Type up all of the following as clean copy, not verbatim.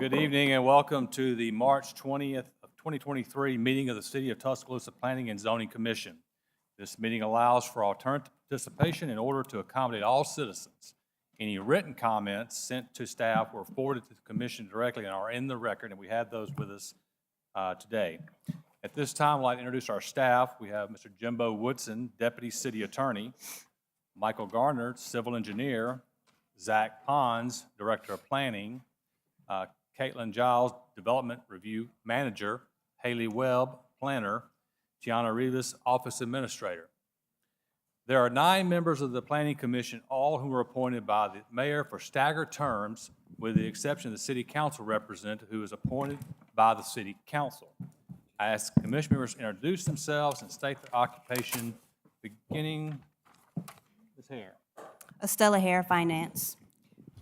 Good evening and welcome to the March 20th of 2023 meeting of the City of Tuscaloosa Planning and Zoning Commission. This meeting allows for alternative participation in order to accommodate all citizens. Any written comments sent to staff were forwarded to the commission directly and are in the record, and we have those with us today. At this time, I'd like to introduce our staff. We have Mr. Jimbo Woodson, Deputy City Attorney, Michael Garner, Civil Engineer, Zach Pons, Director of Planning, Caitlin Giles, Development Review Manager, Haley Webb, Planner, Tiana Rivas, Office Administrator. There are 9 members of the Planning Commission, all who were appointed by the mayor for staggered terms, with the exception of the City Council representative, who is appointed by the City Council. I ask commission members to introduce themselves and state their occupation, beginning with Hare. Estella Hare, Finance.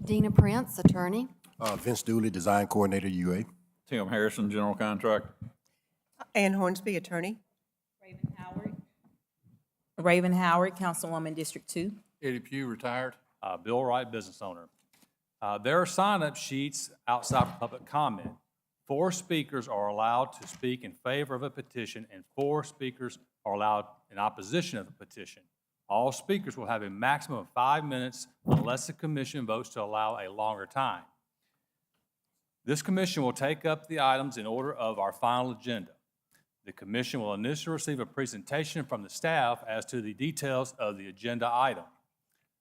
Dina Prince, Attorney. Vince Dooley, Design Coordinator, UA. Tim Harrison, General Contractor. Ann Hornsby, Attorney. Raven Howard, Councilwoman, District 2. Eddie Pugh, retired. Bill Wright, Business Owner. There are sign-up sheets outside for public comment. 4 speakers are allowed to speak in favor of a petition, and 4 speakers are allowed in opposition of the petition. All speakers will have a maximum of 5 minutes unless the commission votes to allow a longer time. This commission will take up the items in order of our final agenda. The commission will initially receive a presentation from the staff as to the details of the agenda item.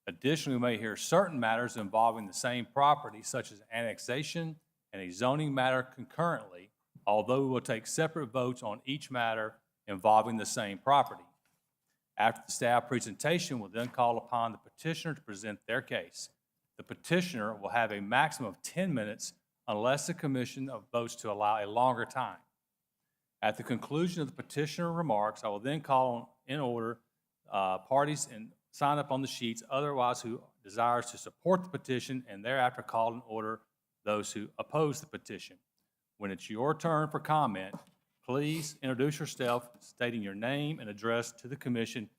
Additionally, we may hear certain matters involving the same property, such as annexation and a zoning matter concurrently, although we will take separate votes on each matter involving the same property. After the staff presentation, we'll then call upon the petitioner to present their case. The petitioner will have a maximum of 10 minutes unless the commission votes to allow a longer time. At the conclusion of the petitioner remarks, I will then call in order parties and sign up on the sheets, otherwise who desires to support the petition, and thereafter call in order those who oppose the petition. When it's your turn for comment, please introduce yourself, stating your name and address to the commission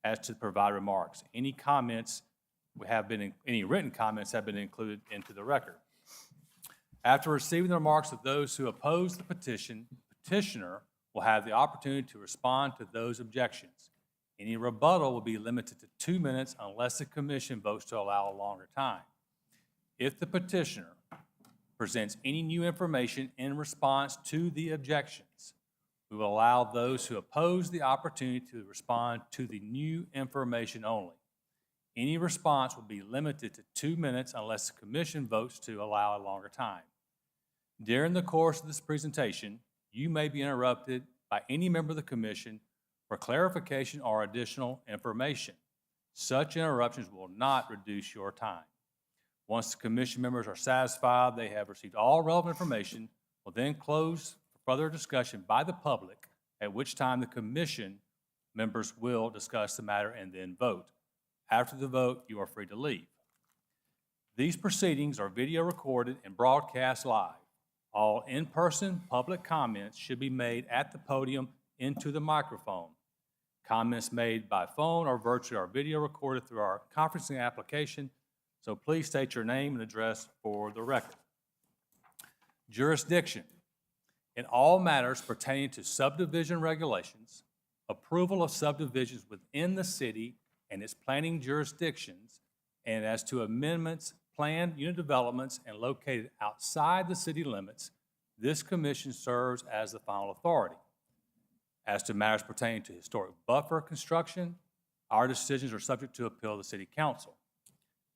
as to provide remarks. Any written comments have been included into the record. After receiving the remarks of those who oppose the petition, the petitioner will have the opportunity to respond to those objections. Any rebuttal will be limited to 2 minutes unless the commission votes to allow a longer time. If the petitioner presents any new information in response to the objections, we will allow those who oppose the opportunity to respond to the new information only. Any response will be limited to 2 minutes unless the commission votes to allow a longer time. During the course of this presentation, you may be interrupted by any member of the commission for clarification or additional information. Such interruptions will not reduce your time. Once the commission members are satisfied they have received all relevant information, we'll then close for further discussion by the public, at which time the commission members will discuss the matter and then vote. After the vote, you are free to leave. These proceedings are video recorded and broadcast live. All in-person public comments should be made at the podium into the microphone. Comments made by phone or virtually are video recorded through our conferencing application, so please state your name and address for the record. Jurisdiction. In all matters pertaining to subdivision regulations, approval of subdivisions within the city and its planning jurisdictions, and as to amendments, planned unit developments, and located outside the city limits, this commission serves as the final authority. As to matters pertaining to historic buffer construction, our decisions are subject to appeal to the City Council.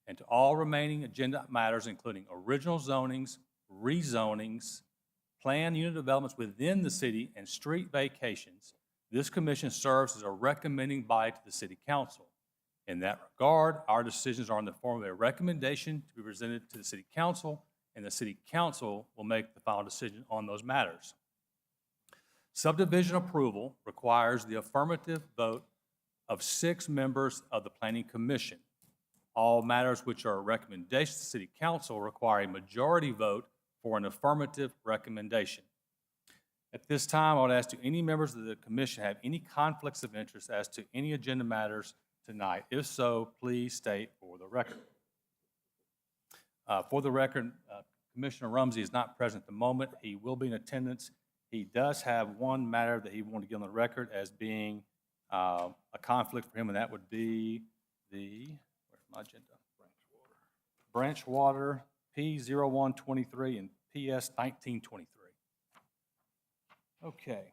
And to all remaining agenda matters, including original zonings, rezonings, planned unit developments within the city, and street vacations, this commission serves as a recommending body to the City Council. In that regard, our decisions are in the form of a recommendation to be presented to the City Council, and the City Council will make the final decision on those matters. Subdivision approval requires the affirmative vote of 6 members of the Planning Commission. All matters which are recommendations to the City Council require a majority vote for an affirmative recommendation. At this time, I would ask, do any members of the commission have any conflicts of interest as to any agenda matters tonight? If so, please state for the record. Commissioner Rumsey is not present at the moment. He will be in attendance. He does have one matter that he wanted to get on the record as being a conflict for him, and that would be where's my agenda? Branch Water, P0123 and PS1923. Okay.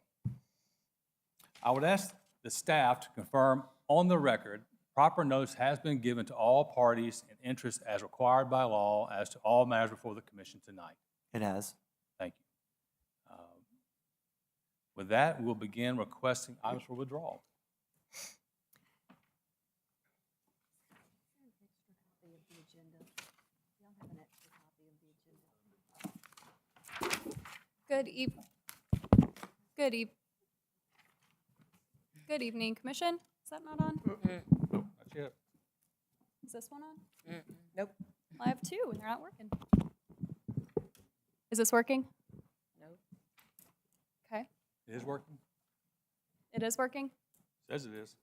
I would ask the staff to confirm on the record, proper notice has been given to all parties in interest as required by law as to all matters before the commission tonight. It has. Thank you. With that, we'll begin requesting items for withdrawal. Good eve- Good eve- Good evening, Commission. Is that not on? That's it. Is this one on? Nope. I have two and they're not working. Is this working? No. Okay, It is working? it is working? Says it is.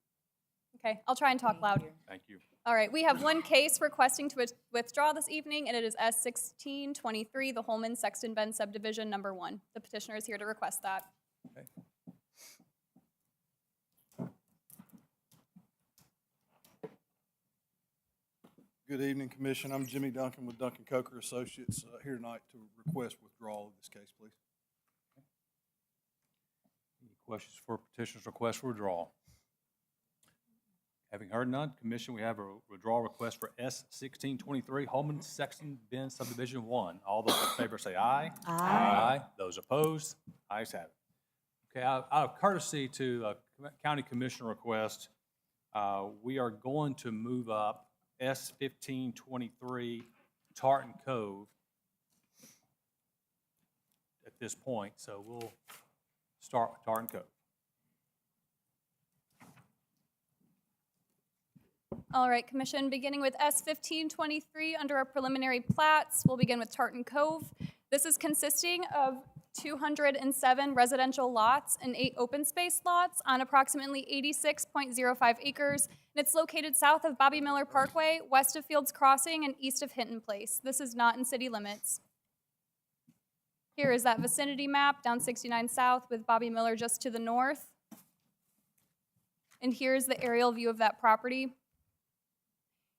Okay, I'll try and talk loud. Thank you. All right, we have one case requesting to withdraw this evening, and it is S1623, the Holman Sexton Bend subdivision number 1. The petitioner is here to request that. Okay. Good evening, Commission. I'm Jimmy Duncan with Duncan Coker Associates, here tonight to request withdrawal of this case, please. Any questions for petitioner's request for withdrawal? Having heard none, Commission, we have a withdrawal request for S1623, Holman Sexton Bend Subdivision 1. All those in favor say aye. Aye. Those opposed, ayes have it. Okay, out of courtesy to a county commissioner request, we are going to move up S1523 Tartan Cove at this point, so we'll start with Tartan Cove. All right, Commission, beginning with S1523 under our preliminary plats, we'll begin with Tartan Cove. This is consisting of 207 residential lots and 8 open space lots on approximately 86.05 acres. And it's located south of Bobby Miller Parkway, west of Fields Crossing, and east of Hinton Place. This is not in city limits. Here is that vicinity map down 69 South with Bobby Miller just to the north. And here's the aerial view of that property.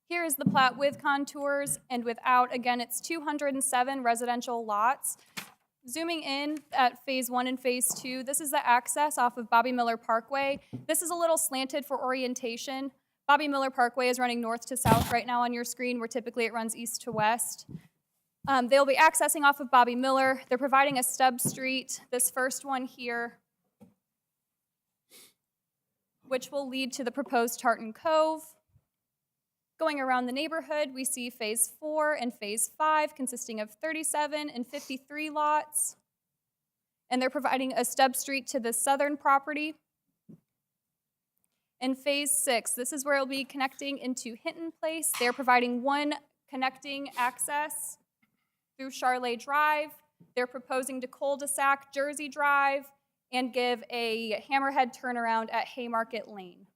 Here is the plat with contours and without. Again, it's 207 residential lots. Zooming in at Phase 1 and Phase 2, this is the access off of Bobby Miller Parkway. This is a little slanted for orientation. Bobby Miller Parkway is running north to south right now on your screen, where typically it runs east to west. They'll be accessing off of Bobby Miller. They're providing a stub street, this first one here, which will lead to the proposed Tartan Cove. Going around the neighborhood, we see Phase 4 and Phase 5 consisting of 37 and 53 lots. And they're providing a stub street to the southern property. In Phase 6, this is where it'll be connecting into Hinton Place. They're providing one connecting access through Charlotte Drive. They're proposing to cul-de-sac Jersey Drive and give a hammerhead turnaround at Haymarket Lane.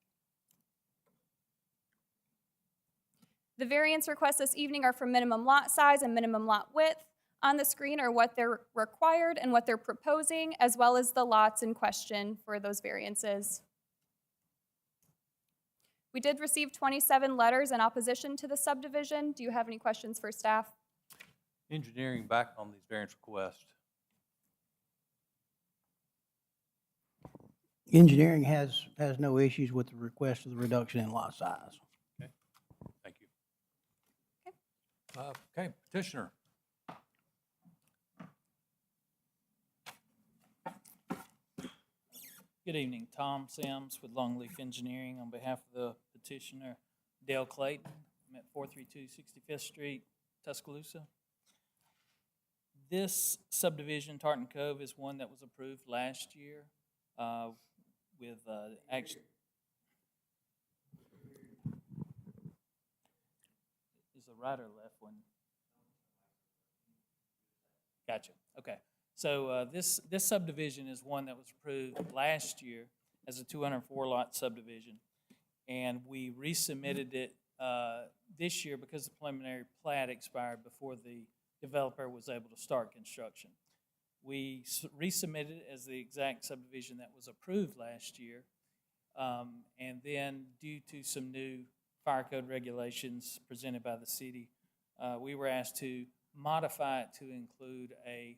The variance requests this evening are for minimum lot size and minimum lot width. On the screen are what they're required and what they're proposing, as well as the lots in question for those variances. We did receive 27 letters in opposition to the subdivision. Do you have any questions for staff? Engineering back on these variance requests. Engineering has no issues with the request of the reduction in lot size. Thank you. Okay, petitioner. Good evening, Tom Sims with Longleaf Engineering on behalf of the petitioner Dale Clayton. I'm at 432 65th Street, Tuscaloosa. This subdivision, Tartan Cove, is one that was approved last year with action. Is the right or left one? Gotcha, okay. So this subdivision is one that was approved last year as a 204-lot subdivision. And we resubmitted it this year because the preliminary plat expired before the developer was able to start construction. We resubmitted it as the exact subdivision that was approved last year. And then due to some new fire code regulations presented by the city, we were asked to modify it to include a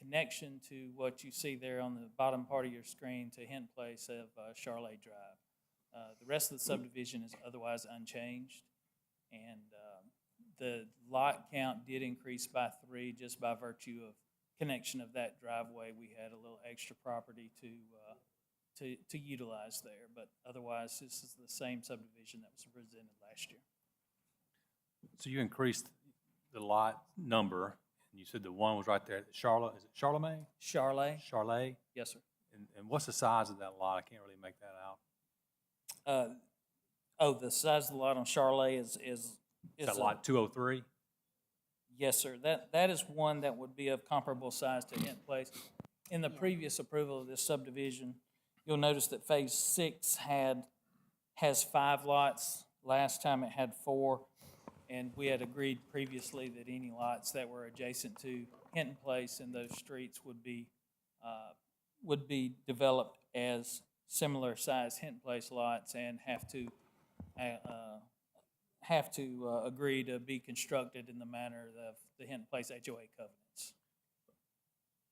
connection to what you see there on the bottom part of your screen to Hint Place of Charlotte Drive. The rest of the subdivision is otherwise unchanged, and the lot count did increase by 3 just by virtue of connection of that driveway. We had a little extra property to utilize there, but otherwise this is the same subdivision that was presented last year. So you increased the lot number, and you said the one was right there at Charlotte, is it Charlemagne? Charlotte? Charlotte? Yes, sir. And what's the size of that lot? I can't really make that out. The size of the lot on Charlotte is Is that lot 203? Yes, sir. That is one that would be of comparable size to Hint Place. In the previous approval of this subdivision, you'll notice that Phase 6 has 5 lots. Last time it had 4, and we had agreed previously that any lots that were adjacent to Hinton Place in those streets would be developed as similar size Hinton Place lots and have to agree to be constructed in the manner of the Hinton Place HOA covenants.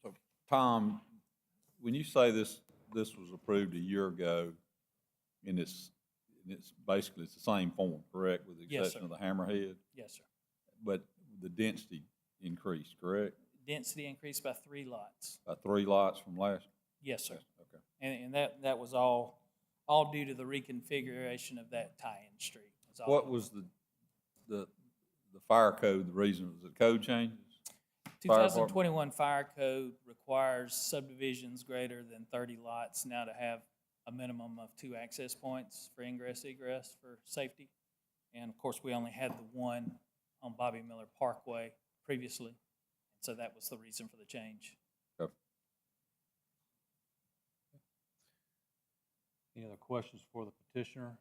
So, Tom, when you say this was approved a year ago, and it's basically the same form, correct, with the Yes, exception sir. of the hammerhead? Yes, sir. But the density increased, correct? Density increased by 3 lots. By 3 lots from last? Yes, sir. Okay. And that was all due to the reconfiguration of that tie-in street. That's all. What was the fire code, the reason, was it code changes? Fire department? 2021 fire code requires subdivisions greater than 30 lots now to have a minimum of 2 access points for ingress egress for safety. And of course, we only had the one on Bobby Miller Parkway previously. So that was the reason for the change. Okay. Any other questions for the petitioner?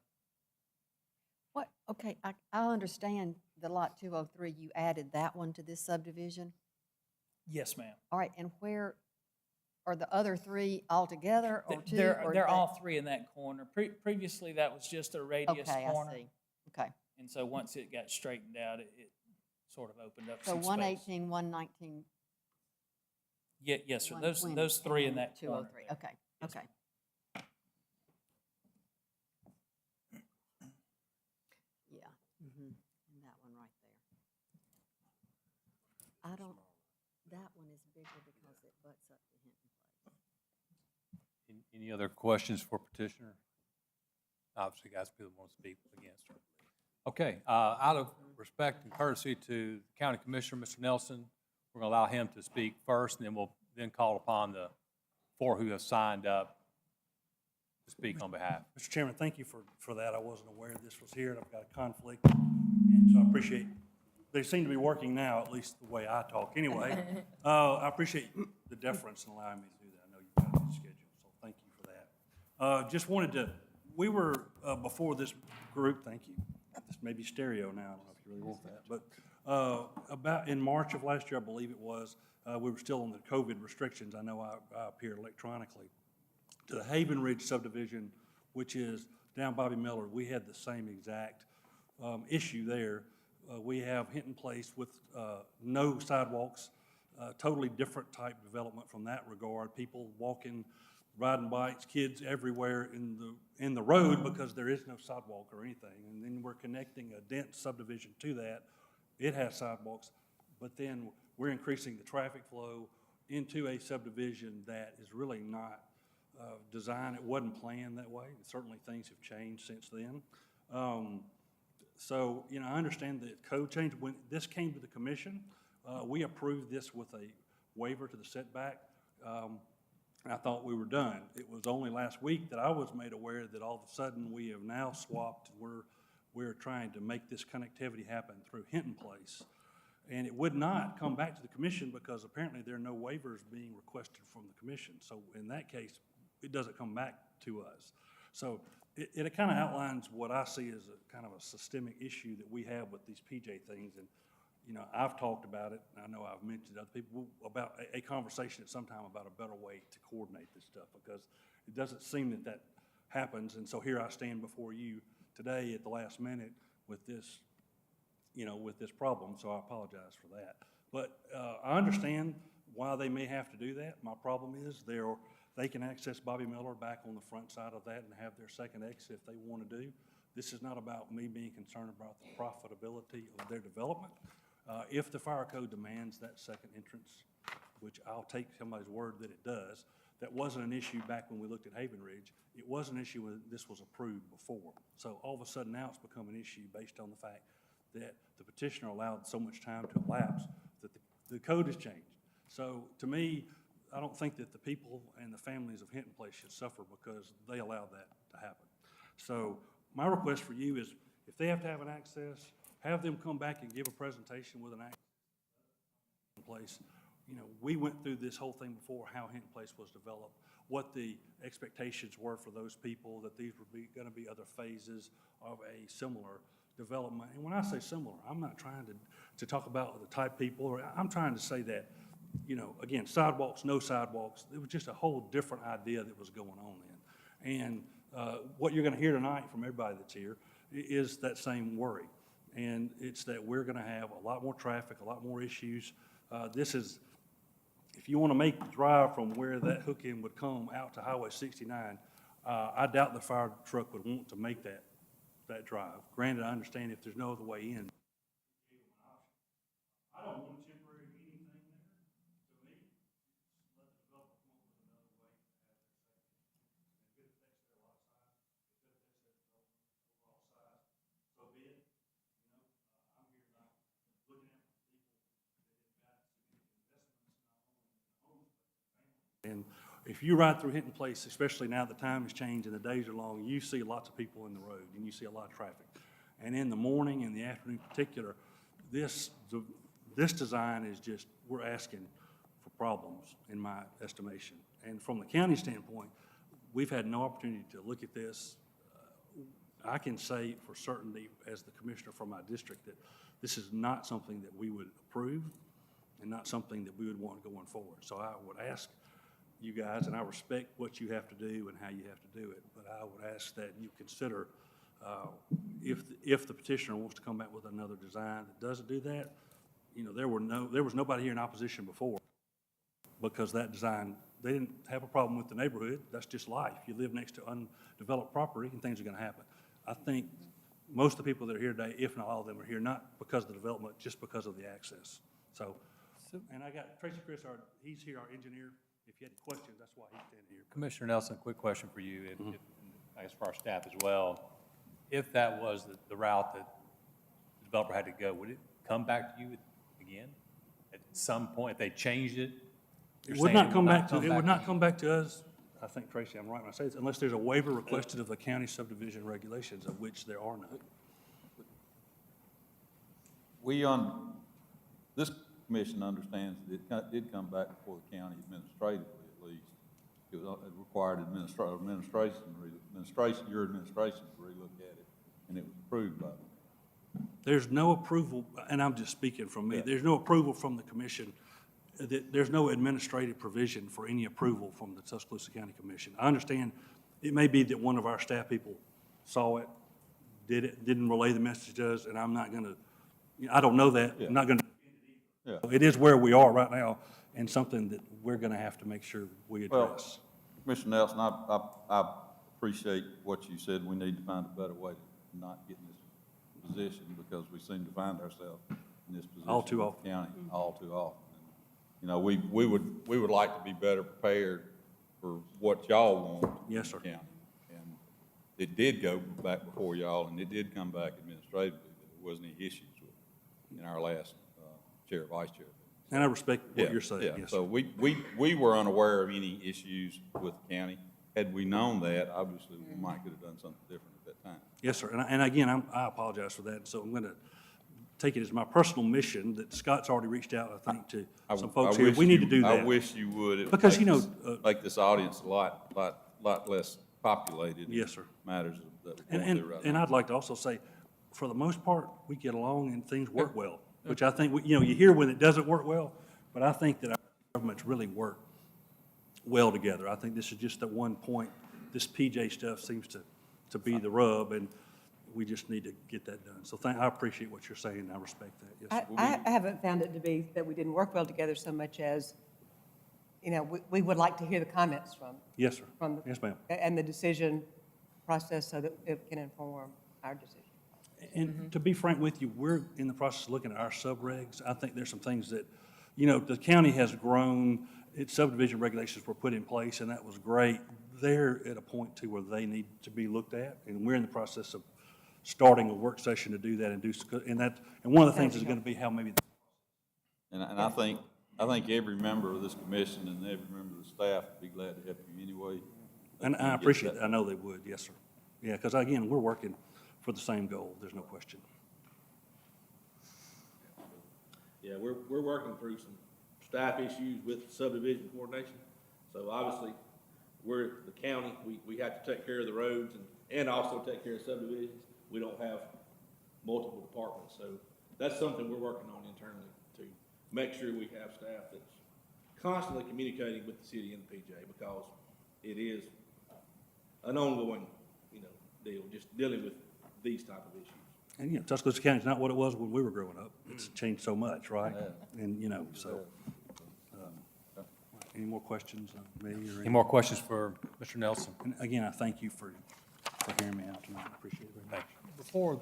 What, okay, I understand the lot 203, you added that one to this subdivision. Yes, ma'am. All right, and where are the other 3 altogether or 2? They're or all 3 in that corner. Previously, that was just a radius Okay, corner. I see. Okay, And so once it got straightened out, it sort of opened up so some space. 118, 119, Yes, sir. 120. Those 3 in and that corner. 203, there. okay, Yes, okay. Yeah, and that one right there. That one is bigger because it butts up to Hinton Place. Any other questions for petitioner? Obviously, guys, people want to speak against her. Okay, out of respect and courtesy to the county commissioner, Mr. Nelson, we're going to allow him to speak first, and then we'll then call upon the 4 who have signed up to speak on behalf. Mr. Chairman, thank you for that. I wasn't aware this was here, and I've got a conflict, and so I appreciate, they seem to be working now, at least the way I talk. Anyway, I appreciate the deference in allowing me to do that. I know you've got a busy schedule, so thank you for that. Just wanted to, we were, before this group, thank you. This may be stereo now, I don't know if you really want that, but about in March of last year, I believe it was, we were still on the COVID restrictions. I know I appeared electronically. To the Haven Ridge subdivision, which is down Bobby Miller, we had the same exact issue there. We have Hinton Place with no sidewalks, totally different type development from that regard. People walking, riding bikes, kids everywhere in the road because there is no sidewalk or anything. And then we're connecting a dense subdivision to that. It has sidewalks, but then we're increasing the traffic flow into a subdivision that is really not designed. It wasn't planned that way. Certainly things have changed since then. So, you know, I understand the code change. When this came to the commission, we approved this with a waiver to the setback. I thought we were done. It was only last week that I was made aware that all of a sudden we have now swapped. We're trying to make this connectivity happen through Hinton Place. And it would not come back to the commission because apparently there are no waivers being requested from the commission. So in that case, it doesn't come back to us. So it kind of outlines what I see as a kind of a systemic issue that we have with these PJ things. And, you know, I've talked about it, and I know I've mentioned to other people, about a conversation at some time about a better way to coordinate this stuff, because it doesn't seem that that happens, and so here I stand before you today at the last minute with this, you know, with this problem, so I apologize for that. But I understand why they may have to do that. My problem is they can access Bobby Miller back on the front side of that and have their second exit if they want to do. This is not about me being concerned about the profitability of their development. If the fire code demands that second entrance, which I'll take somebody's word that it does, that wasn't an issue back when we looked at Haven Ridge. It was an issue when this was approved before. So all of a sudden now it's become an issue based on the fact that the petitioner allowed so much time to elapse that the code has changed. So to me, I don't think that the people and the families of Hinton Place should suffer because they allowed that to happen. So my request for you is if they have to have an access, have them come back and give a presentation with an access in place. You know, we went through this whole thing before, how Hinton Place was developed, what the expectations were for those people, that these were going to be other phases of a similar development. And when I say similar, I'm not trying to talk about the type people, or I'm trying to say that, you know, again, sidewalks, no sidewalks, it was just a whole different idea that was going on then. And what you're going to hear tonight from everybody that's here is that same worry. And it's that we're going to have a lot more traffic, a lot more issues. This is, if you want to make the drive from where that hook in would come out to Highway 69, I doubt the fire truck would want to make that drive. Granted, I understand if there's no other way in. I don't want to temporary anything there. To me, let the developer come up with another way to have their safety. If it affects their lot size, if it affects their development overall size, so be it. You know, I'm here tonight looking at people that have got significant investments, not only in homes, but in families. And if you ride through Hinton Place, especially now the time has changed and the days are long, you see lots of people in the road and you see a lot of traffic. And in the morning and the afternoon in particular, this design is just, we're asking for problems in my estimation. And from the county standpoint, we've had no opportunity to look at this. I can say for certainty as the commissioner from my district that this is not something that we would approve and not something that we would want going forward. So I would ask you guys, and I respect what you have to do and how you have to do it, but I would ask that you consider if the petitioner wants to come back with another design that doesn't do that. You know, there was nobody here in opposition before because that design, they didn't have a problem with the neighborhood. That's just life. You live next to undeveloped property and things are going to happen. I think most of the people that are here today, if not all of them, are here not because of the development, just because of the access. So and I got Tracy Chris, he's here, our engineer. If you had any questions, that's why he's standing here. Commissioner Nelson, quick question for you, and I guess for our staff as well. If that was the route that the developer had to go, would it come back to you again at some point if they changed it? It would not come back to, it would not come back to us. I think, Tracy, I'm right when I say this, unless there's a waiver requested of the county subdivision regulations, of which there are none. This commission understands that it did come back before the county administratively, at least. It required your administration to relook at it, and it was approved by them. There's no approval, and I'm just speaking from me, there's no approval from the commission. There's no administrative provision for any approval from the Tuscaloosa County Commission. I understand it may be that one of our staff people saw it, didn't relay the message to us, and I'm not going to, I don't know that. I'm not going to. Yeah. It is where we are right now, and something that we're going to have to make sure we address. Well, Commissioner Nelson, I appreciate what you said. We need to find a better way to not get in this position because we seem to find ourselves in this position. All too with often. the county, all too often. And, you know, we would like to be better prepared for what y'all want. Yes, sir. in the county. And it did go back before y'all, and it did come back administratively, but there wasn't any issues with it in our last chair, vice chair. And I respect what you're saying, Yeah, yes, so sir. we were unaware of any issues with the county. Had we known that, obviously, we might could have done something different at that time. Yes, sir, and again, I apologize for that, so I'm going to take it as my personal mission that Scott's already reached out, I think, to some folks here. We need to do that. I wish you would. It would Because, make you know, this- make this audience a lot less populated. Yes, sir. Matters that we're going through right now. And I'd like to also say, for the most part, we get along and things work well. which I think, you know, you hear when it doesn't work well, but I think that our governments really work well together. I think this is just at one point, this PJ stuff seems to be the rub, and we just need to get that done. So I appreciate what you're saying, and I respect that. Yes, sir. I haven't found it to be that we didn't work well together so much as, you know, we would like to hear the comments from. Yes, sir. From. Yes, ma'am. And the decision process so that it can inform our decision. And to be frank with you, we're in the process of looking at our subregs. I think there's some things that, you know, the county has grown, its subdivision regulations were put in place, and that was great. They're at a point too where they need to be looked at, and we're in the process of starting a work session to do that and one of the things is going to be how maybe. And I think every member of this commission and every member of the staff would be glad to help you anyway. And I appreciate that. I know they would, yes, sir. Yeah, because again, we're working for the same goal, there's no question. Yeah, we're working through some staff issues with subdivision coordination. So obviously, we're the county, we have to take care of the roads and also take care of subdivisions. We don't have multiple departments, so that's something we're working on internally to make sure we have staff that's constantly communicating with the city and the PJ, because it is an ongoing, you know, deal, just dealing with these type of issues. And, you know, Tuscaloosa County is not what it was when we were growing up. It's changed so much, right? And, you know, so. Any more questions on me or? Any more questions for Mr. Nelson? And again, I thank you for hearing me out tonight. I appreciate it very much. Thank you. Before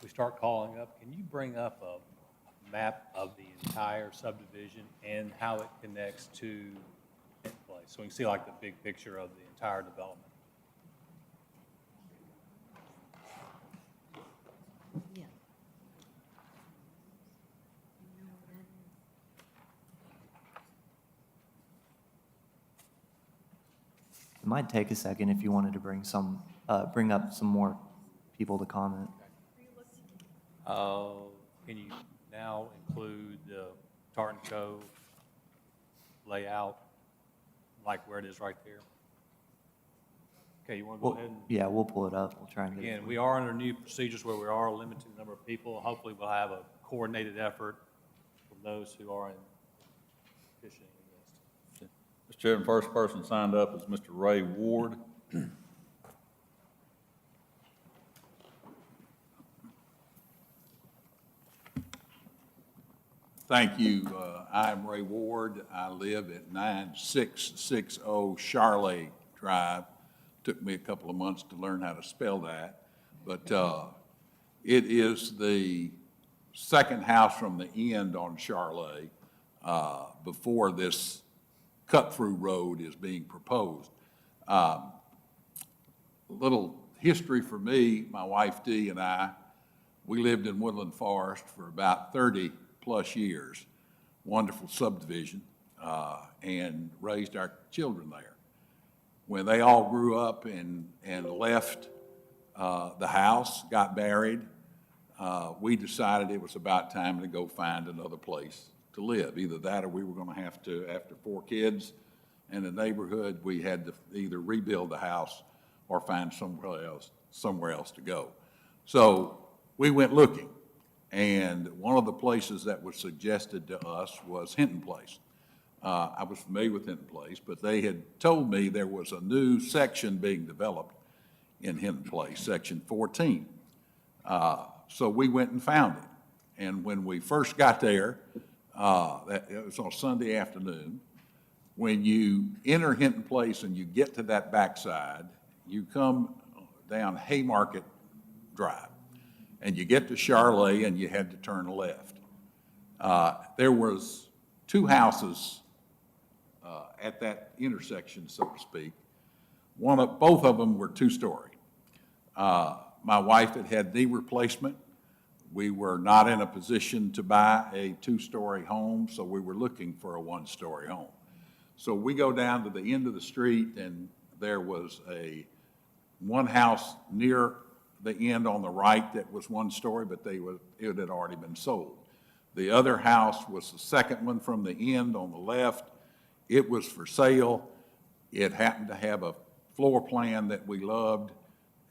we start calling up, can you bring up a map of the entire subdivision and how it connects to Hinton Place? So we can see like the big picture of the entire development. Yeah. It might take a second if you wanted to bring up some more people to comment. Can you now include the Tartan Cove layout, like where it is right there? Okay, you want to go ahead and? Yeah, we'll pull it up. We'll try and get it. Again, we are under new procedures where we are limiting the number of people. Hopefully, we'll have a coordinated effort from those who are in petitioning against. Mr. Chairman, first person signed up is Mr. Ray Ward. Thank you. I'm Ray Ward. I live at 9660 Charlotte Drive. Took me a couple of months to learn how to spell that. But it is the second house from the end on Charlotte before this cut-through road is being proposed. Little history for me, my wife Dee and I, we lived in Woodland Forest for about 30-plus years. Wonderful subdivision, and raised our children there. When they all grew up and left the house, got married, we decided it was about time to go find another place to live. Either that or we were going to have to, after 4 kids in the neighborhood, we had to either rebuild the house or find somewhere else to go. So we went looking, and one of the places that was suggested to us was Hinton Place. I was familiar with Hinton Place, but they had told me there was a new section being developed in Hinton Place, Section 14. So we went and found it. And when we first got there, it was on Sunday afternoon, when you enter Hinton Place and you get to that backside, you come down Haymarket Drive, and you get to Charlotte and you had to turn left. There was 2 houses at that intersection, so to speak. Both of them were 2-story. My wife had knee replacement. We were not in a position to buy a 2-story home, so we were looking for a 1-story home. So we go down to the end of the street, and there was one house near the end on the right that was 1-story, but it had already been sold. The other house was the second one from the end on the left. It was for sale. It happened to have a floor plan that we loved,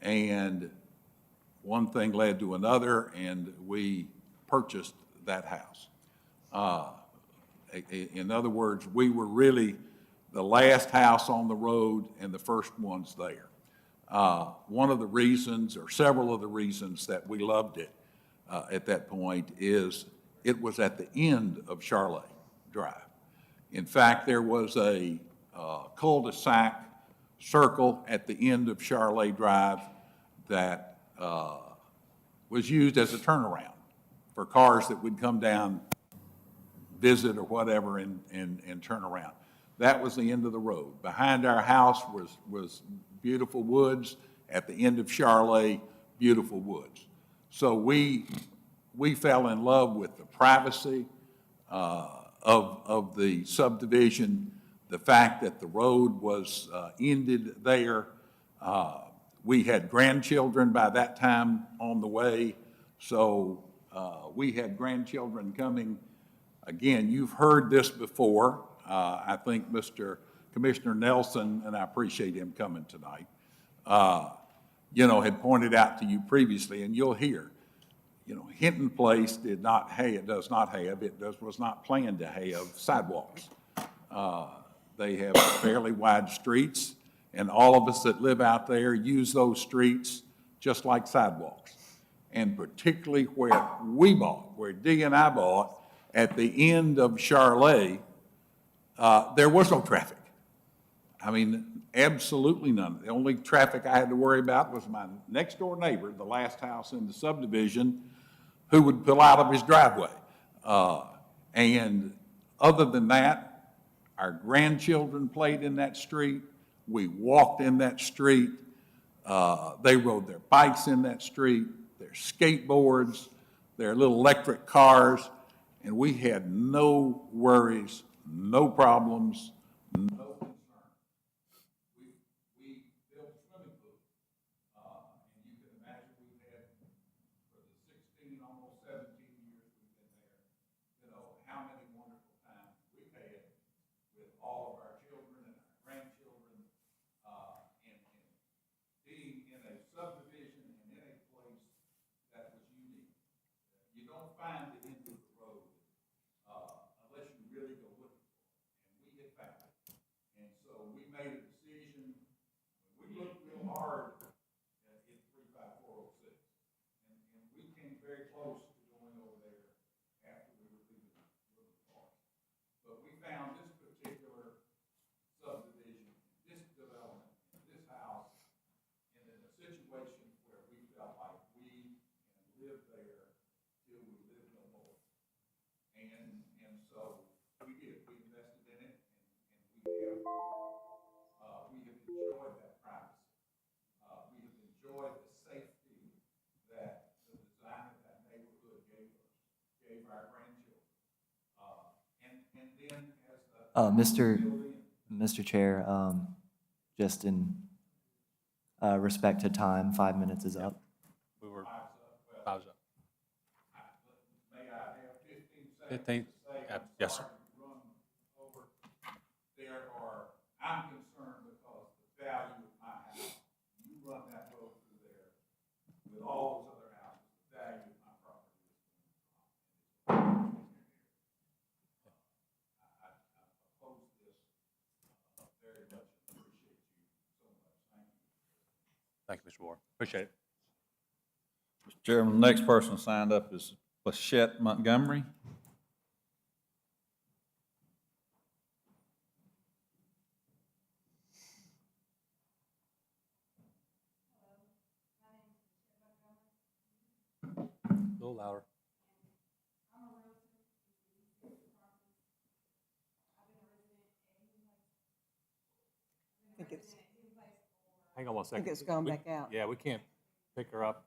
and one thing led to another, and we purchased that house. In other words, we were really the last house on the road and the first ones there. One of the reasons, or several of the reasons that we loved it at that point is it was at the end of Charlotte Drive. In fact, there was a cul-de-sac circle at the end of Charlotte Drive that was used as a turnaround for cars that would come down, visit or whatever, and turn around. That was the end of the road. Behind our house was beautiful woods. At the end of Charlotte, beautiful woods. So we fell in love with the privacy of the subdivision, the fact that the road was ended there. We had grandchildren by that time on the way, so we had grandchildren coming. Again, you've heard this before. I think Mr. Commissioner Nelson, and I appreciate him coming tonight, had pointed out to you previously, and you'll hear, Hinton Place does not have, was not planned to have sidewalks. They have fairly wide streets, and all of us that live out there use those streets just like sidewalks. And particularly where we bought, where Dee and I bought, at the end of Charlotte, there was no traffic. I mean, absolutely none. The only traffic I had to worry about was my next door neighbor, the last house in the subdivision, who would pull out of his driveway. And other than that, our grandchildren played in that street. We walked in that street. They rode their bikes in that street, their skateboards, their little electric cars, and we had no worries, no problems, no concern. We built a swimming pool, and you can imagine we've had, for the 16, almost 17 years we've been there, how many wonderful times we've had with all of our children and our grandchildren, and being in a subdivision and in a place that was unique. You don't find the end of the road unless you really go looking for it. And we had found it. And so we made a decision. We looked real hard in 35406. And we came very close to going over there after we were leaving the park. But we found this particular subdivision, this development, this house, in a situation where we felt like we can live there till we live no more. And so we did. We invested in it, and we have enjoyed that privacy. We have enjoyed the safety that the design of that neighborhood gave us, gave our grandchildren. And then as Mr. Chair, just in respect to time, 5 minutes is up. We were, I was up. May I have 15 seconds? 15, yes, sir. I'm concerned because the value of my house, you run that road through there with all those other houses, the value of my property is going to drop. I oppose this very much and appreciate you so much. Thank you. Thank you, Mr. Ward. Appreciate it. Mr. Chairman, the next person signed up is Plachette Montgomery. A little louder. I think it's, Hang on one second. it's gone back out. Yeah, we can't pick her up.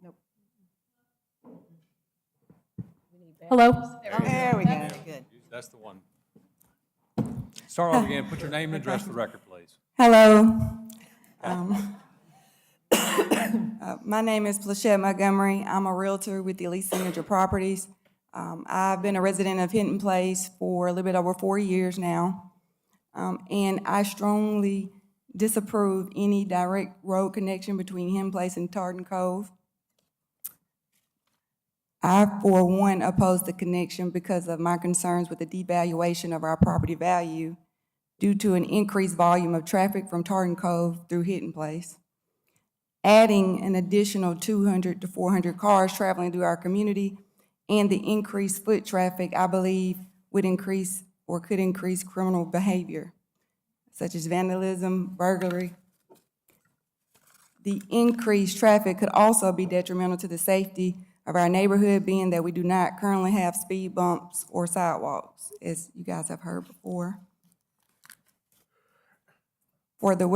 Nope. Hello? There we go, good. That's the one. Start over again. Put your name and address for the record, please. Hello. My name is Plachette Montgomery. I'm a realtor with the Elite Signature Properties. I've been a resident of Hinton Place for a little bit over 4 years now, and I strongly disapprove any direct road connection between Hinton Place and Tartan Cove. I, for one, oppose the connection because of my concerns with the devaluation of our property value due to an increased volume of traffic from Tartan Cove through Hinton Place. Adding an additional 200 to 400 cars traveling through our community and the increased foot traffic, I believe, would increase or could increase criminal behavior, such as vandalism, burglary. The increased traffic could also be detrimental to the safety of our neighborhood, being that we do not currently have speed bumps or sidewalks, as you guys have heard before. For the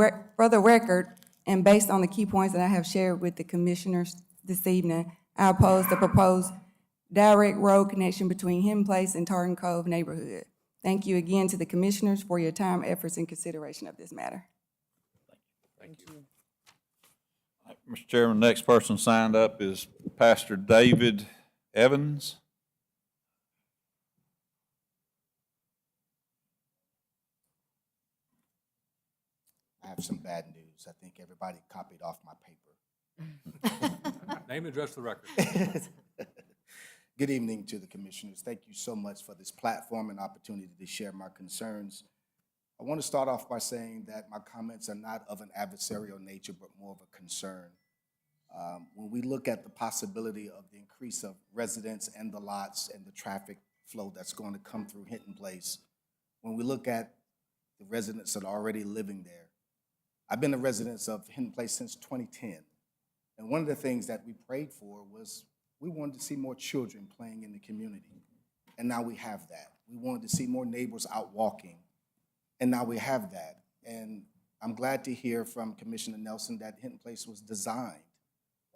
record, and based on the key points that I have shared with the commissioners this evening, I oppose the proposed direct road connection between Hinton Place and Tartan Cove neighborhood. Thank you again to the commissioners for your time, efforts, and consideration of this matter. Thank you. Mr. Chairman, the next person signed up is Pastor David Evans. I have some bad news. I think everybody copied off my paper. Name and address for the record. Good evening to the commissioners. Thank you so much for this platform and opportunity to share my concerns. I want to start off by saying that my comments are not of an adversarial nature, but more of a concern. When we look at the possibility of the increase of residents and the lots and the traffic flow that's going to come through Hinton Place, when we look at the residents that are already living there, I've been a resident of Hinton Place since 2010. And one of the things that we prayed for was we wanted to see more children playing in the community. And now we have that. We wanted to see more neighbors out walking. And now we have that. And I'm glad to hear from Commissioner Nelson that Hinton Place was designed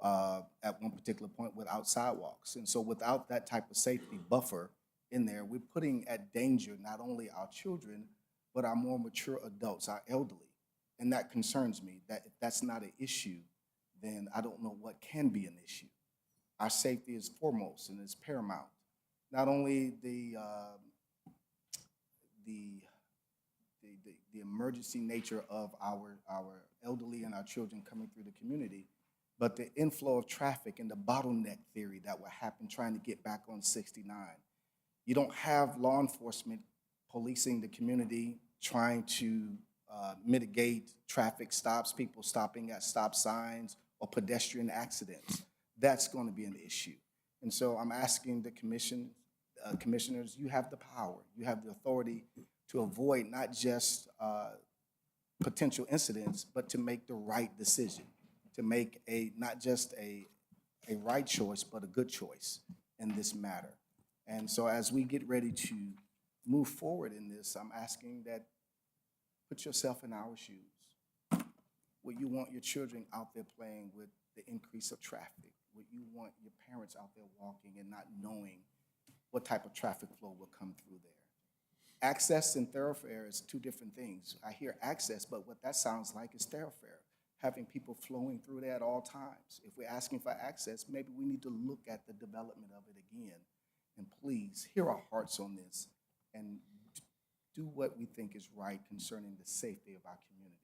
at one particular point without sidewalks. And so without that type of safety buffer in there, we're putting at danger not only our children, but our more mature adults, our elderly. And that concerns me, that if that's not an issue, then I don't know what can be an issue. Our safety is foremost and is paramount. Not only the emergency nature of our elderly and our children coming through the community, but the inflow of traffic and the bottleneck theory that will happen trying to get back on 69. You don't have law enforcement policing the community, trying to mitigate traffic stops, people stopping at stop signs, or pedestrian accidents. That's going to be an issue. And so I'm asking the commissioners, you have the power, you have the authority to avoid not just potential incidents, but to make the right decision, to make not just a right choice, but a good choice in this matter. And so as we get ready to move forward in this, I'm asking that put yourself in our shoes. Would you want your children out there playing with the increase of traffic? Would you want your parents out there walking and not knowing what type of traffic flow will come through there? Access and thoroughfare is two different things. I hear access, but what that sounds like is thoroughfare, having people flowing through there at all times. If we're asking for access, maybe we need to look at the development of it again. And please, hear our hearts on this and do what we think is right concerning the safety of our community.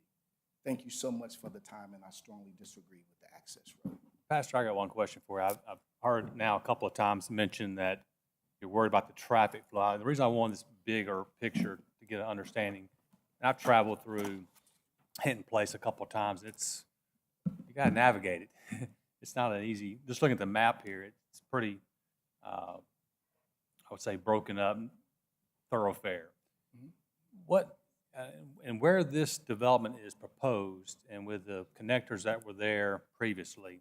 Thank you so much for the time, and I strongly disagree with the access road. Pastor, I got one question for you. I've heard now a couple of times mention that you're worried about the traffic flow. The reason I want this bigger picture to get an understanding, and I've traveled through Hinton Place a couple of times, you got to navigate it. It's not an easy, just looking at the map here, it's pretty, I would say, broken up thoroughfare. What, and where this development is proposed, and with the connectors that were there previously,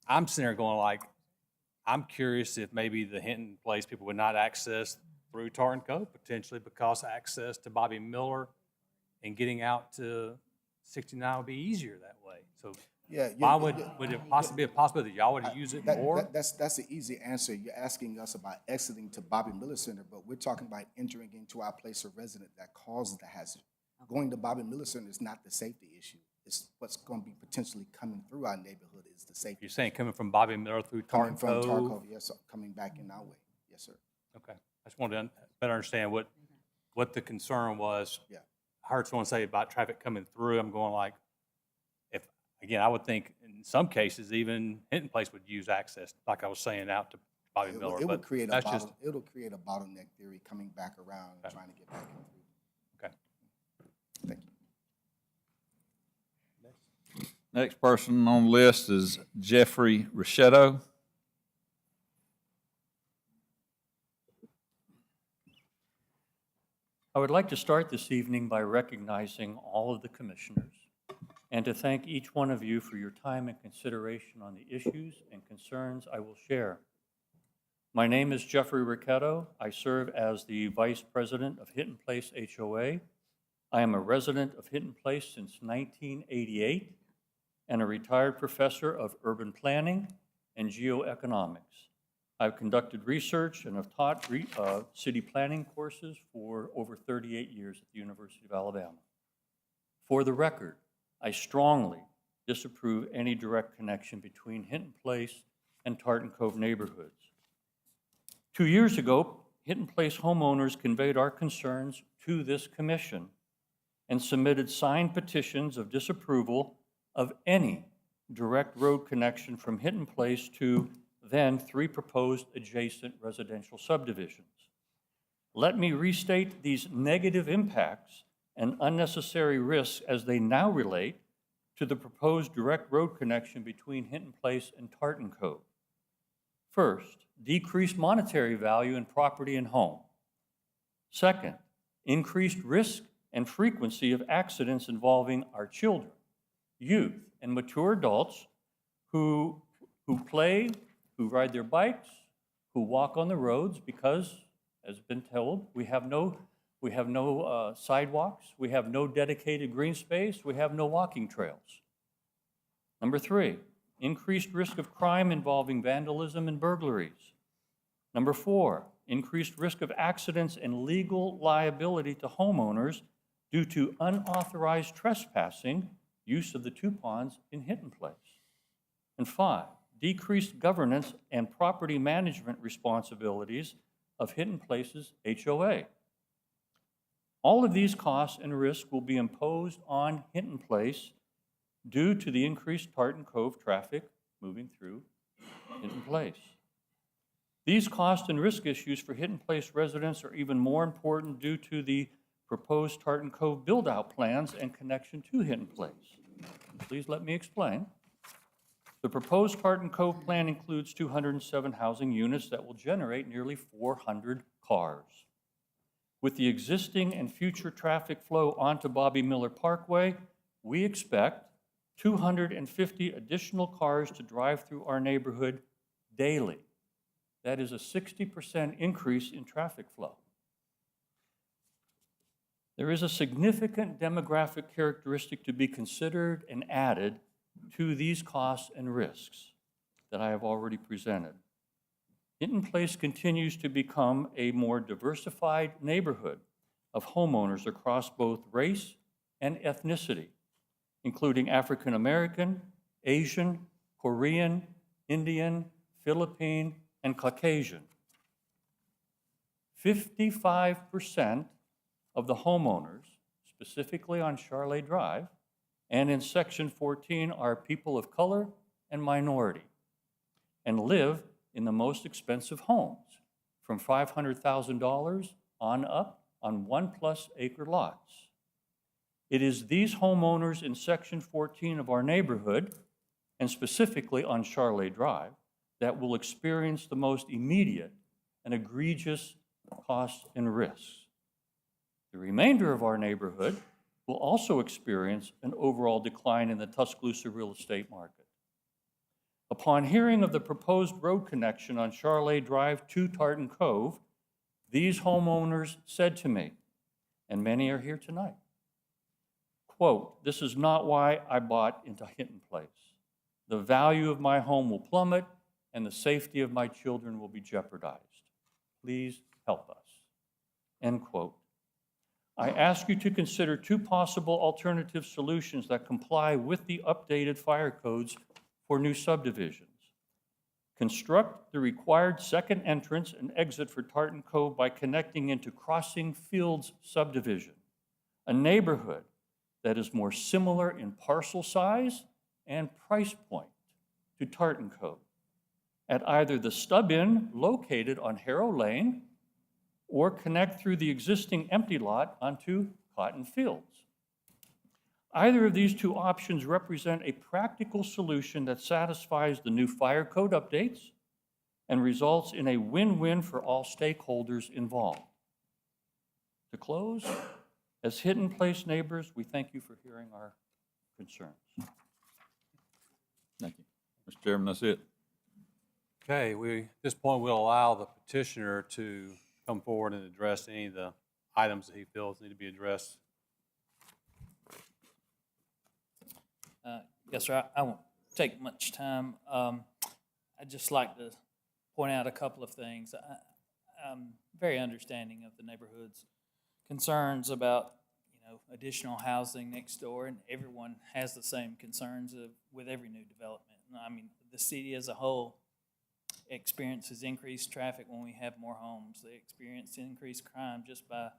I'm sitting there going like, I'm curious if maybe the Hinton Place people would not access through Tartan Cove potentially because access to Bobby Miller and getting out to 69 would be easier that way. So yeah, why would it possibly be a possibility that y'all would use it more? That's an easy answer. You're asking us about exiting to Bobby Miller Center, but we're talking about entering into our place of residence that causes the hazard. Going to Bobby Miller Center is not the safety issue. It's what's going to be potentially coming through our neighborhood is it's the safety. You're saying coming from Bobby Miller through From Tartan Cove? Tarkov, yes, sir, coming back in our way. Yes, sir. Okay. I just wanted to better understand what the concern was. Yeah. I heard someone say about traffic coming through. I'm going like, again, I would think in some cases, even Hinton Place would use access, like I was saying, out to Bobby It Miller. would But create that's just, it'll create a bottleneck theory coming back around and trying to get back in through. okay. Thank you. Next person on the list is Jeffrey Richetto. I would like to start this evening by recognizing all of the commissioners and to thank each one of you for your time and consideration on the issues and concerns I will share. My name is Jeffrey Ricchetto. I serve as the Vice President of Hinton Place HOA. I am a resident of Hinton Place since 1988 and a retired professor of urban planning and geoeconomics. I've conducted research and have taught city planning courses for over 38 years at the University of Alabama. For the record, I strongly disapprove any direct connection between Hinton Place and Tartan Cove neighborhoods. 2 years ago, Hinton Place homeowners conveyed our concerns to this commission and submitted signed petitions of disapproval of any direct road connection from Hinton Place to then 3 proposed adjacent residential subdivisions. Let me restate these negative impacts and unnecessary risks as they now relate to the proposed direct road connection between Hinton Place and Tartan Cove. First, decreased monetary value in property and home. Second, increased risk and frequency of accidents involving our children, youth, and mature adults who play, who ride their bikes, who walk on the roads because, as been told, we have no sidewalks, we have no dedicated green space, we have no walking trails. Number 3, increased risk of crime involving vandalism and burglaries. Number 4, increased risk of accidents and legal liability to homeowners due to unauthorized trespassing, use of the 2 ponds in Hinton Place. And 5, decreased governance and property management responsibilities of Hinton Place's HOA. All of these costs and risks will be imposed on Hinton Place due to the increased Tartan Cove traffic moving through Hinton Place. These cost and risk issues for Hinton Place residents are even more important due to the proposed Tartan Cove build-out plans and connection to Hinton Place. Please let me explain. The proposed Tartan Cove plan includes 207 housing units that will generate nearly 400 cars. With the existing and future traffic flow onto Bobby Miller Parkway, we expect 250 additional cars to drive through our neighborhood daily. That is a 60% increase in traffic flow. There is a significant demographic characteristic to be considered and added to these costs and risks that I have already presented. Hinton Place continues to become a more diversified neighborhood of homeowners across both race and ethnicity, including African American, Asian, Korean, Indian, Philippine, and Caucasian. 55% of the homeowners, specifically on Charlet Drive, and in Section 14 are people of color and minority, and live in the most expensive homes, from $500,000 on up on 1+ acre lots. It is these homeowners in Section 14 of our neighborhood, and specifically on Charlet Drive, that will experience the most immediate and egregious costs and risks. The remainder of our neighborhood will also experience an overall decline in the Tuscaloosa real estate market. Upon hearing of the proposed road connection on Charlet Drive to Tartan Cove, these homeowners said to me, and many are here tonight, quote, "This is not why I bought into Hinton Place. The value of my home will plummet and the safety of my children will be jeopardized. Please help us," end quote. I ask you to consider 2 possible alternative solutions that comply with the updated fire codes for new subdivisions. Construct the required second entrance and exit for Tartan Cove by connecting into Crossing Fields subdivision, a neighborhood that is more similar in parcel size and price point to Tartan Cove, at either the stub inn located on Harrow Lane or connect through the existing empty lot onto Cotton Fields. Either of these two options represent a practical solution that satisfies the new fire code updates and results in a win-win for all stakeholders involved. To close, as Hidden Place neighbors, we thank you for hearing our concerns. Thank you. Mr. Chairman, that's it. Okay, at this point, we'll allow the petitioner to come forward and address any of the items that he feels need to be addressed. Yes, sir. I won't take much time. I'd just like to point out a couple of things. I'm very understanding of the neighborhood's concerns about, additional housing next door, and everyone has the same concerns with every new development. I mean, the city as a whole experiences increased traffic when we have more homes. They experience increased crime just by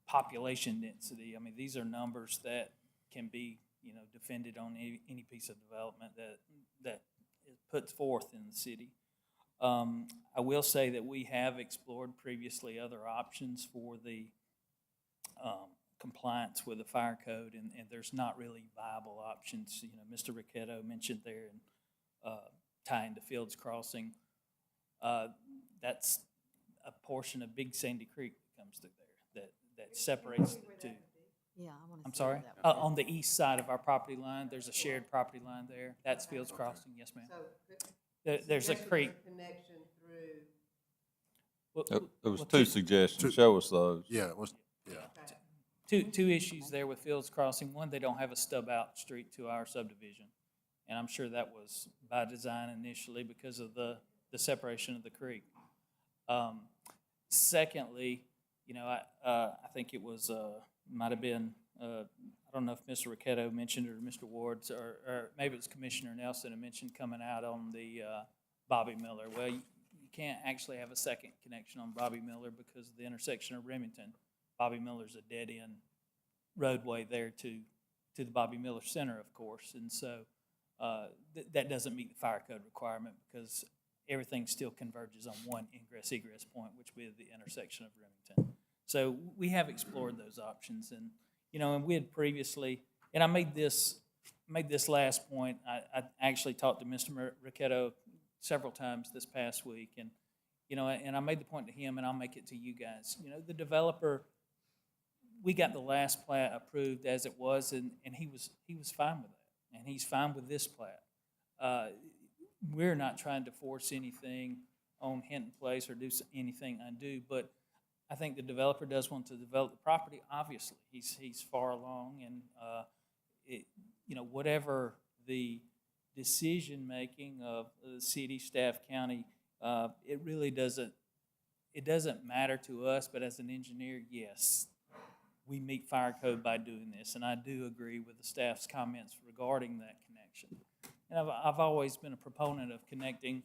population density. I mean, these are numbers that can be, defended on any piece of development that is put forth in the city. I will say that we have explored previously other options for the compliance with the fire code, and there's not really viable options. Mr. Ricchetto mentioned there, and tying to Fields Crossing, that's a portion of Big Sandy Creek that comes through there that separates the two. Yeah, I want to. I'm sorry? On the east side of our property line, there's a shared property line there. That's Fields Crossing, yes, ma'am. There's a creek. Connection through. There was two suggestions. Show us those. Yeah, it was, yeah. Two issues there with Fields Crossing. One, they don't have a stub-out street to our subdivision. And I'm sure that was by design initially because of the separation of the creek. Secondly, I think it was, might have been, I don't know if Mr. Ricchetto mentioned it or Mr. Ward's, or maybe it was Commissioner Nelson who mentioned coming out on the Bobby Miller. Well, you can't actually have a second connection on Bobby Miller because of the intersection of Remington. Bobby Miller's a dead-end roadway there to the Bobby Miller Center, of course. And so that doesn't meet the fire code requirement because everything still converges on one ingress-egress point, which would be the intersection of Remington. So we have explored those options, and and we had previously, and I made this last point. I actually talked to Mr. Ricchetto several times this past week, and and I made the point to him, and I'll make it to you guys. The developer, we got the last plat approved as it was, and he was fine with that, and he's fine with this plat. We're not trying to force anything on Hinton Place or do anything undue, but I think the developer does want to develop the property. Obviously, he's far along, and whatever the decision making of the city, staff, county, it really doesn't matter to us. But as an engineer, yes, we meet fire code by doing this, and I do agree with the staff's comments regarding that connection. And I've always been a proponent of connecting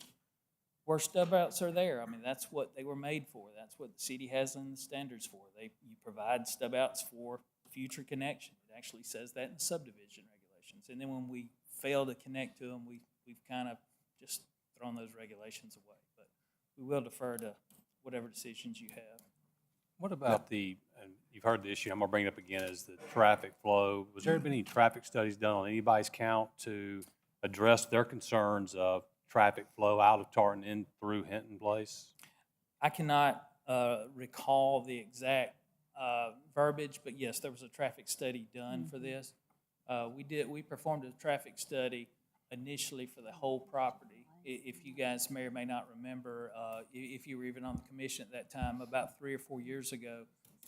where stub outs are there. I mean, that's what they were made for. That's what the city has in the standards for. You provide stub outs for future connection. It actually says that in subdivision regulations. And then when we fail to connect to them, we've kind of just thrown those regulations away. But we will defer to whatever decisions you have. What about and you've heard the issue, I'm gonna bring it up again, is the traffic flow. Was there been any traffic studies done on anybody's count to address their concerns of traffic flow out of Tartan in through Hinton Place? I cannot recall the exact verbiage, but yes, there was a traffic study done for this. We performed a traffic study initially for the whole property. If you guys may or may not remember, if you were even on the commission at that time, about 3 or 4 years ago,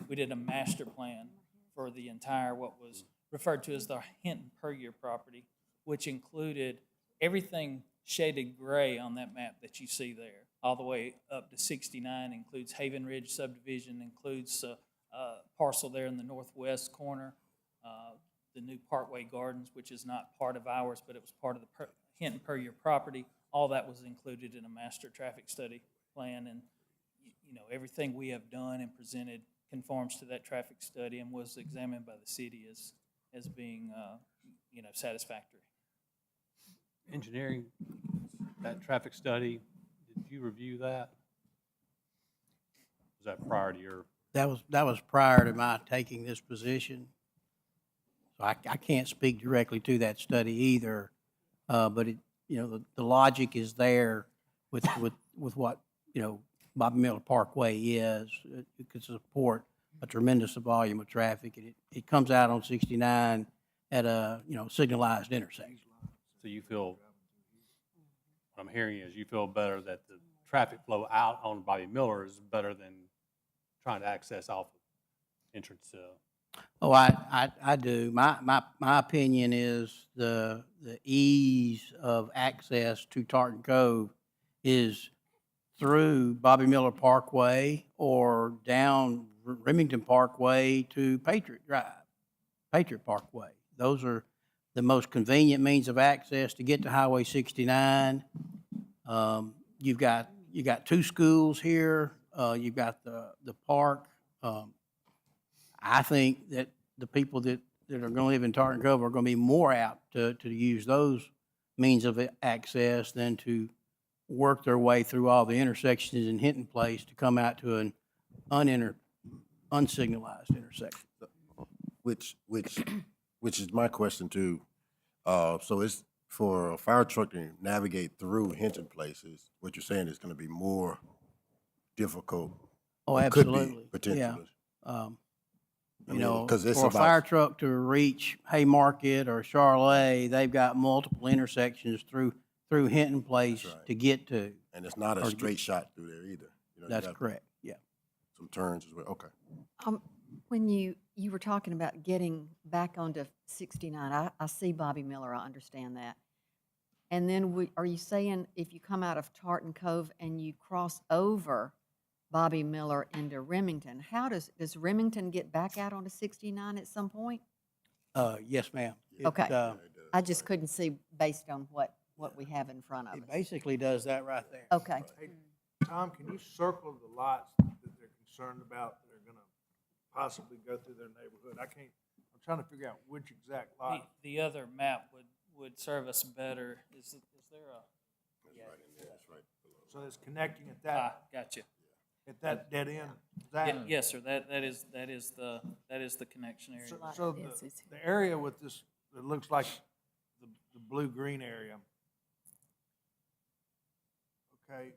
we did a master plan for the entire what was referred to as the Hinton per year property, which included everything shaded gray on that map that you see there, all the way up to 69, includes Haven Ridge subdivision, includes a parcel there in the northwest corner, the new Parkway Gardens, which is not part of ours, but it was part of the Hinton per your property, all that was included in a master traffic study plan. And, you know, everything we have done and presented conforms to that traffic study and was examined by the city as being, you know, satisfactory. Engineering, that traffic study, did you review that? Was that prior to your? That was prior to my taking this position. So I can't speak directly to that study either. But it, you know, the logic is there with what, you know, Bobby Miller Parkway is. It could support a tremendous volume of traffic. It comes out on 69 at a, you know, signalized intersection. So you feel, what I'm hearing is you feel better that the traffic flow out on Bobby Miller is better than trying to access off of entrance to. Oh, I do. My opinion is the ease of access to Tartan Cove is through Bobby Miller Parkway or down Remington Parkway to Patriot Parkway. Those are the most convenient means of access to get to Highway 69. You got two schools here. You've got the park. I think that the people that are going to live in Tartan Cove are going to be more apt to use those means of access than to work their way through all the intersections in Hinton Place to come out to an unsignalized intersection. Which is my question too. So it's for a fire truck to navigate through Hinton Places. What you're saying is going to be more difficult. Oh, or could be, absolutely. potentially. Yeah. I You mean, know, 'cause it's for a about- fire truck to reach Haymarket or Charlotte, they've got multiple intersections through Hinton Place to get to. And it's not a or straight shot through there either. You know, you That's got correct, yeah. Some turns as well. Okay. When you were talking about getting back onto 69, I see Bobby Miller, I understand that. And then are you saying if you come out of Tartan Cove and you cross over Bobby Miller into Remington, how does Remington get back out onto 69 at some point? Yes, ma'am. Okay. I just couldn't see based on what we have in front of us. It basically does that right there. Okay. Hey, Tom, can you circle the lots that they're concerned about that are gonna possibly go through their neighborhood? I'm trying to figure out which exact lot. The other map would serve us better. Is there a? Yeah. That's right below. So it's connecting at that, Gotcha. at that dead end? Is that? Yes, sir. That is the connection area. So the area with this, it looks like the blue-green area. Okay,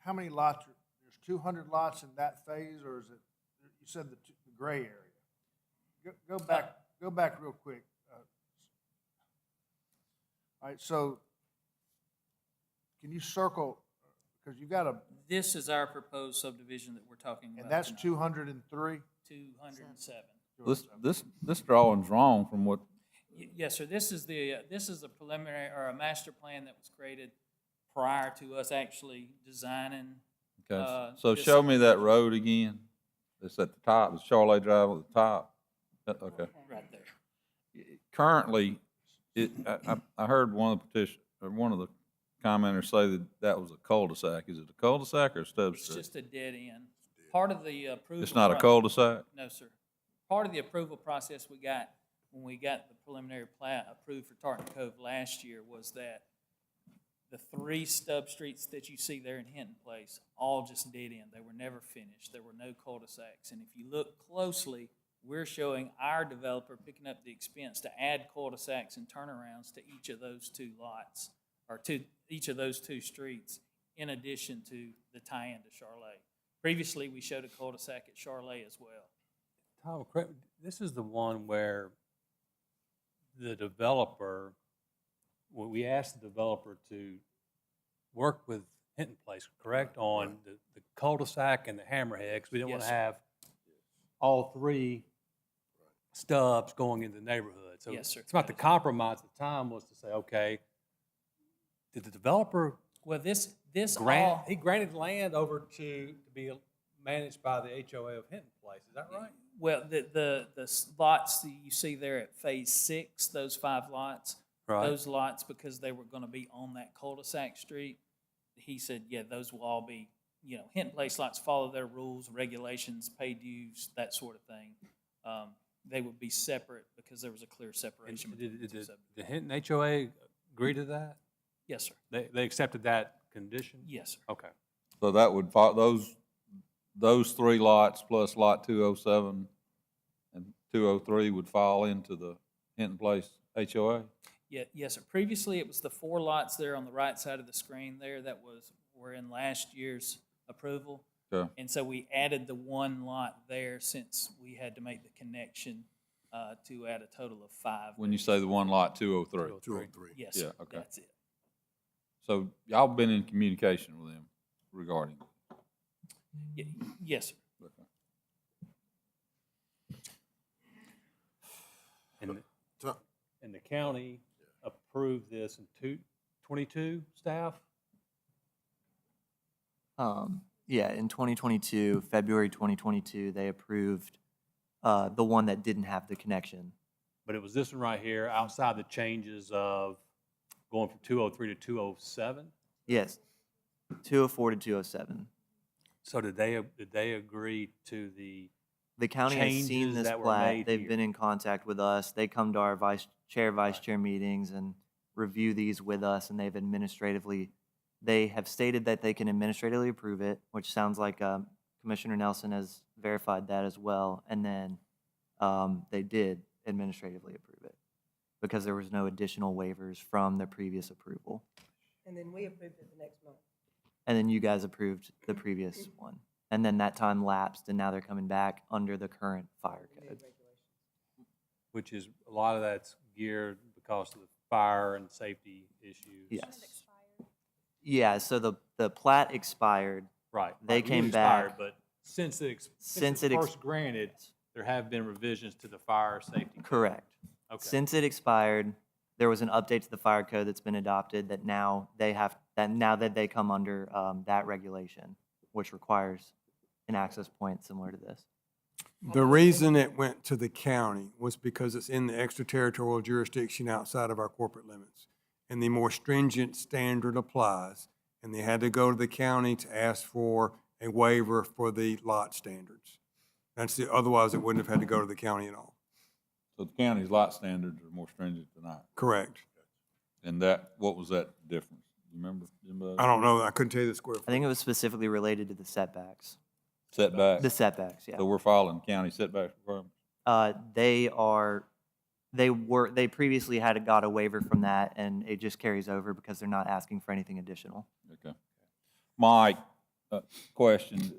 how many lots, there's 200 lots in that phase, or is it, you said the gray area? Go back real quick. All right, so can you circle, because you got This is our proposed subdivision that we're talking about. and that's tonight. 203? 207. This drawing's wrong from what, Yes, sir. This is a preliminary or a master plan that was created prior to us actually designing. okay, so this- show me that road again. It's at the top, it's Charlotte Drive at the top. Okay. Right there. Currently, I heard one of the commenters say that was a cul-de-sac. Is it a cul-de-sac or a stub It's street? just a dead end. Part of the approval. It's not a cul-de-sac? No, sir. Part of the approval process we got when we got the preliminary plat approved for Tartan Cove last year was that the 3 stub streets that you see there in Hinton Place, all just dead end. They were never finished. There were no cul-de-sacs. And if you look closely, we're showing our developer picking up the expense to add cul-de-sacs and turnarounds to each of those 2 lots, or to each of those 2 streets, in addition to the tie-in to Charlotte. Previously, we showed a cul-de-sac at Charlotte as well. Tom, correct, this is the one where the developer, well, we asked the developer to work with Hinton Place, correct, on the cul-de-sac and the hammerhead, because we didn't want Yes, to sir. have all 3 stubs going into the neighborhood. So Yes, sir. it's about the compromise at the time was to say, okay, did the developer Well, this all, he granted land over to be managed by the HOA of Hinton Place, is that right? well, the lots that you see there at Phase 6, those 5 lots, Right. those lots, because they were gonna be on that cul-de-sac street, he said, yeah, those will all be, Hinton Place lots follow their rules, regulations, pay dues, that sort of thing. They would be separate because there was a clear separation between the two subdivisions. The Hinton HOA agree to that? Yes, sir. They accepted that condition? Yes, sir. Okay. So that would those 3 lots plus lot 207 and 203 would fall into the Hinton Place HOA? Yeah, yes, sir. Previously, it was the 4 lots there on the right side of the screen there that were in last year's approval. Okay. And so we added the 1 lot there since we had to make the connection to add a total of 5. When you say the 1 lot, 203? 203. Yes, Yeah, sir. okay. That's it. So y'all been in communication with them regarding? Yes, sir. Okay. And the county approved this in 22 staff? Yeah, in 2022, February 2022, they approved the one that didn't have the connection. But it was this one right here, outside the changes of going from 203 to 207? Yes, 204 to 207. So did they agree to the county has seen changes this that were plat. made They've here? been in contact with us. They come to our vice chair meetings and review these with us, and they have stated that they can administratively approve it, which sounds like Commissioner Nelson has verified that as well. And then they did administratively approve it because there was no additional waivers from the previous approval. And then we approved it the next month. And then you guys approved the previous one. And then that time lapsed, and now they're coming back under the current fire code. Which is, a lot of that's geared because of the fire and safety issues. Yes. Yeah, so the plat expired. Right. They Right, it came expired, back. But since it's Since it first granted, there have been revisions to the fire safety. Correct. Okay. Since it expired, there was an update to the fire code that's been adopted that now they come under that regulation, which requires an access point similar to this. The reason it went to the county was because it's in the extraterritorial jurisdiction outside of our corporate limits. And the more stringent standard applies, and they had to go to the county to ask for a waiver for the lot standards. Otherwise it wouldn't have had to go to the county at all. So the county's lot standards are more stringent than ours. Correct. And what was that difference? You remember? I don't know. I couldn't tell you the square I think it was specifically related to the setbacks. Setbacks? The setbacks, yeah. So we're following county setback requirements? They previously got a waiver from that, and it just carries over because they're not asking for anything additional. Okay. Mike, question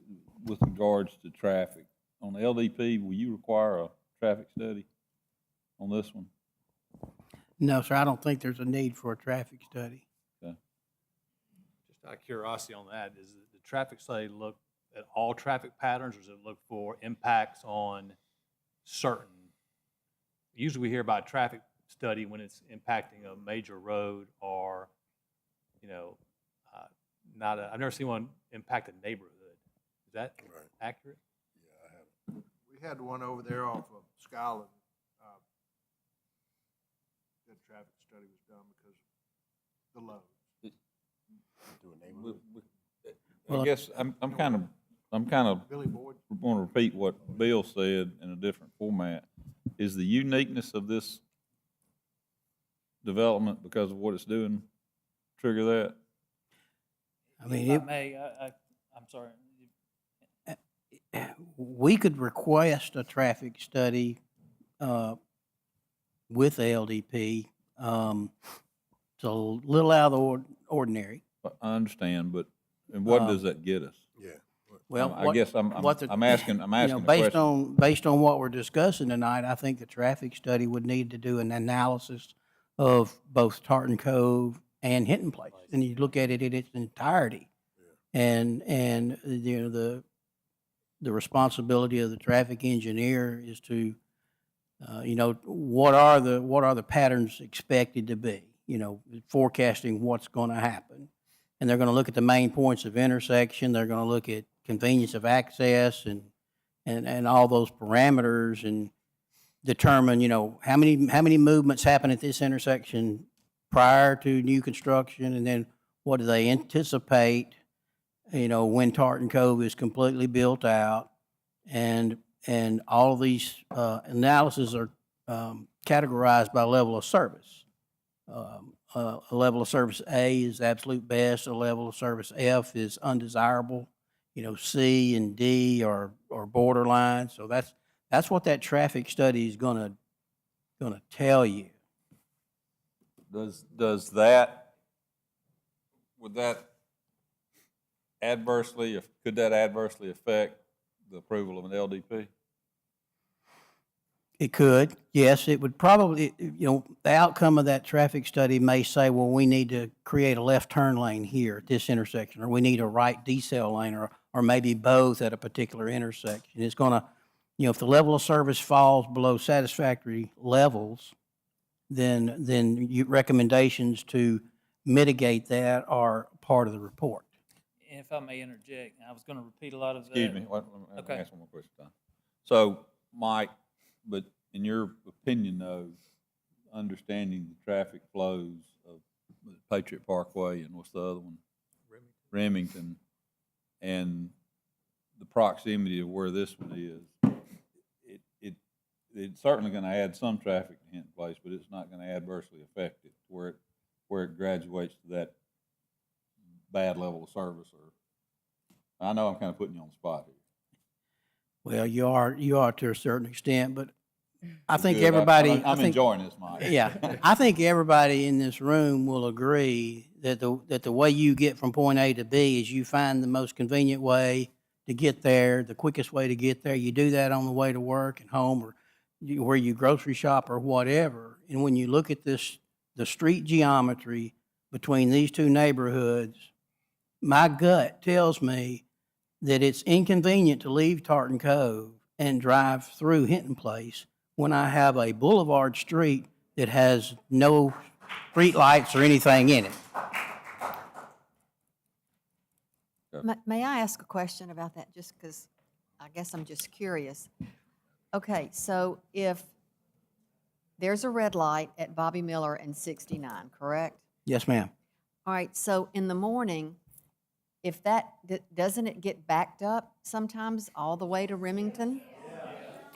with regards to traffic. On the LDP, will you require a traffic study on this one? No, sir, I don't think there's a need for a traffic study. Okay. Just out of curiosity on that, does the traffic study look at all traffic patterns, or does it look for impacts on certain? Usually we hear about a traffic study when it's impacting a major road or, I've never seen one impact a neighborhood. Is that accurate? We had one over there off of Skyland. The traffic study was done because the load. I guess I'm kind of Billy Boyd. want to repeat what Bill said in a different format. Is the uniqueness of this development because of what it's doing trigger that? I mean, If I may, I'm sorry. we could request a traffic study with LDP. It's a little out of the ordinary. I understand, but what does that get us? Yeah. Well, I guess I'm asking a based question. on what we're discussing tonight, I think the traffic study would need to do an analysis of both Tartan Cove and Hinton Place, and you look at it in its entirety. And the responsibility of the traffic engineer is to what are the patterns expected to be, forecasting what's going to happen. And they're going to look at the main points of intersection. They're going to look at convenience of access and all those parameters and determine, how many movements happen at this intersection prior to new construction, and then what do they anticipate, when Tartan Cove is completely built out. And all of these analyses are categorized by level of service. A level of service A is absolute best, a level of service F is undesirable, C and D are borderline. So that's what that traffic study is gonna tell you. Does that, would that could that adversely affect the approval of an LDP? It could, yes. It would probably, the outcome of that traffic study may say, well, we need to create a left turn lane here at this intersection, or we need a right decel lane, or maybe both at a particular intersection. It's going to, if the level of service falls below satisfactory levels, then recommendations to mitigate that are part of the report. And if I may interject, I was going to repeat a lot of that. Excuse me, let me Okay. ask one more question, Tom. So, Mike, but in your opinion, though, understanding the traffic flows of Patriot Parkway and what's the other one? Remington, and the proximity of where this one is, it's certainly going to add some traffic to Hinton Place, but it's not going to adversely affect it where it graduates to that bad level of service. Or I know I'm kind of putting you on the spot here. Well, you are to a certain extent, but I think Good. everybody. I'm enjoying this, Mike. Yeah, I think everybody in this room will agree that the way you get from point A to B is you find the most convenient way to get there, the quickest way to get there. You do that on the way to work and home, or where you grocery shop or whatever. And when you look at the street geometry between these two neighborhoods, my gut tells me that it's inconvenient to leave Tartan Cove and drive through Hinton Place when I have a boulevard street that has no street lights or anything in it. May I ask a question about that, just because I guess I'm just curious? Okay, so if there's a red light at Bobby Miller and 69, correct? Yes, ma'am. All right, so in the morning, if doesn't it get backed up sometimes all the way to Remington?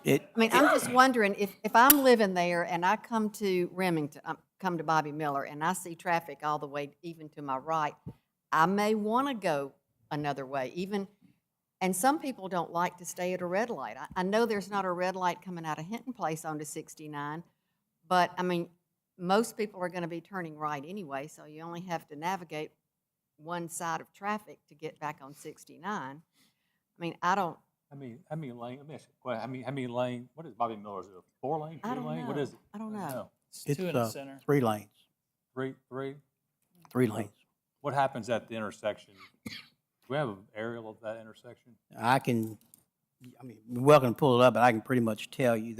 I mean, I'm just wondering, if I'm living there and I come to Remington, come to Bobby Miller, and I see traffic all the way even to my right, I may want to go another way, and some people don't like to stay at a red light. I know there's not a red light coming out of Hinton Place onto 69, but, I mean, most people are going to be turning right anyway, so you only have to navigate one side of traffic to get back on 69. I mean, I don't. How many lane, let me ask you a question. How many lane, what is Bobby Miller's, is it a 4-lane, 3-lane? What is it? I don't know. It's two in the center. 3 lanes. Three? 3 lanes. What happens at the intersection? Do we have an aerial of that intersection? You're welcome to pull it up, but I can pretty much tell you.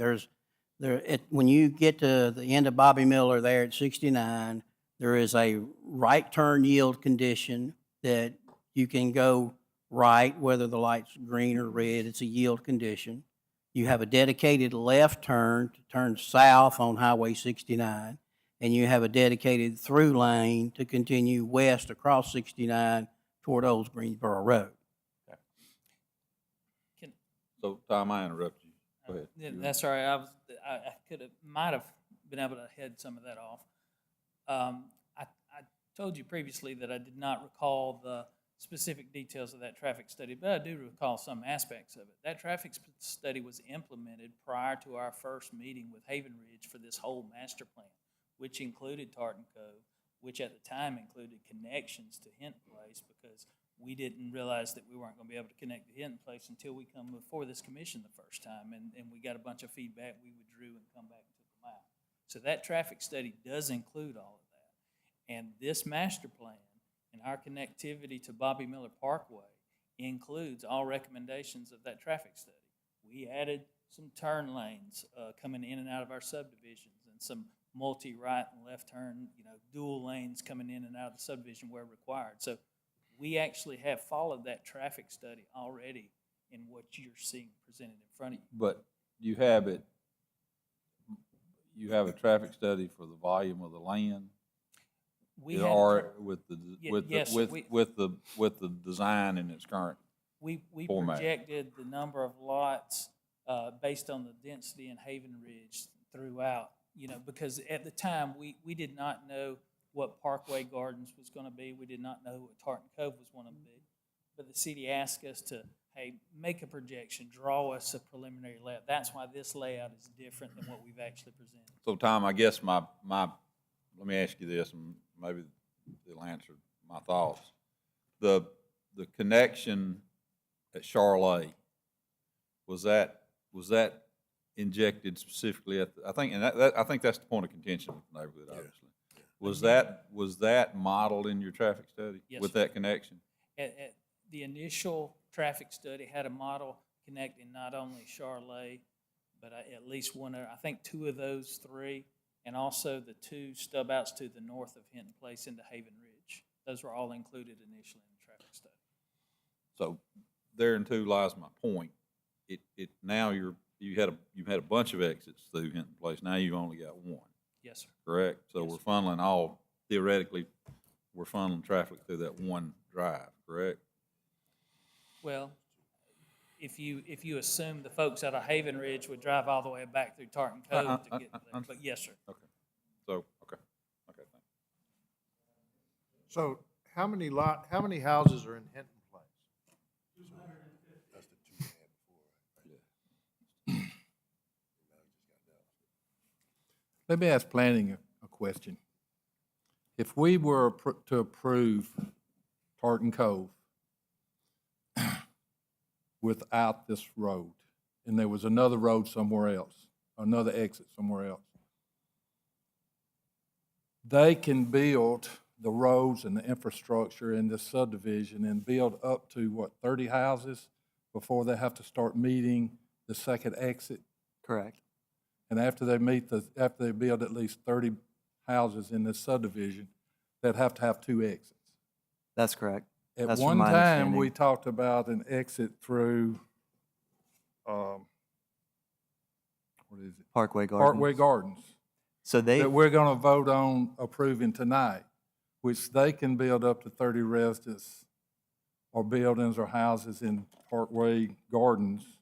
When you get to the end of Bobby Miller there at 69, there is a right turn yield condition that you can go right, whether the light's green or red, it's a yield condition. You have a dedicated left turn to turn south on Highway 69, and you have a dedicated through lane to continue west across 69 toward Old Greensboro Road. So, Tom, I interrupted you. Go ahead. Yeah, that's all right. I might have been able to head some of that off. I told you previously that I did not recall the specific details of that traffic study, but I do recall some aspects of it. That traffic study was implemented prior to our first meeting with Haven Ridge for this whole master plan, which included Tartan Cove, which at the time included connections to Hinton Place, because we didn't realize that we weren't going to be able to connect to Hinton Place until we come before this commission the first time, and we got a bunch of feedback. We withdrew and come back and took them out. So that traffic study does include all of that. And this master plan and our connectivity to Bobby Miller Parkway includes all recommendations of that traffic study. We added some turn lanes coming in and out of our subdivisions, and some multi-right and left turn, dual lanes coming in and out of the subdivision where required. So we actually have followed that traffic study already in what you're seeing presented in front of you. But you have a traffic study for the volume of the land? We had a Or with the, yes, with the design in its current we format. projected the number of lots based on the density in Haven Ridge throughout, because at the time, we did not know what Parkway Gardens was going to be. We did not know what Tartan Cove was going to be. But the city asked us to, hey, make a projection, draw us a preliminary layout. That's why this layout is different than what we've actually presented. So Tom, I guess let me ask you this, and maybe it'll answer my thoughts. The connection at Charlotte, was that injected specifically at I think that's the point of contention with the neighborhood, obviously. Was that modeled in your traffic study? Yes, with sir. that connection? At the initial traffic study had a model connecting not only Charlotte, but at least I think two of those three, and also the two stub outs to the north of Hinton Place into Haven Ridge. Those were all included initially in the traffic study. So therein too lies my point. Now you've had a bunch of exits through Hinton Place. Now you've only got one. Yes, sir. Correct? So we're funneling theoretically, we're funneling traffic through that one drive, correct? Well, if you assume the folks out of Haven Ridge would drive all the way back through Tartan Cove to get there, but yes, sir. Okay. So, okay, thanks. So how many houses are in Hinton Place? That's the two we had before, right? Let me ask planning a question. If we were to approve Tartan Cove without this road, and there was another road somewhere else, another exit somewhere else, they can build the roads and the infrastructure in this subdivision and build up to, 30 houses before they have to start meeting the second exit? Correct. And after they build at least 30 houses in this subdivision, they'd have to have two exits. That's correct. At That's one from my time, understanding. we talked about an exit through, what is it? Parkway Gardens. Parkway Gardens. So That we're gonna vote on approving tonight, which they can build up to 30 residents or buildings or houses in Parkway Gardens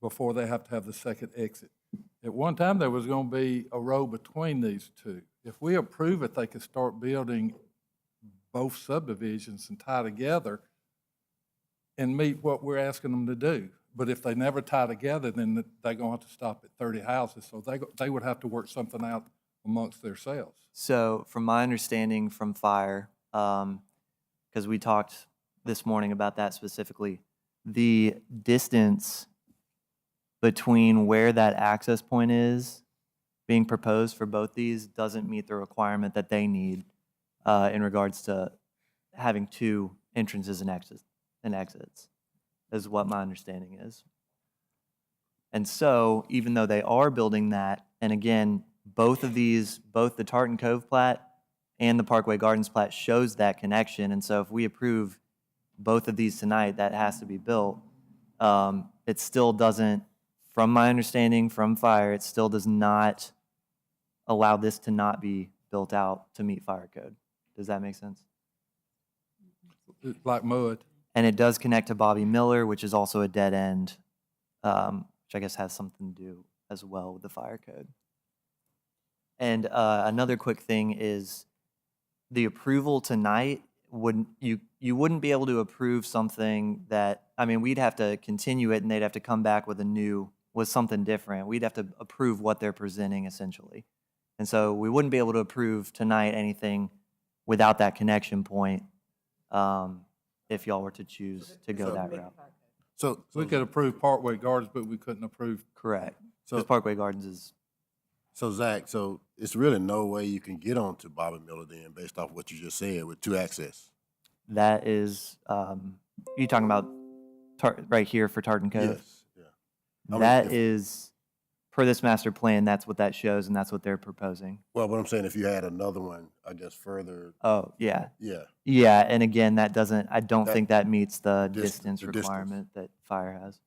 before they have to have the second exit. At one time, there was gonna be a road between these two. If we approve it, they could start building both subdivisions and tie together and meet what we're asking them to do. But if they never tie together, then they're gonna have to stop at 30 houses, so they would have to work something out amongst themselves. So from my understanding from fire, because we talked this morning about that specifically, the distance between where that access point is being proposed for both these doesn't meet the requirement that they need in regards to having two entrances and exits, is what my understanding is. And so, even though they are building that, and again, both the Tartan Cove plat and the Parkway Gardens plat shows that connection, and so if we approve both of these tonight, that has to be built. It still doesn't, from my understanding from fire, it still does not allow this to not be built out to meet fire code. Does that make sense? Like mud. And it does connect to Bobby Miller, which is also a dead end, which I guess has something to do as well with the fire code. And another quick thing is the approval tonight you wouldn't be able to approve something that, I mean, we'd have to continue it and they'd have to come back with something different. We'd have to approve what they're presenting essentially. And so we wouldn't be able to approve tonight anything without that connection point, if y'all were to choose to go that route. So we could approve Parkway Gardens, but we couldn't approve. Correct. So- Because Parkway Gardens is, So Zach, so it's really no way you can get onto Bobby Miller then, based off what you just said, with two access? that is, you talking about right here for Tartan Cove? Yes, yeah. I mean, That if- is, per this master plan, that's what that shows and that's what they're proposing. Well, what I'm saying, if you had another one, I guess further, Oh, yeah. yeah. Yeah, and again, I don't That- think that meets the the distance distance. requirement that fire has.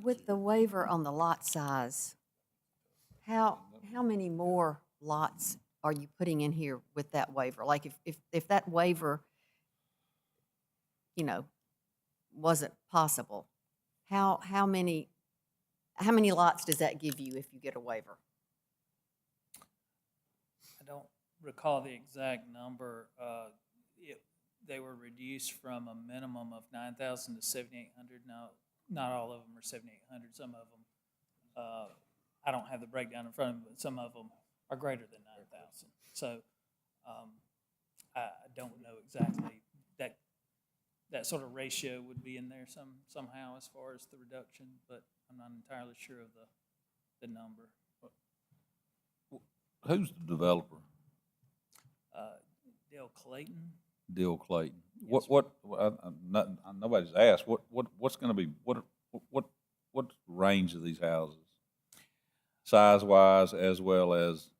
With the waiver on the lot size, How many more lots are you putting in here with that waiver? Like if that waiver, wasn't possible, how many lots does that give you if you get a waiver? I don't recall the exact number. They were reduced from a minimum of 9,000 to 7,800. Now, not all of them are 7,800. Some of them, I don't have the breakdown in front of me, but some of them are greater than 9,000. So I don't know exactly that sort of ratio would be in there somehow as far as the reduction, but I'm not entirely sure of the number. Who's the developer? Dale Clayton. Dale Clayton. Yes, Nobody's asked, what's gonna be, what's the range of these houses? Size-wise as well as?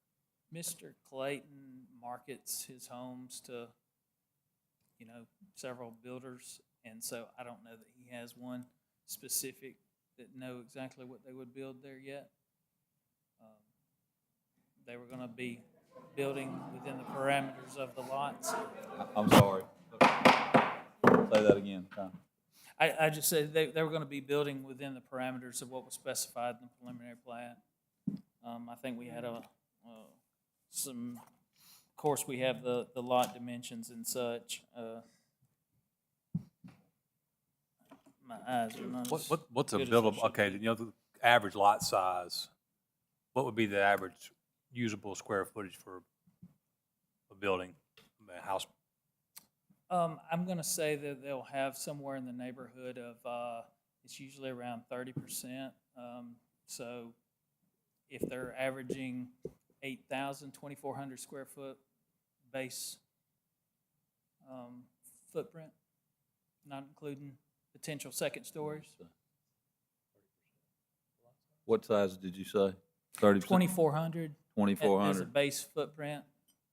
Mr. Clayton markets his homes to, several builders, and so I don't know that he has one specific that know exactly what they would build there yet. They were going to be building within the parameters of the lots. I'm sorry. Say that again, Tom. I just said they were going to be building within the parameters of what was specified in the preliminary plat. I think we had some, of course, we have the lot dimensions and such. My eyes are not as What's a good as buildable, they should okay, be. the average lot size, what would be the average usable square footage for a building, a house? I'm going to say that they'll have somewhere in the neighborhood of, it's usually around 30%. So if they're averaging 8,000, 2,400 square foot base footprint, not including potential second stories. What size did you say? 30%? 2,400. 2,400. As a base footprint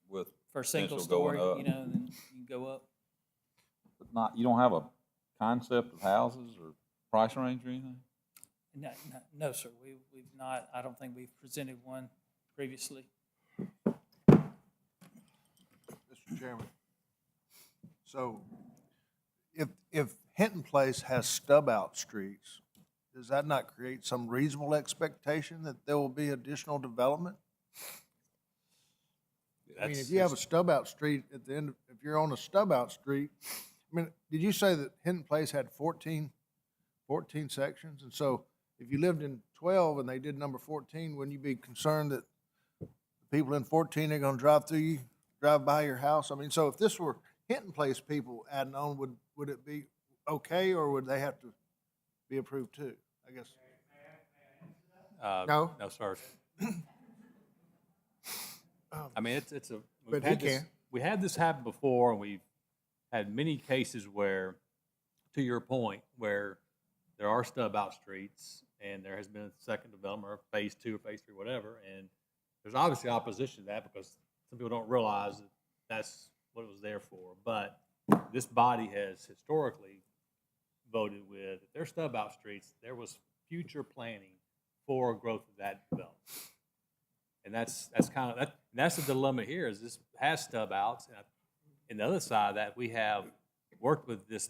With for a single potential going story, up. and then you can go up. But you don't have a concept of houses or price range or anything? No, sir, we've not, I don't think we've presented one previously. Mr. Chairman, so if Hinton Place has stub-out streets, does that not create some reasonable expectation that there will be additional development? I mean, if you have a stub-out street at the end, if you're on a stub-out street, I mean, did you say that Hinton Place had 14 sections? And so if you lived in 12 and they did number 14, wouldn't you be concerned that the people in 14 are gonna drive by your house? I mean, so if this were Hinton Place people adding on, would it be okay, or would they have to be approved too, I guess? No? No, sir. I mean, it's a. But he can. We had this happen before, and we've had many cases where, to your point, where there are stub-out streets, and there has been a second development, or phase 2 or phase 3, whatever, and there's obviously opposition to that because some people don't realize that that's what it was there for. But this body has historically voted with, if there's stub-out streets, there was future planning for growth of that development. And that's kind of, that's the dilemma here, is this has stub-outs. And the other side of that, we have worked with this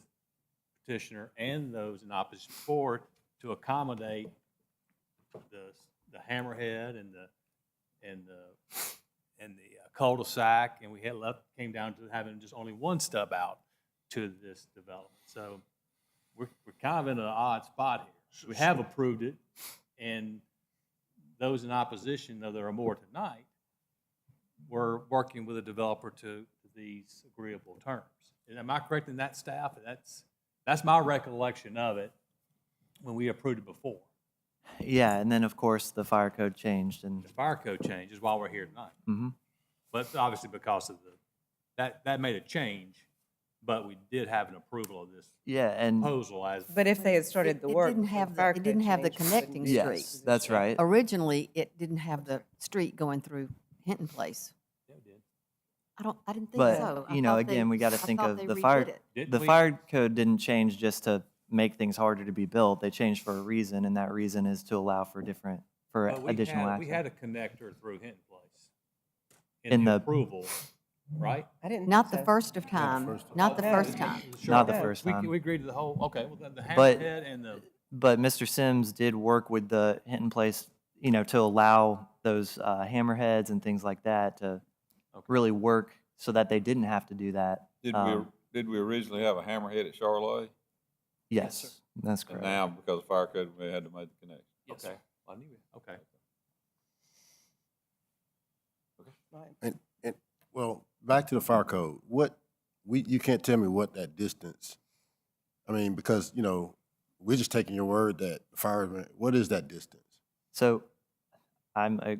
petitioner and those in opposition for to accommodate the hammerhead and the cul-de-sac, and we came down to having just only one stub out to this development. So we're kind of in an odd spot here. We have approved it, and those in opposition, though there are more tonight, we're working with a developer to these agreeable terms. And am I correct in that, staff? That's my recollection of it when we approved it before. Yeah, and then of course the fire code changed, and The fire code changes while we're here tonight. Mhm. But obviously because of that made a change, but we did have an approval of this yeah, and proposal as. But if they had started the work. It didn't before have the the, fire it didn't code have the changed, connecting yes, street. that's right. Originally, it didn't have the street going through Hinton Place. Yeah, we did. I didn't think But so. you know, again, we got to think of the fire. Didn't The we? fire code didn't change just to make things harder to be built. They changed for a reason, and that reason is to allow for for But additional access. we had a connector through Hinton Place In in the the- approval, right? I didn't Not think the so. first of time, not the No. first time. Not the Okay. first We time. we agreed to the whole, okay, well, the But- hammerhead and the, But Mr. Sims did work with the Hinton Place, to allow those hammerheads and things like that to really work so that they didn't have to do that. Did we originally have a hammerhead at Charlotte? Yes, that's And correct. now, because of fire code, we had to make the connection. Yes, okay. sir. I knew it. Okay. And, well, back to the fire code, you can't tell me what that distance, I mean, because, we're just taking your word that fireman, what is that distance? So I'm, I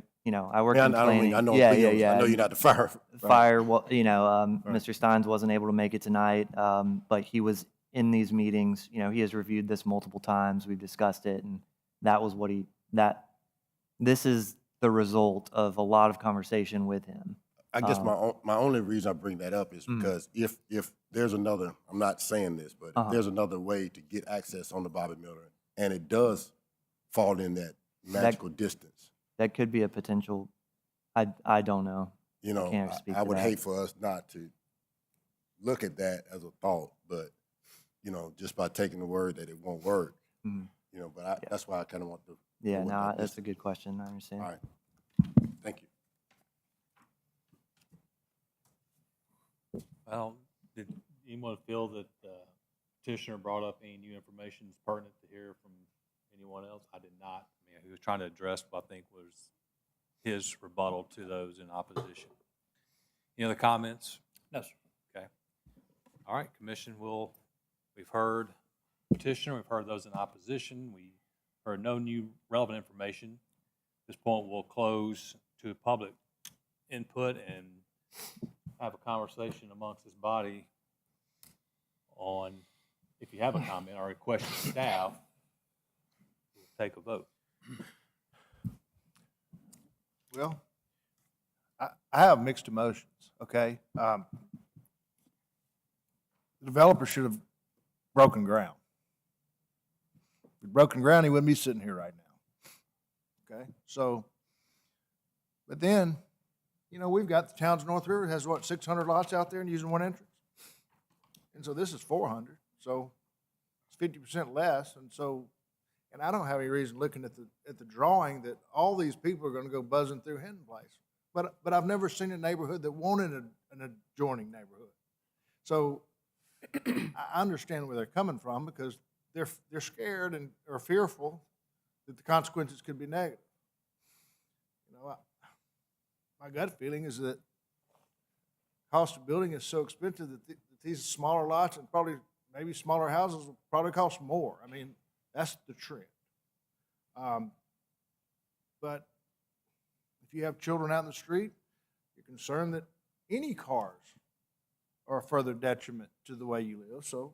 work Yeah, in I don't mean, planning. I know, Yeah, Theo, yeah, I yeah. know you're not the fire. Mr. Steins wasn't able to make it tonight, but he was in these meetings. He has reviewed this multiple times. We've discussed it, and that was what this is the result of a lot of conversation with him. I guess my only reason I bring that up is because if there's another, I'm not saying this, but if there's another way to get access on the Bobby Miller, and it does fall in that magical distance, That could be a potential. I don't know. I can't speak I to would that. hate for us not to look at that as a thought, but just by taking the word that it won't work, but that's why I kind of want to. Yeah, know what no, that that's a distance good question. I understand. All right. Thank you. Well, did anyone feel that petitioner brought up any new information that's pertinent to hear from anyone else? I did not. I mean, he was trying to address what I think was his rebuttal to those in opposition. Any other comments? No, sir. Okay. All right, commission we've heard petitioner, we've heard those in opposition, we heard no new relevant information. At this point, we'll close to public input and have a conversation amongst this body on, if you have a comment or a question to staff, we'll take a vote. Well, I have mixed emotions, okay? The developer should have broken ground. If he'd broken ground, he wouldn't be sitting here right now, okay? So, but then, we've got the town's North River has, 600 lots out there and using one entrance? And so this is 400, so it's 50% less, and I don't have any reason looking at the drawing that all these people are gonna go buzzing through Hinton Place. But I've never seen a neighborhood that wanted an adjoining neighborhood. So I understand where they're coming from because they're scared and are fearful that the consequences could be negative. My gut feeling is that cost of building is so expensive that these smaller lots and maybe smaller houses will probably cost more. I mean, that's the trend. But if you have children out in the street, you're concerned that any cars are a further detriment to the way you live. So,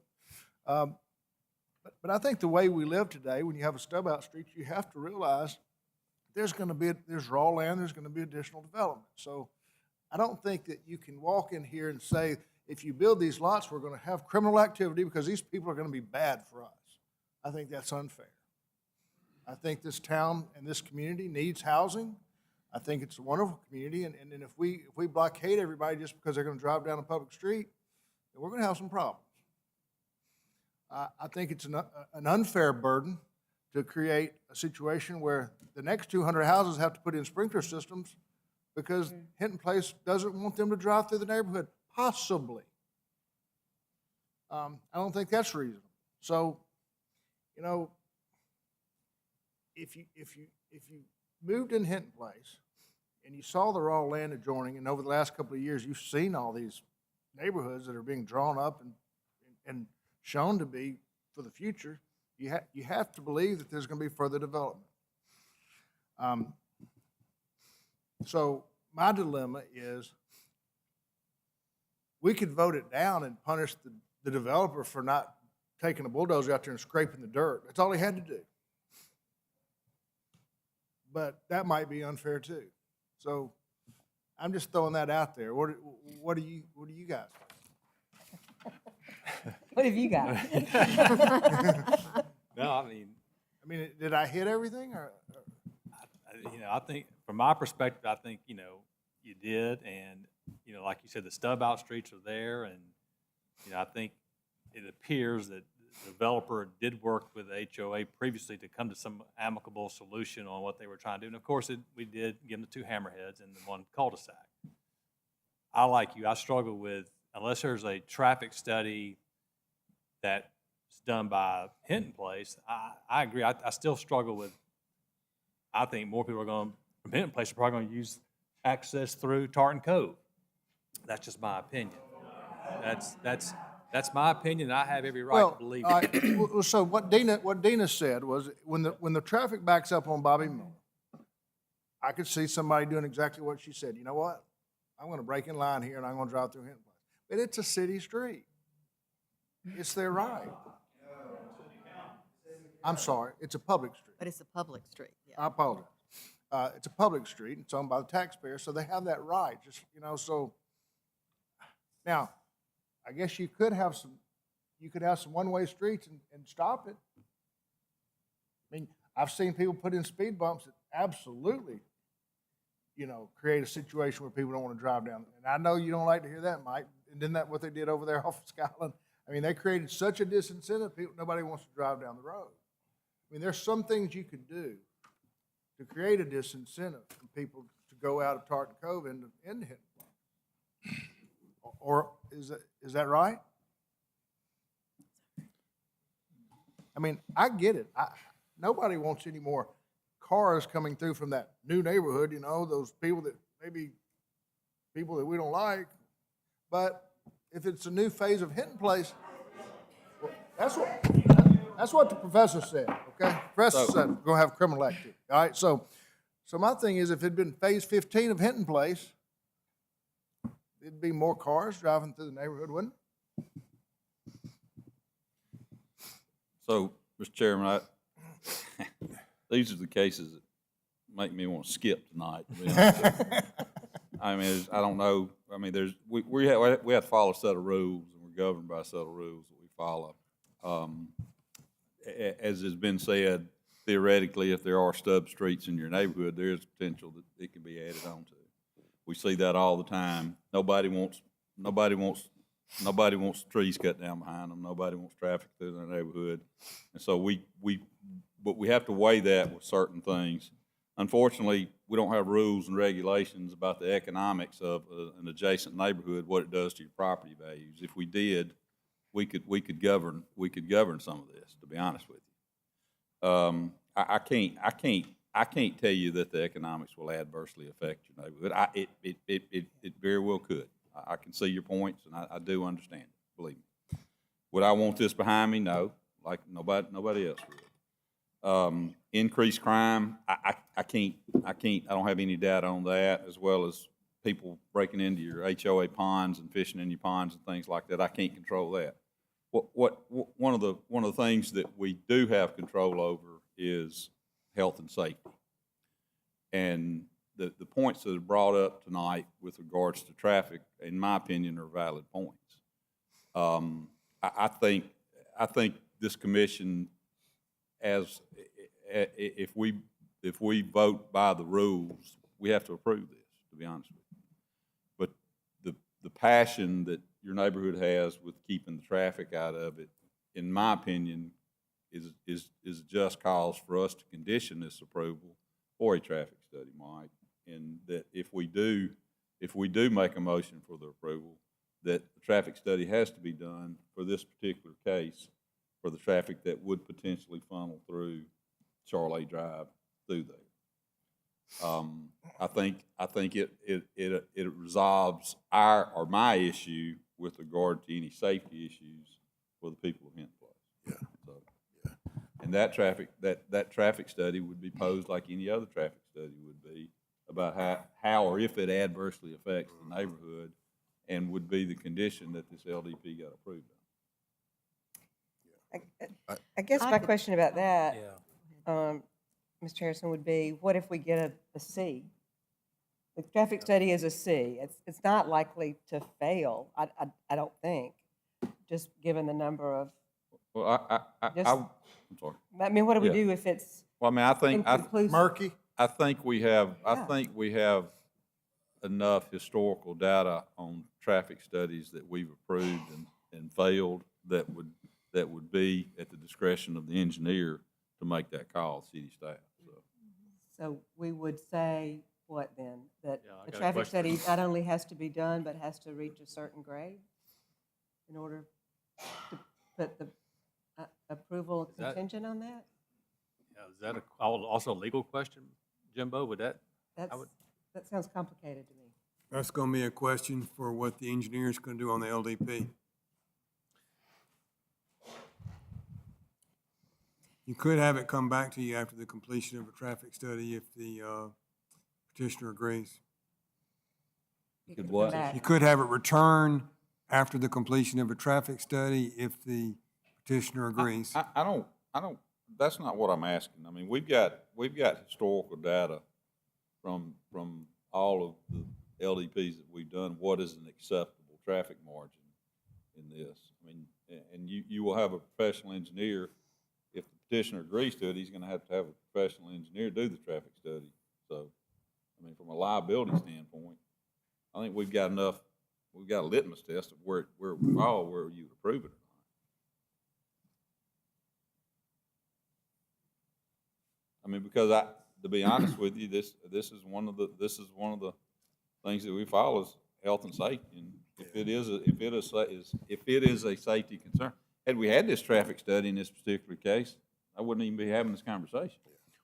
but I think the way we live today, when you have a stub out street, you have to realize there's raw land, there's going to be additional development. So I don't think that you can walk in here and say, if you build these lots, we're going to have criminal activity because these people are going to be bad for us. I think that's unfair. I think this town and this community needs housing. I think it's a wonderful community, and if we blockade everybody just because they're going to drive down a public street, then we're going to have some problems. I think it's an unfair burden to create a situation where the next 200 houses have to put in sprinkler systems because Hinton Place doesn't want them to drive through the neighborhood, possibly. I don't think that's reasonable. So, if you moved in Hinton Place and you saw the raw land adjoining, and over the last couple of years you've seen all these neighborhoods that are being drawn up and shown to be for the future, you have to believe that there's going to be further development. So my dilemma is we could vote it down and punish the developer for not taking a bulldozer out there and scraping the dirt. That's all he had to do. But that might be unfair too. So I'm just throwing that out there. What do you guys think? What have you got? No, I mean, did I hit everything? Or? I think, from my perspective, I think, you did, and, like you said, the stub-out streets are there, and, I think it appears that the developer did work with the HOA previously to come to some amicable solution on what they were trying to do, and of course, we did give them the 2 hammerheads and the 1 cul-de-sac. I, like you, I struggle with, unless there's a traffic study that's done by Hinton Place, I agree, I still struggle with, I think more people are going, from Hinton Place, are probably going to use access through Tartan Cove. That's just my opinion. That's my opinion, and I have every right to believe it. Well, so what Dina said was, when the traffic backs up on Bobby Miller, I could see somebody doing exactly what she said. You know what? I'm going to break in line here, and I'm going to drive through Hinton Place. But it's a city street. It's their right. I'm sorry, it's a public street. But it's a public street, yeah. I apologize. It's a public street, it's owned by the taxpayer, so they have that right, just, so. Now, I guess you could have some one-way streets and stop it. I mean, I've seen people put in speed bumps that absolutely, create a situation where people don't want to drive down. And I know you don't like to hear that, Mike, and isn't that what they did over there off of Skyland? I mean, they created such a disincentive, nobody wants to drive down the road. I mean, there's some things you could do to create a disincentive for people to go out of Tartan Cove into Hinton Place. Or is that right? I mean, I get it. Nobody wants any more cars coming through from that new neighborhood, those people that we don't like. But if it's a new phase of Hinton Place, well, that's what the professor said, okay? The professor said we're going to have criminal activity, all right? So my thing is, if it had been phase 15 of Hinton Place, there'd be more cars driving through the neighborhood, wouldn't it? So, Mr. Chairman, these are the cases that make me want to skip tonight, to be honest with you. I mean, I don't know. I mean, we have to follow a set of rules, and we're governed by a set of rules that we follow. As has been said, theoretically, if there are stub streets in your neighborhood, there is potential that it can be added on to. We see that all the time. Nobody wants trees cut down behind them. Nobody wants traffic through their neighborhood. And so but we have to weigh that with certain things. Unfortunately, we don't have rules and regulations about the economics of an adjacent neighborhood, what it does to your property values. If we did, we could govern some of this, to be honest with you. I can't tell you that the economics will adversely affect your neighborhood. It very well could. I can see your points, and I do understand it, believe me. Would I want this behind me? No, like nobody else would. Increased crime, I don't have any data on that, as well as people breaking into your HOA ponds and fishing in your ponds and things like that. I can't control that. One of the things that we do have control over is health and safety. And the points that are brought up tonight with regards to traffic, in my opinion, are valid points. I think this commission, if we vote by the rules, we have to approve this, to be honest with you. But the passion that your neighborhood has with keeping the traffic out of it, in my opinion, is a just cause for us to condition this approval for a traffic study, Mike. And that if we do make a motion for the approval, that the traffic study has to be done for this particular case, for the traffic that would potentially funnel through Charlotte Drive through there. I think it resolves my issue with regard to any safety issues for the people of Hinton Place. Yeah. So, and that traffic study would be posed like any other traffic study would be, about how or if it adversely affects the neighborhood, and would be the condition that this LDP got approved on. I guess my question about that, Mr. Harrison, would be, what if we get a C? The traffic study is a C. It's not likely to fail, I don't think, just given the number of. Well, I'm sorry. I mean, what do we do if it's Well, I mean, inconclusive? Murky. I think we have enough historical data on traffic studies that we've approved and failed that would be at the discretion of the engineer to make that call, city staff, so. So we would say, what then? That Yeah, I the got a traffic question. study not only has to be done, but has to reach a certain grade in order to put the approval Is that- contingent on that? Yeah, is that also a legal question, Jimbo? Would that? That sounds complicated to me. That's gonna be a question for what the engineer's gonna do on the LDP. You could have it come back to you after the completion of a traffic study if the petitioner agrees. You could what? You could have it return after the completion of a traffic study if the petitioner agrees. I don't, that's not what I'm asking. I mean, we've got historical data from all of the LDPs that we've done, what is an acceptable traffic margin in this? I mean, and you will have a professional engineer. If the petitioner agrees to it, he's gonna have a professional engineer do the traffic study. So, I mean, from a liability standpoint, I think we've got a litmus test of where it would fall, where you would approve it or not. I mean, because to be honest with you, this is one of the things that we follow is health and safety. And if it is a safety concern, had we had this traffic study in this particular case, I wouldn't even be having this conversation.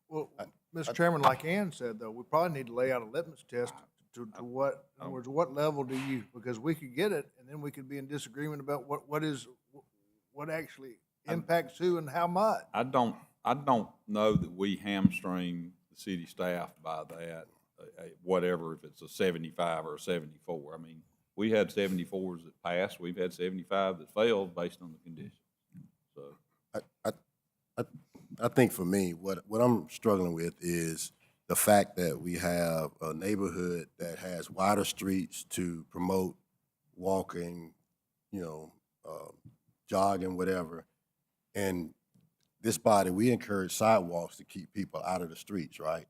Well, Mr. Chairman, like Ann said, though, we probably need to lay out a litmus test to what, in other words, what level do you, because we could get it, and then we could be in disagreement about what actually impacts who and how much. I don't know that we hamstring the city staff by that, whatever, if it's a 75 or a 74. I mean, we had 74s that passed, we've had 75 that failed based on the conditions. So I think for me, what I'm struggling with is the fact that we have a neighborhood that has wider streets to promote walking, jogging, whatever. And this body, we encourage sidewalks to keep people out of the streets, right?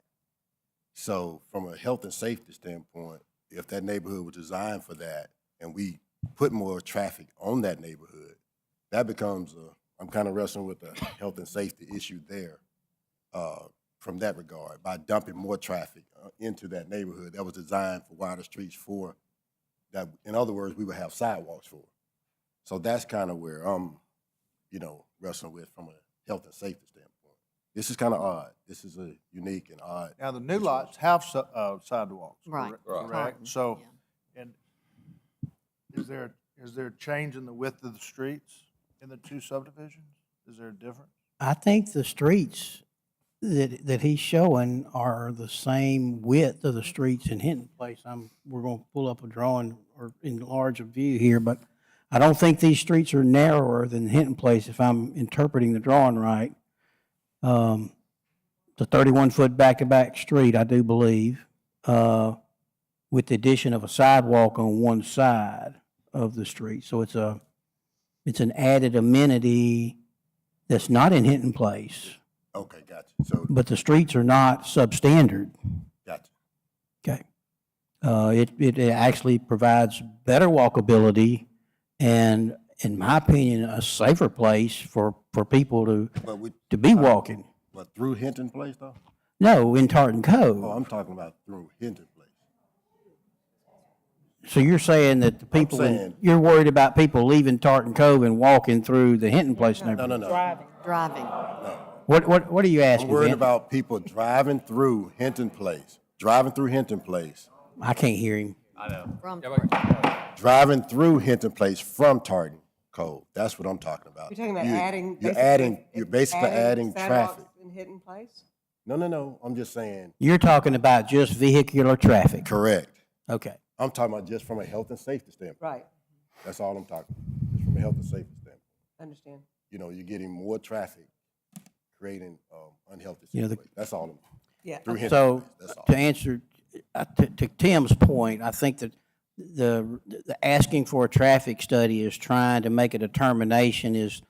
So from a health and safety standpoint, if that neighborhood was designed for that and we put more traffic on that neighborhood, that becomes I'm kind of wrestling with the health and safety issue there from that regard, by dumping more traffic into that neighborhood that was designed for wider streets for that. In other words, we would have sidewalks for. So that's kind of where I'm, wrestling with from a health and safety standpoint. This is kind of odd. This is a unique and odd. Now, the new lots have sidewalks. Right. Correct. So, and is there a change in the width of the streets in the two subdivisions? Is there a difference? I think the streets that he's showing are the same width of the streets in Hinton Place. We're gonna pull up a drawing or enlarge a view here, but I don't think these streets are narrower than Hinton Place, if I'm interpreting the drawing right. The 31-foot back-to-back street, I do believe, with the addition of a sidewalk on one side of the street. So it's an added amenity that's not in Hinton Place. Okay, gotcha. So, But the streets are not substandard. gotcha. Okay. It actually provides better walkability and, in my opinion, a safer place for people to be walking. But through Hinton Place, though? No, in Tartan Cove. Oh, I'm talking about through Hinton Place. So you're saying that the people, saying- you're worried about people leaving Tartan Cove and walking through the Hinton Place neighborhood? No. Driving. What are you asking? I'm worried Vince? about people driving through Hinton Place. Driving through Hinton Place. I can't hear him. I know. From Driving through Hinton Place from Tartan Cove. That's what I'm talking about. You're talking about You're basically adding sidewalks traffic. in Hinton Place? No. I'm just saying. You're talking about just vehicular traffic. Correct. Okay. I'm talking about just from a health and safety standpoint. Right, That's all I'm talking about. Just from a health and safety standpoint. understand. You're getting more traffic, creating unhealthy You know, situations. That's all. Yeah. Through Hinton So Place. That's all. to answer, to Tim's point, I think that the asking for a traffic study is trying to make a determination is,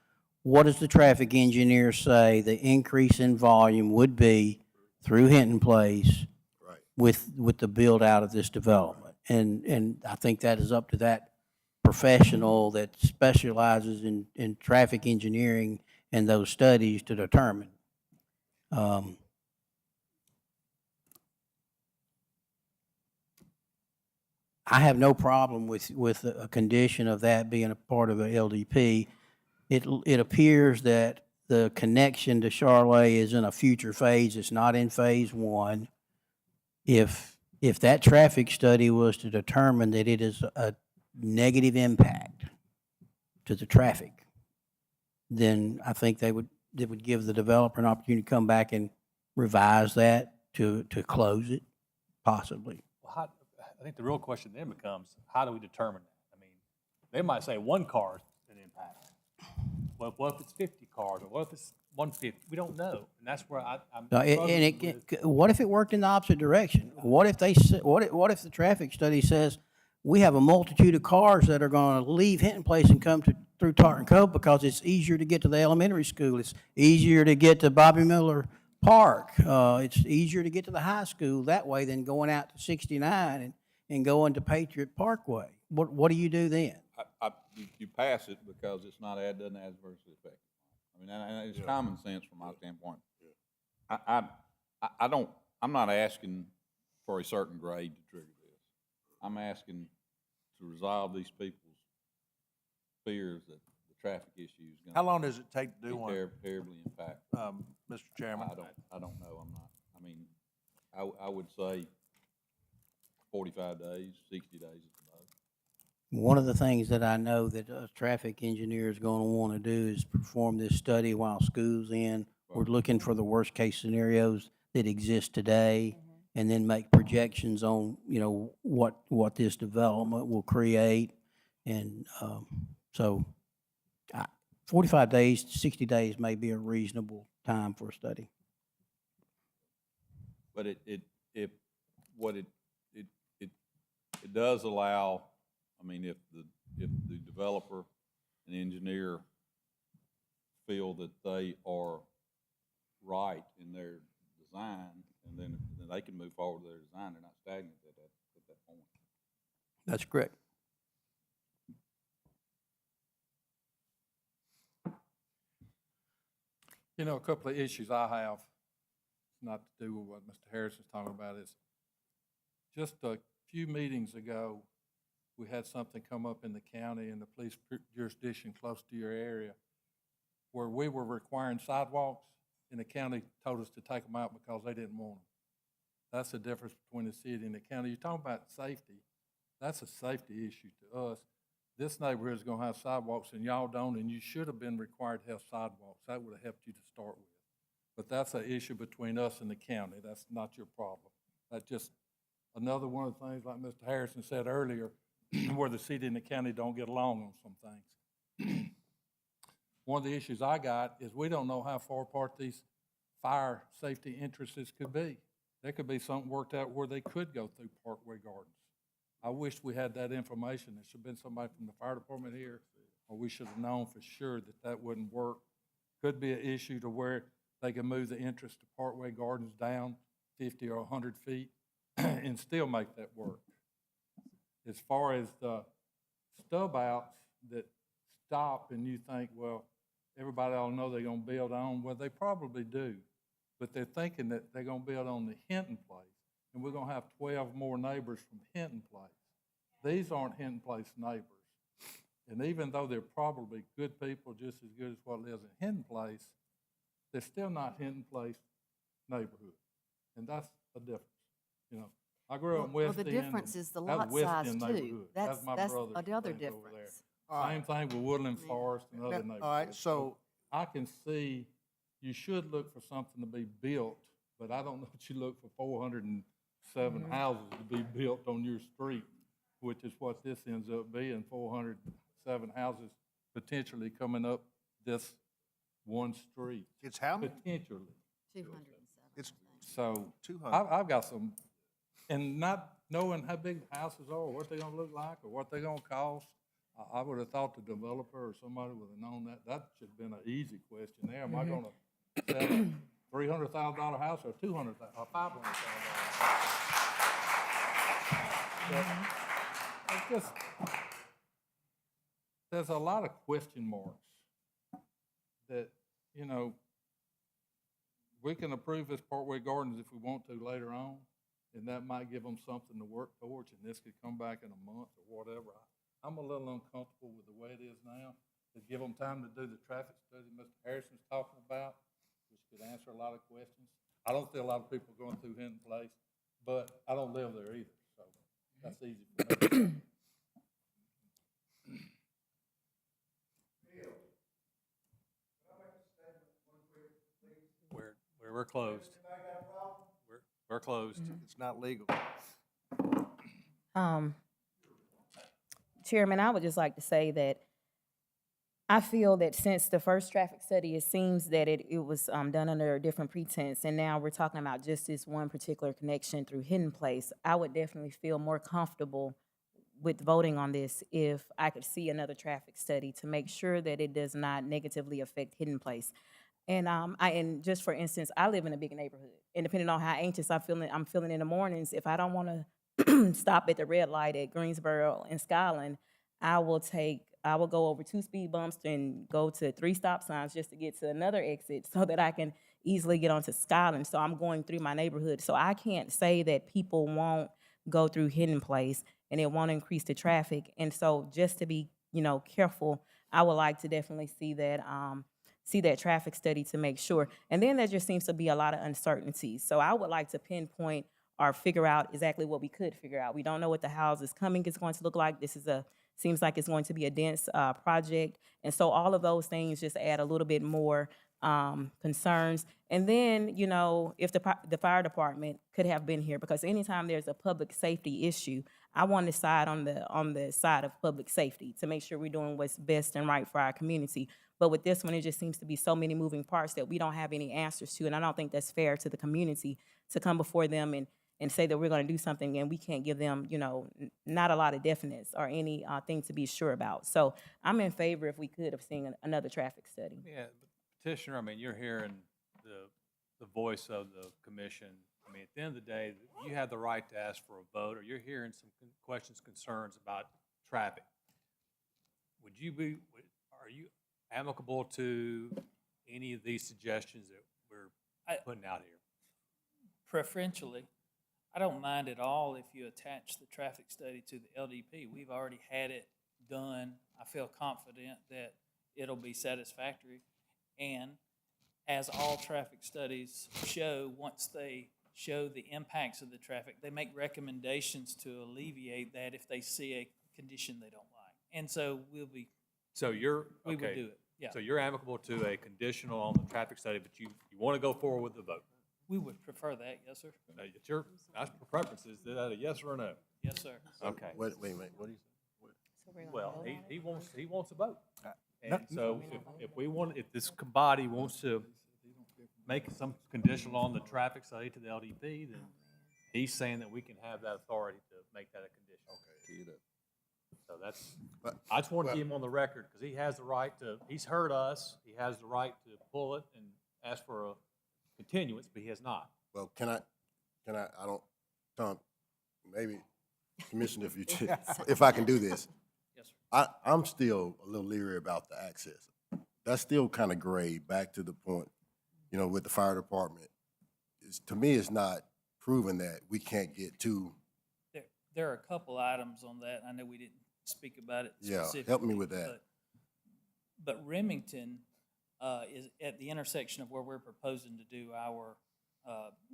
what does the traffic engineer say the increase in volume would be through Hinton Place Right. with the build out of this development. And I think that is up to that professional that specializes in traffic engineering and those studies to determine. I have no problem with a condition of that being a part of a LDP. It appears that the connection to Charlotte is in a future phase. It's not in phase one. If that traffic study was to determine that it is a negative impact to the traffic, then I think they would give the developer an opportunity to come back and revise that to close it, possibly. Well, I think the real question then becomes, how do we determine that? I mean, they might say one car is an impact. Well, what if it's 50 cars, or what if it's 150? We don't know, and that's where I'm struggling with. What if it worked in the opposite direction? What if what if the traffic study says we have a multitude of cars that are going to leave Hinton Place and come through Tartan Cove because it's easier to get to the elementary school, it's easier to get to Bobby Miller Park, it's easier to get to the high school that way than going out to 69 and going to Patriot Parkway. What do you do then? You pass it because it's not, doesn't adversely affect it. I mean, and it's common sense from my standpoint. I'm not asking for a certain grade to trigger this. I'm asking to resolve these people's fears that the traffic issue is going to. How long does it take to do one? Terribly impactful. Mr. Chairman? I don't know. I'm not. I mean, I would say 45 days, 60 days at the most. One of the things that I know that a traffic engineer is going to want to do is perform this study while school's in. We're looking for the worst-case scenarios that exist today, and then make projections on, what this development will create. And so 45 days, 60 days may be a reasonable time for a study. But it does allow, I mean, if the developer and engineer feel that they are right in their design, and then they can move forward with their design. They're not stagnant at that point. That's correct. A couple of issues I have, not to do with what Mr. Harris is talking about, is just a few meetings ago, we had something come up in the county in the police jurisdiction close to your area where we were requiring sidewalks, and the county told us to take them out because they didn't want them. That's the difference between the city and the county. You're talking about safety. That's a safety issue to us. This neighborhood is going to have sidewalks, and y'all don't, and you should have been required to have sidewalks. That would have helped you to start with. But that's an issue between us and the county. That's not your problem. That's just another one of the things, like Mr. Harrison said earlier, where the city and the county don't get along on some things. One of the issues I got is we don't know how far apart these fire safety entrances could be. There could be something worked out where they could go through Parkway Gardens. I wish we had that information. There should have been somebody from the fire department here, or we should have known for sure that that wouldn't work. Could be an issue to where they can move the entrance to Parkway Gardens down 50 or 100 feet and still make that work. As far as the stub outs that stop and you think, well, everybody ought to know they're going to build on, well, they probably do. But they're thinking that they're going to build on the Hinton Place, and we're going to have 12 more neighbors from Hinton Place. These aren't Hinton Place neighbors. And even though they're probably good people, just as good as what lives in Hinton Place, they're still not Hinton Place neighborhood. And that's a difference, I grew up in West End. Well, the difference is the that's lot West size End too. neighborhood. That's my brother's the other place over there. difference. Same thing with Woodland Forest and other neighborhoods. All right, so I can see you should look for something to be built, but I don't know that you look for 407 houses to be built on your street, which is what this ends up being, 407 houses potentially coming up this one street. it's how many? Potentially. 207. It's So 200. I've got some, and not knowing how big the houses are, what they're gonna look like, or what they're gonna cost, I would have thought the developer or somebody would have known that. That should have been an easy question there. Am I gonna sell $300,000 house or $200,000 or $500,000. It's just, there's a lot of question marks that, you know, we can approve this Parkway Gardens if we want to later on, and that might give them something to work towards, and this could come back in a month or whatever. I'm a little uncomfortable with the way it is now, to give them time to do the traffic study Mr. Harrison's talking about, which could answer a lot of questions. I don't see a lot of people going through Hinton Place, but I don't live there either, so that's easy for me. We're closed. We're closed. It's not legal. Chairman, I would just like to say that I feel that since the first traffic study, it seems that it was done under a different pretense, and now we're talking about just this one particular connection through Hidden Place. I would definitely feel more comfortable with voting on this if I could see another traffic study to make sure that it does not negatively affect Hidden Place. And and just for instance, I live in a big neighborhood, and depending on how anxious I'm feeling in the mornings, if I don't want to stop at the red light at Greensboro and Skyland, I will go over 2 speed bumps and go to 3 stop signs just to get to another exit so that I can easily get onto Skyland. So I'm going through my neighborhood. So I can't say that people won't go through Hidden Place and it won't increase the traffic. And so just to be, careful, I would like to definitely see that traffic study to make sure. And then there just seems to be a lot of uncertainty. So I would like to pinpoint or figure out exactly what we could figure out. We don't know what the houses coming is going to look like. Seems like it's going to be a dense project. And so all of those things just add a little bit more concerns. And then, if the fire department could have been here, because anytime there's a public safety issue, I want to side on the side of public safety to make sure we're doing what's best and right for our community. But with this one, it just seems to be so many moving parts that we don't have any answers to. And I don't think that's fair to the community to come before them and say that we're going to do something and we can't give them, not a lot of definites or any thing to be sure about. So I'm in favor if we could have seen another traffic study. Yeah, Petitioner, you're hearing the voice of the commission. At the end of the day, you have the right to ask for a vote, or you're hearing some questions, concerns about traffic. Are you amicable to any of these suggestions that we're putting out here? Preferentially, I don't mind at all if you attach the traffic study to the LDP. We've already had it done. I feel confident that it'll be satisfactory. And as all traffic studies show, once they show the impacts of the traffic, they make recommendations to alleviate that if they see a condition they don't like. And so we would do it. Yeah. So you're amicable to a conditional on the traffic study, but you want to go forward with the vote? We would prefer that, yes, sir. That's preferences. Is that a yes or a no? Yes, sir. Okay. Wait a minute, what do you say? Well, he wants a vote. And so if this body wants to make some conditional on the traffic study to the LDP, then he's saying that we can have that authority to make that a condition. Okay. So I just want to get him on the record because he has the right he's heard us, he has the right to pull it and ask for a continuance, but he has not. Well, Tom, maybe, Commissioner, if I can do this. Yes, sir. I'm still a little leery about the access. That's still kind of gray, back to the point, with the fire department. To me, it's not proven that we can't get to. There are a couple items on that. I know we didn't speak about it specifically. Yeah, help me with that. But Remington is at the intersection of where we're proposing to do our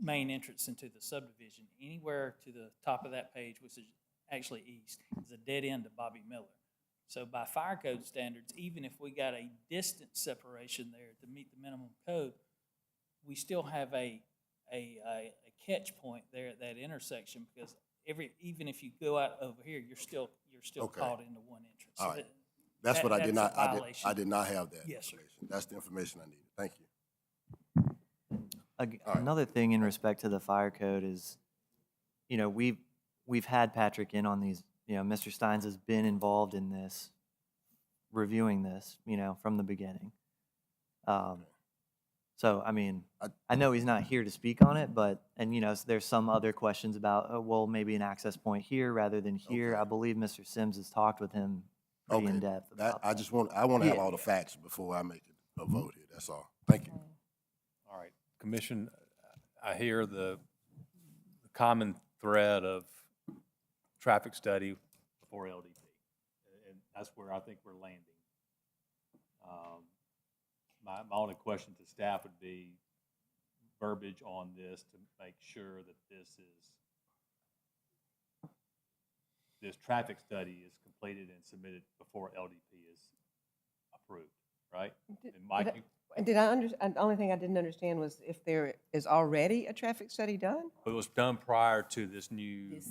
main entrance into the subdivision. Anywhere to the top of that page, which is actually east, is a dead end to Bobby Miller. So by fire code standards, even if we got a distance separation there to meet the minimum code, we still have a catch point there at that intersection because even if you go out over here, you're still Okay. caught into one entrance. All So right. That's what I did not, I did not have that Yes, sir. information. That's the information I needed. Thank you. Another thing in respect to the fire code is, we've had Patrick in on these, Mr. Steins has been involved in this, reviewing this, from the beginning. So, I mean, I know he's not here to speak on it, but, and, you know, so there's some other questions about, oh, well, maybe an access point here rather than here. Okay. I believe Mr. Sims has talked with him pretty Okay, in-depth that, about I that. just want to have all the facts before I make a vote here, that's all. Thank you. All right, Commission, I hear the common thread of traffic study for LDP. And that's where I think we're landing. My only question to staff would be verbiage on this to make sure that this traffic study is completed and submitted before LDP is approved, right? And Mike, Did I the only thing I didn't understand was if there is already a traffic study done? it was done prior to this new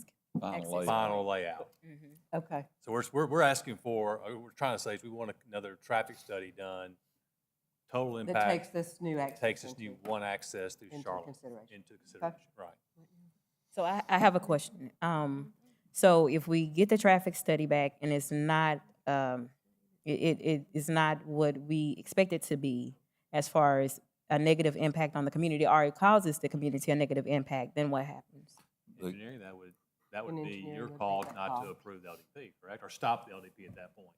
final layout. Okay. So we're asking for, we're trying to say is we want another traffic study done, total impact. That takes this new access. Takes this new one access through into Charlotte consideration. into consideration, right. So I have a question. So if we get the traffic study back and it's not, it is not what we expect it to be as far as a negative impact on the community, or it causes the community a negative impact, then what happens? Engineering, that would And be engineering your would call make that not call. to approve the LDP, correct? Or stop the LDP at that point.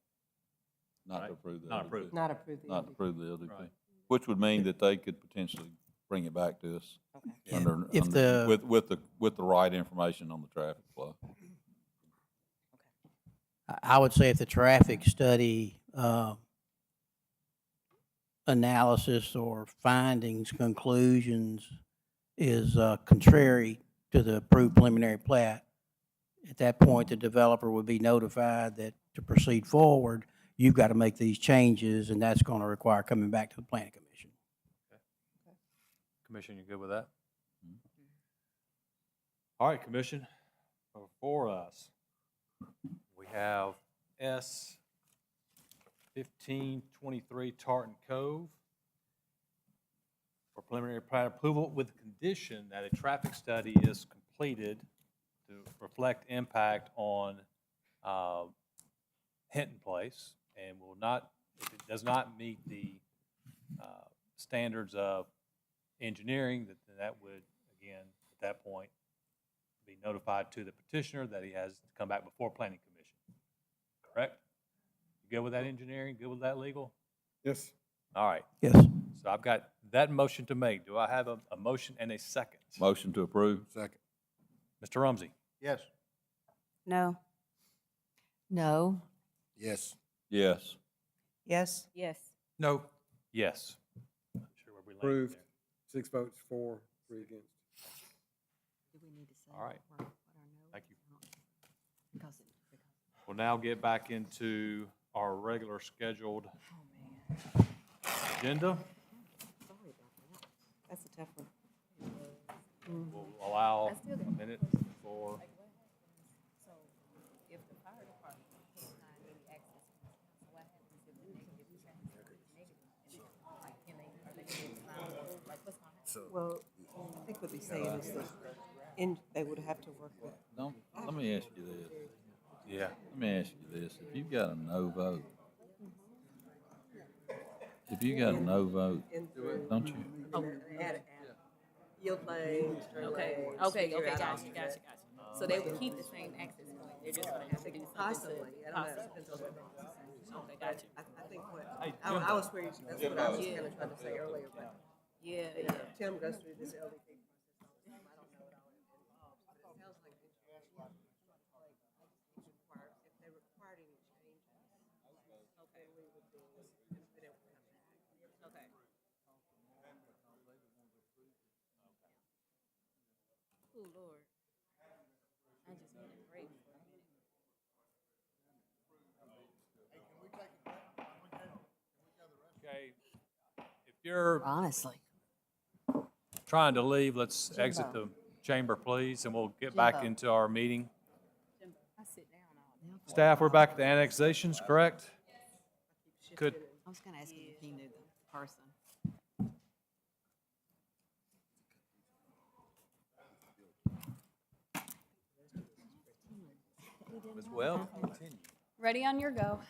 Not Right. to approve the Not LDP. approved. Not approve the Not to LDP. approve the LDP. Right. Which would mean that they could potentially bring it back to us under, If the- with the right information on the traffic flow. I would say if the traffic study analysis or findings, conclusions is contrary to the approved preliminary plat, at that point, the developer would be notified that to proceed forward, you've got to make these changes, and that's going to require coming back to the planning commission. Commission, you good with that? All right, Commission, before us, we have S 1523 Tartan Cove for preliminary plat approval with the condition that a traffic study is completed to reflect impact on Hinton Place and will not, if it does not meet the standards of engineering, that would, again, at that point, be notified to the petitioner that he has to come back before planning commission. Correct? You good with that engineering? Good with that legal? Yes. All right. Yes. So I've got that motion to make. Do I have a motion and a second? Motion to approve. Second. Mr. Rumsey? Yes. No. No. Yes. Yes. Yes. Yes. No. Yes. Not sure where we landed Approved. there. 6 votes for, 3 against. Do we need to say All right. what our no? Thank you. Because We'll now get back into our regular scheduled agenda. That's a tough one. We'll allow a minute for, So if the fire department cannot any access points, so what happens if the negative traffic is negative? Like, can they, are they gonna get time, like, what's gonna happen? Well, I think what they're saying is that they would have to work with. Let me ask you this. yeah. Let me ask you this. If you've got a no vote, don't you? Yield lanes, Okay, gotcha. So they would keep the same access point, they're just gonna have to do something to. Possibly, I don't know, it depends on what. Okay, gotcha. I think what, I was where, that's what I was kind of trying to say earlier, but, Yeah, you know, Tim goes through this LDP process all the time, I don't know what all it involves, but it sounds like it's if they required any changes, okay, we would be, then it would come back. Okay. Oh, Lord. I just need a break for a minute. Okay. If you're honestly. trying to leave, let's exit the chamber, please, and we'll get back Jimbo. into our meeting. I sit down all day. Staff, we're back at the annexations, correct? Could, I was gonna ask him if he knew the person. Ms. Webb, continue. Ready on your go.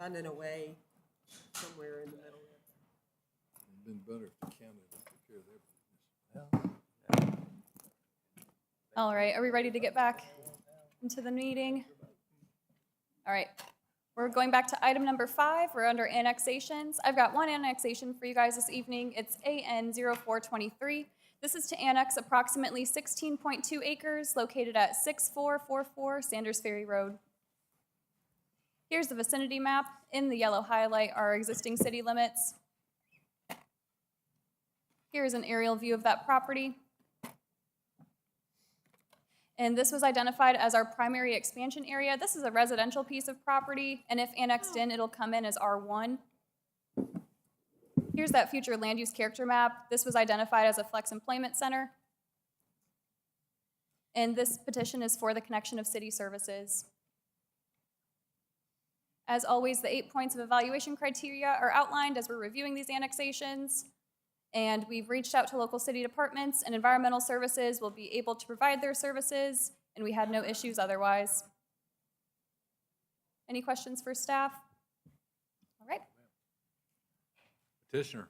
finding a way somewhere in the middle. It'd been better if the county had took care of their business. All right, are we ready to get back into the meeting? All right, we're going back to item number 5. We're under annexations. I've got one annexation for you guys this evening. It's AN 0423. This is to annex approximately 16.2 acres located at 6444 Sanders Ferry Road. Here's the vicinity map. In the yellow highlight are existing city limits. Here's an aerial view of that property. And this was identified as our primary expansion area. This is a residential piece of property, and if annexed in, it'll come in as R1. Here's that future land use character map. This was identified as a flex employment center. And this petition is for the connection of city services. As always, the 8 points of evaluation criteria are outlined as we're reviewing these annexations. And we've reached out to local city departments, and environmental services will be able to provide their services, and we had no issues otherwise. Any questions for staff? All right. Petitioner.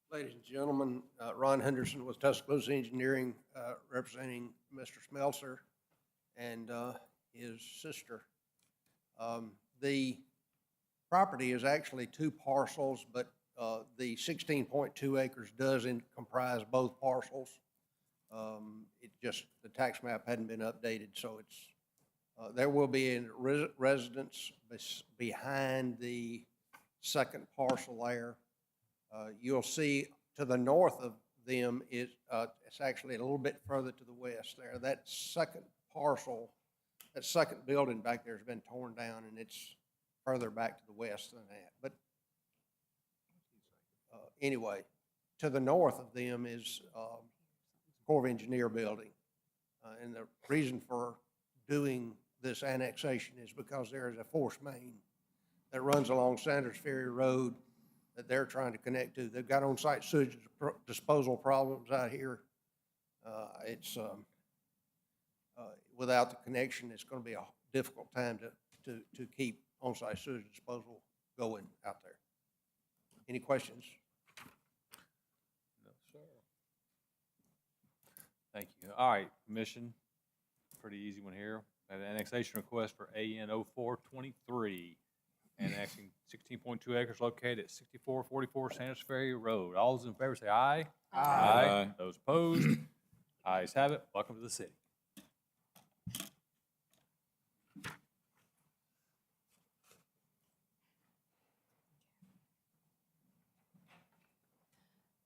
Ladies and gentlemen, Ron Henderson with Tuscaloosa Engineering, representing Mr. Smeltzer and his sister. The property is actually 2 parcels, but the 16.2 acres does comprise both parcels. It just, the tax map hadn't been updated, so it's, there will be a residence behind the second parcel there. You'll see to the north of them, it's actually a little bit further to the west there. That second parcel, that second building back there has been torn down, and it's further back to the west than that. But anyway, to the north of them is Corps of Engineer building. And the reason for doing this annexation is because there is a force main that runs along Sanders Ferry Road that they're trying to connect to. They've got on-site sewage disposal problems out here. Without the connection, it's going to be a difficult time to keep on-site sewage disposal going out there. Any questions? No, sir. Thank you. All right, commission. Pretty easy one here. An annexation request for AN 0423. Annexing 16.2 acres located at 6444 Sanders Ferry Road. All those in favor say aye. Aye. Those opposed? Ayes have it. Welcome to the city.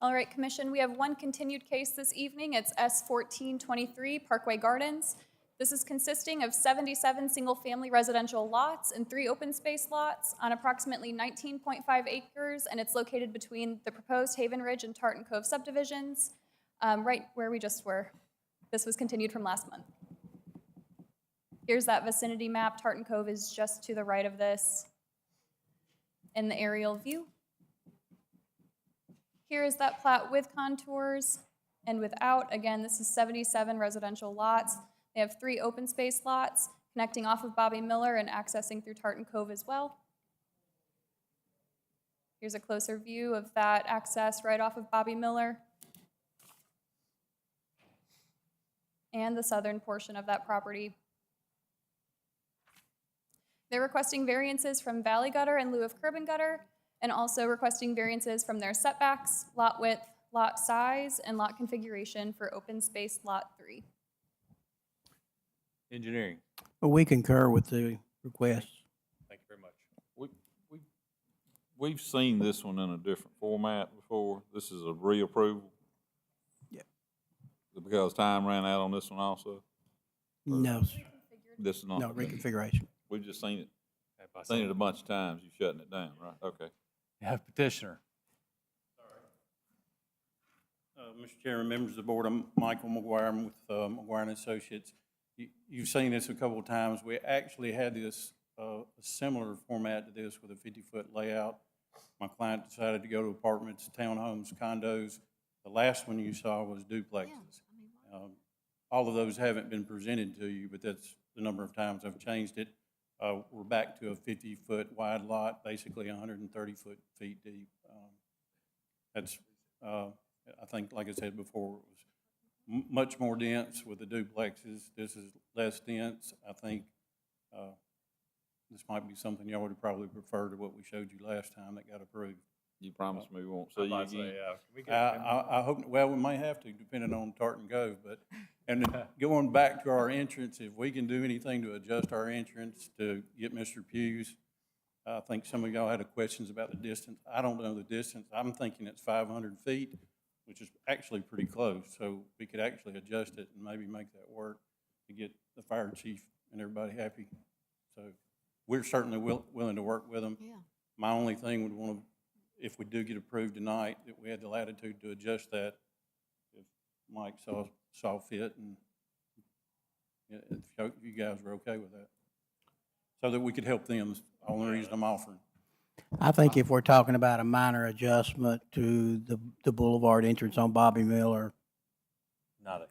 All right, Commission, we have one continued case this evening. It's S1423 Parkway Gardens. This is consisting of 77 single-family residential lots and 3 open space lots on approximately 19.5 acres, and it's located between the proposed Haven Ridge and Tartan Cove subdivisions, right where we just were. This was continued from last month. Here's that vicinity map. Tartan Cove is just to the right of this in the aerial view. Here is that plat with contours and without. Again, this is 77 residential lots. They have 3 open space lots connecting off of Bobby Miller and accessing through Tartan Cove as well. Here's a closer view of that access right off of Bobby Miller and the southern portion of that property. They're requesting variances from valley gutter in lieu of curb and gutter, and also requesting variances from their setbacks, lot width, lot size, and lot configuration for open space lot 3. Engineering. Well, we concur with the request. Thank you very much. We've seen this one in a different format before. This is a reapproval. Yeah. Because time ran out on this one also? No, sir. This is not. No, reconfiguration. We've just seen it a bunch of times. You shutting it down, right? Okay. You have petitioner. Mr. Chairman, members of the board, I'm Michael McGuire. I'm with McGuire and Associates. You've seen this a couple of times. We actually had this a similar format to this with a 50-foot layout. My client decided to go to apartments, townhomes, condos. The last one you saw was duplexes. All of those haven't been presented to you, but that's the number of times I've changed it. We're back to a 50-foot wide lot, basically 130 feet deep. That's, I think, like I said before, it was much more dense with the duplexes. This is less dense. I think this might be something y'all would probably prefer to what we showed you last time that got approved. You promised me we won't see you again. I hope, well, we may have to, depending on Tartan Cove, but, and going back to our entrance, if we can do anything to adjust our entrance to get Mr. Pugh's, I think some of y'all had questions about the distance. I don't know the distance. I'm thinking it's 500 feet, which is actually pretty close, so we could actually adjust it and maybe make that work to get the fire chief and everybody happy. So we're certainly willing to work with them. Yeah. My only thing would want to, if we do get approved tonight, that we had the latitude to adjust that if Mike saw fit, and if you guys were okay with that, so that we could help them. Is the only reason I'm offering. I think if we're talking about a minor adjustment to the boulevard entrance on Bobby Miller,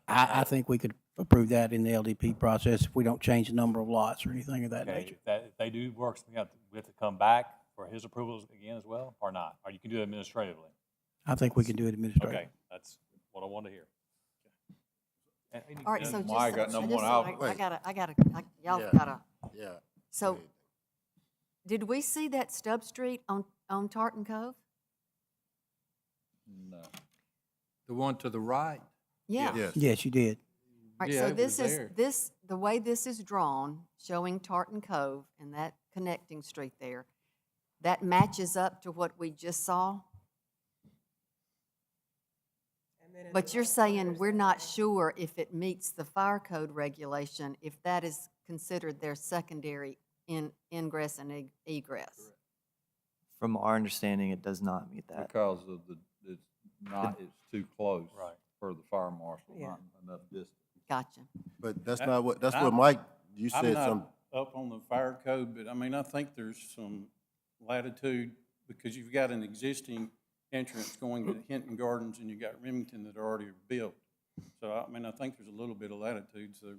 I think we could approve that in the LDP process if we don't change the number of lots or anything of that nature. If they do work something out, we have to come back for his approvals again as well, or not? Or you can do it administratively? I think we can do it administratively. Okay, that's what I wanted to hear. All right, so just. Mike got number one out. Y'all Yeah. gotta. Yeah. So, did we see that stub street on Tartan Cove? No. The one to the right? Yeah. Yes. Yes, you did. All right, Yeah, so it this was is, there. the way this is drawn, showing Tartan Cove and that connecting street there, that matches up to what we just saw? But you're saying we're not sure if it meets the fire code regulation, if that is considered their secondary ingress and egress? From our understanding, it does not meet that. Because of it's too close. Right. For the fire marshal, Yeah. not enough distance. Gotcha. But that's And not what, that's I'm- what Mike, you I'm said not some, up on the fire code, but I mean, I think there's some latitude, because you've got an existing entrance going to Hinton Gardens and you've got Remington that are already built. So, I mean, I think there's a little bit of latitude, so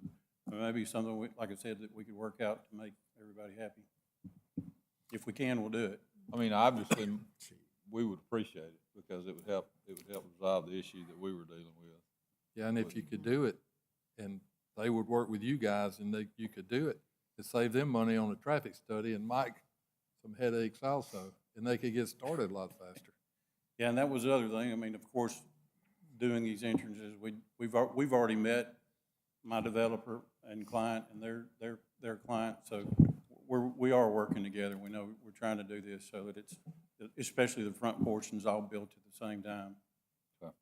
maybe something, like I said, that we could work out to make everybody happy. If we can, we'll do it. I mean, obviously, we would appreciate it because it would help resolve the issue that we were dealing with. Yeah, and if you could do it, and they would work with you guys, and you could do it, to save them money on the traffic study, and Mike some headaches also, and they could get started a lot faster. Yeah, and that was the other thing. I mean, of course, doing these entrances, we've already met my developer and client and their client, so we are working together. We know we're trying to do this so that it's, especially the front portions, all built at the same time. So.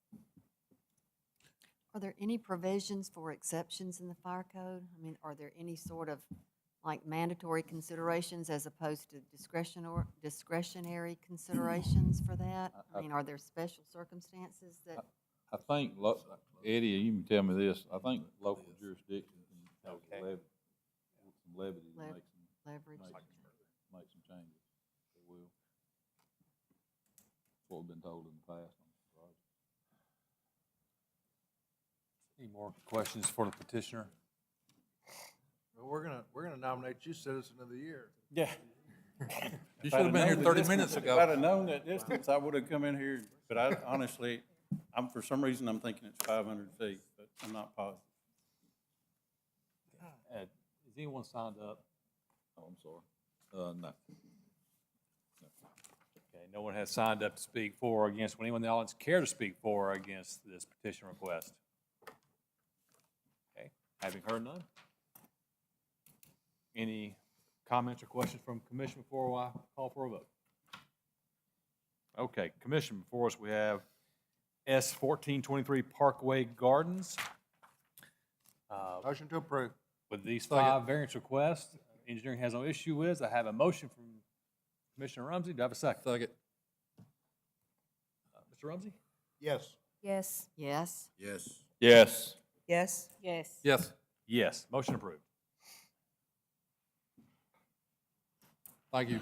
Are there any provisions for exceptions in the fire code? I mean, are there any sort of like mandatory considerations as opposed to discretionary considerations for that? I mean, are there special circumstances that? I think, Eddie, you can tell me this, I think local jurisdiction can have some levity to make some changes. They will. That's what we've been told in the past. Any more questions for the petitioner? Well, we're gonna nominate you Citizen of the Year. Yeah. You should have been here 30 minutes If ago. I'd have known that distance, I would have come in here, but I honestly, for some reason, I'm thinking it's 500 feet, but I'm not positive. Has anyone signed up? Oh, I'm sorry. No. Okay, no one has signed up to speak for or against. Would anyone in the audience care to speak for or against this petition request? Okay, having heard none. Any comments or questions from commission before I call for a vote? Okay, commission, before us we have S 1423 Parkway Gardens. Motion to approve. With these 5 variance requests, engineering has no issue with. I have a motion from Commissioner Rumsey. Do I have a second? Second. Mr. Rumsey? Yes. Yes. Yes. yes. Yes. Yes? Yes. Yes. Yes. Motion approved. Thank you.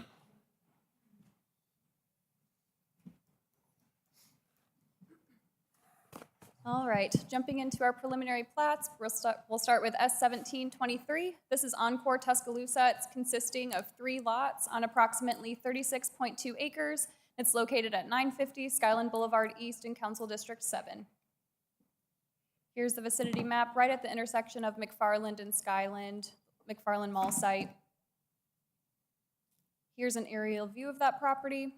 All right, jumping into our preliminary plats, we'll start with S1723. This is Encore Tuscaloosa. It's consisting of 3 lots on approximately 36.2 acres. It's located at 950 Skyland Boulevard East in Council District 7. Here's the vicinity map right at the intersection of McFarland and Skyland, McFarland Mall site. Here's an aerial view of that property.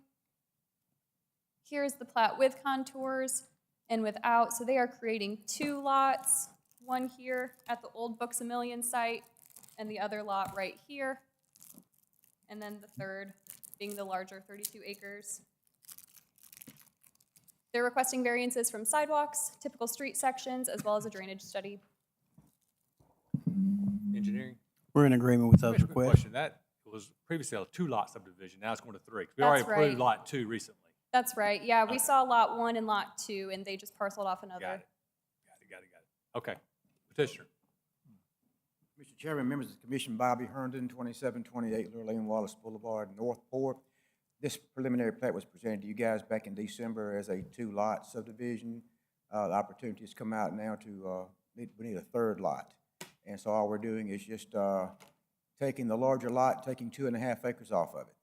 Here's the plat with contours and without. So they are creating 2 lots, one here at the old Books A Million site and the other lot right here. And then the third being the larger 32 acres. They're requesting variances from sidewalks, typical street sections, as well as a drainage study. Engineering? We're in agreement with those Quick requests. question. That was previously a 2-lot subdivision. Now it's going to 3. 'Cause we already That's right. approved lot 2 recently. That's right. Yeah, we saw lot 1 and lot 2, and they just parceled off another. Got it. Got it. Okay. Petitioner. Mr. Chairman, members of the commission, Bobby Herndon, 2728 Lurleen Wallace Boulevard, Northport. This preliminary plat was presented to you guys back in December as a 2-lot subdivision. The opportunity has come out now to, we need a 3rd lot. And so all we're doing is just taking the larger lot, taking 2.5 acres off of it.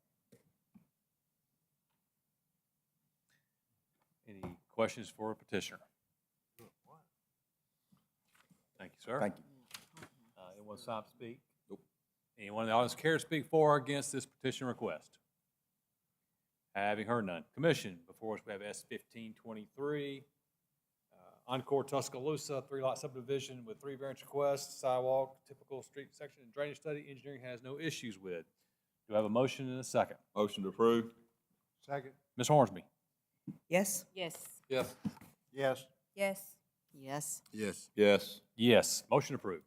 Any questions for a petitioner? Thank you, sir. Thank you. Anyone stop to speak? Nope. Anyone in the audience care to speak for or against this petition request? Having heard none. Commission, before us we have S1523, Encore Tuscaloosa, 3-lot subdivision with 3 variance requests, sidewalk, typical street section, and drainage study. Engineering has no issues with. Do I have a motion and a second? Motion to approve. Second. Ms. Hornsby? Yes. Yes. Yes. Yes. Yes. Yes. Yes. Yes. Yes. Motion approved.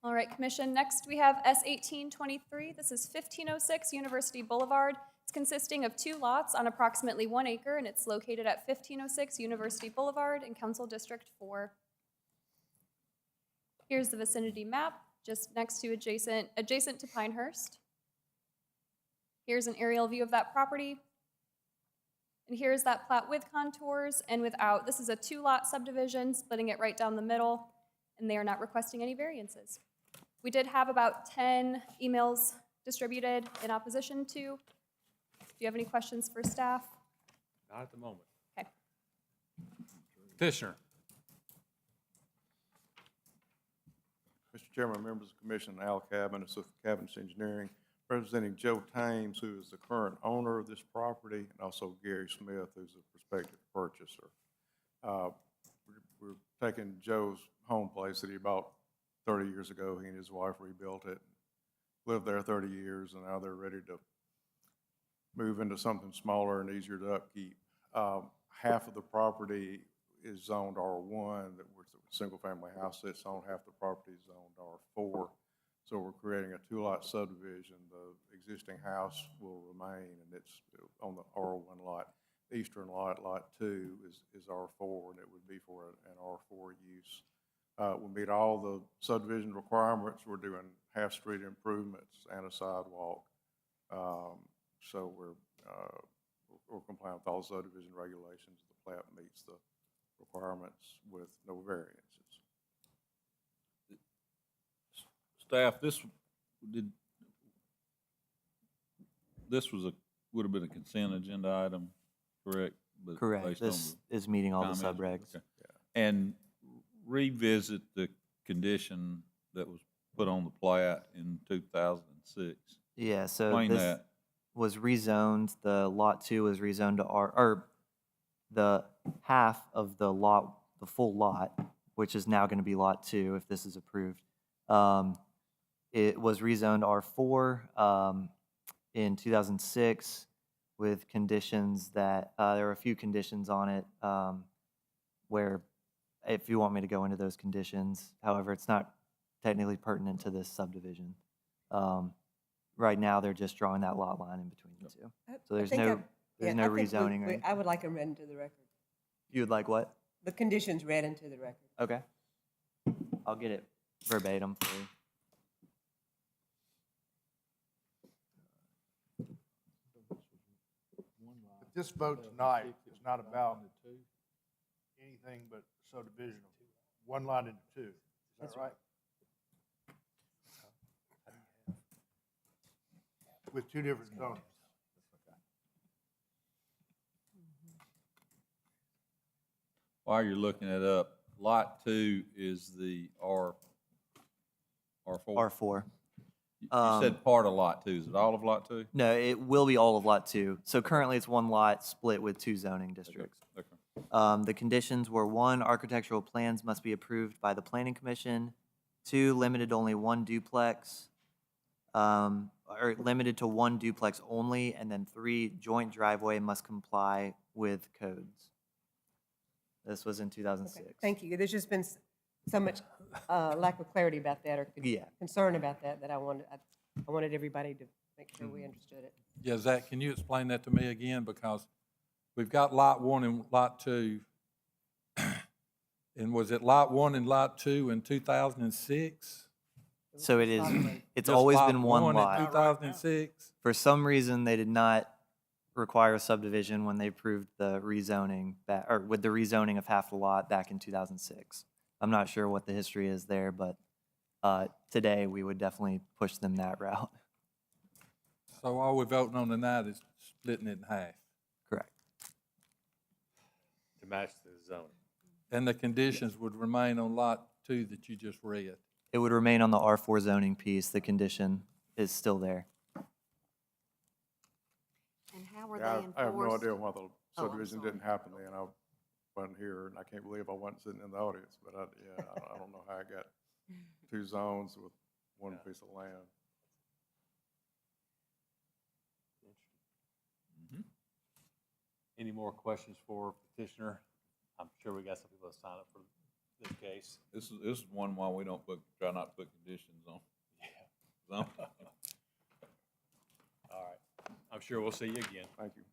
All right, Commission, next we have S1823. This is 1506 University Boulevard. It's consisting of 2 lots on approximately 1 acre, and it's located at 1506 University Boulevard in Council District 4. Here's the vicinity map, just next to adjacent to Pinehurst. Here's an aerial view of that property. And here's that plat with contours and without. This is a 2-lot subdivision, splitting it right down the middle, and they are not requesting any variances. We did have about 10 emails distributed in opposition to. Do you have any questions for staff? Not at the moment. Okay. Petitioner? Mr. Chairman, members of the commission, Al Cabin, Assistant Cabinets Engineering, representing Joe Thames, who is the current owner of this property, and also Gary Smith, who's a prospective purchaser. We're taking Joe's home place that he bought 30 years ago. He and his wife rebuilt it, lived there 30 years, and now they're ready to move into something smaller and easier to upkeep. Half of the property is zoned R1, that was a single-family house that's on. Half the property is zoned R4. So we're creating a 2-lot subdivision. The existing house will remain, and it's on the R1 lot. The eastern lot, lot 2, is R4, and it would be for an R4 use. We meet all the subdivision requirements. We're doing half-street improvements and a sidewalk. So we're complying with all subdivision regulations. The plat meets the requirements with no variances. Staff, would have been a consent agenda item, correct? But Correct. based on This is meeting all the comments? subregs. Okay. And revisit the condition that was put on the plat in 2006. Yeah, so Explain this that. was rezoned. The lot 2 was rezoned to or the half of the lot, the full lot, which is now going to be lot 2 if this is approved. It was rezoned R4 in 2006 with conditions that, there were a few conditions on it where, if you want me to go into those conditions, however, it's not technically pertinent to this subdivision. Right now, they're just drawing that lot line in between the two. So there's no rezoning or anything. I would like them read into the record. You would like what? The conditions read into the record. Okay. I'll get it verbatim for you. This vote tonight is not about anything but subdivision of one lot into two. Is that right? With two different zones. While you're looking it up, Lot 2 is the R4? R4. You said part of Lot 2. Is it all of Lot 2? No, it will be all of Lot 2. So currently it's one lot split with two zoning districts. Okay. The conditions were 1, architectural plans must be approved by the planning commission. 2, limited to only one duplex, or limited to one duplex only. And then 3, joint driveway must comply with codes. This was in 2006. Thank you. There's just been so much lack of clarity about that, or Yeah. concern about that, that I wanted everybody to make sure we understood it. Yeah, Zach, can you explain that to me again? Because we've got Lot 1 and Lot 2. And was it Lot 1 and Lot 2 in 2006? So it is, it's Just always Lot been one 1 in lot. 2006? For some reason, they did not require a subdivision when they approved the rezoning, or with the rezoning of half the lot back in 2006. I'm not sure what the history is there, but today we would definitely push them that route. So all we're voting on tonight is splitting it in half. Correct. To match the zoning. And the conditions would remain on Lot 2 that you just read. It would remain on the R4 zoning piece. The condition is still there. And how were Yeah, they enforced? I have no idea why the I'm subdivision sorry. didn't happen then. I wasn't here, and I can't believe I wasn't sitting in the audience, but I don't know how I got two zones with one piece of land. Any more questions for petitioner? I'm sure we got some people that signed up for this case. This is one why we don't try not to put conditions on. Yeah. All right. I'm sure we'll see you again. Thank you.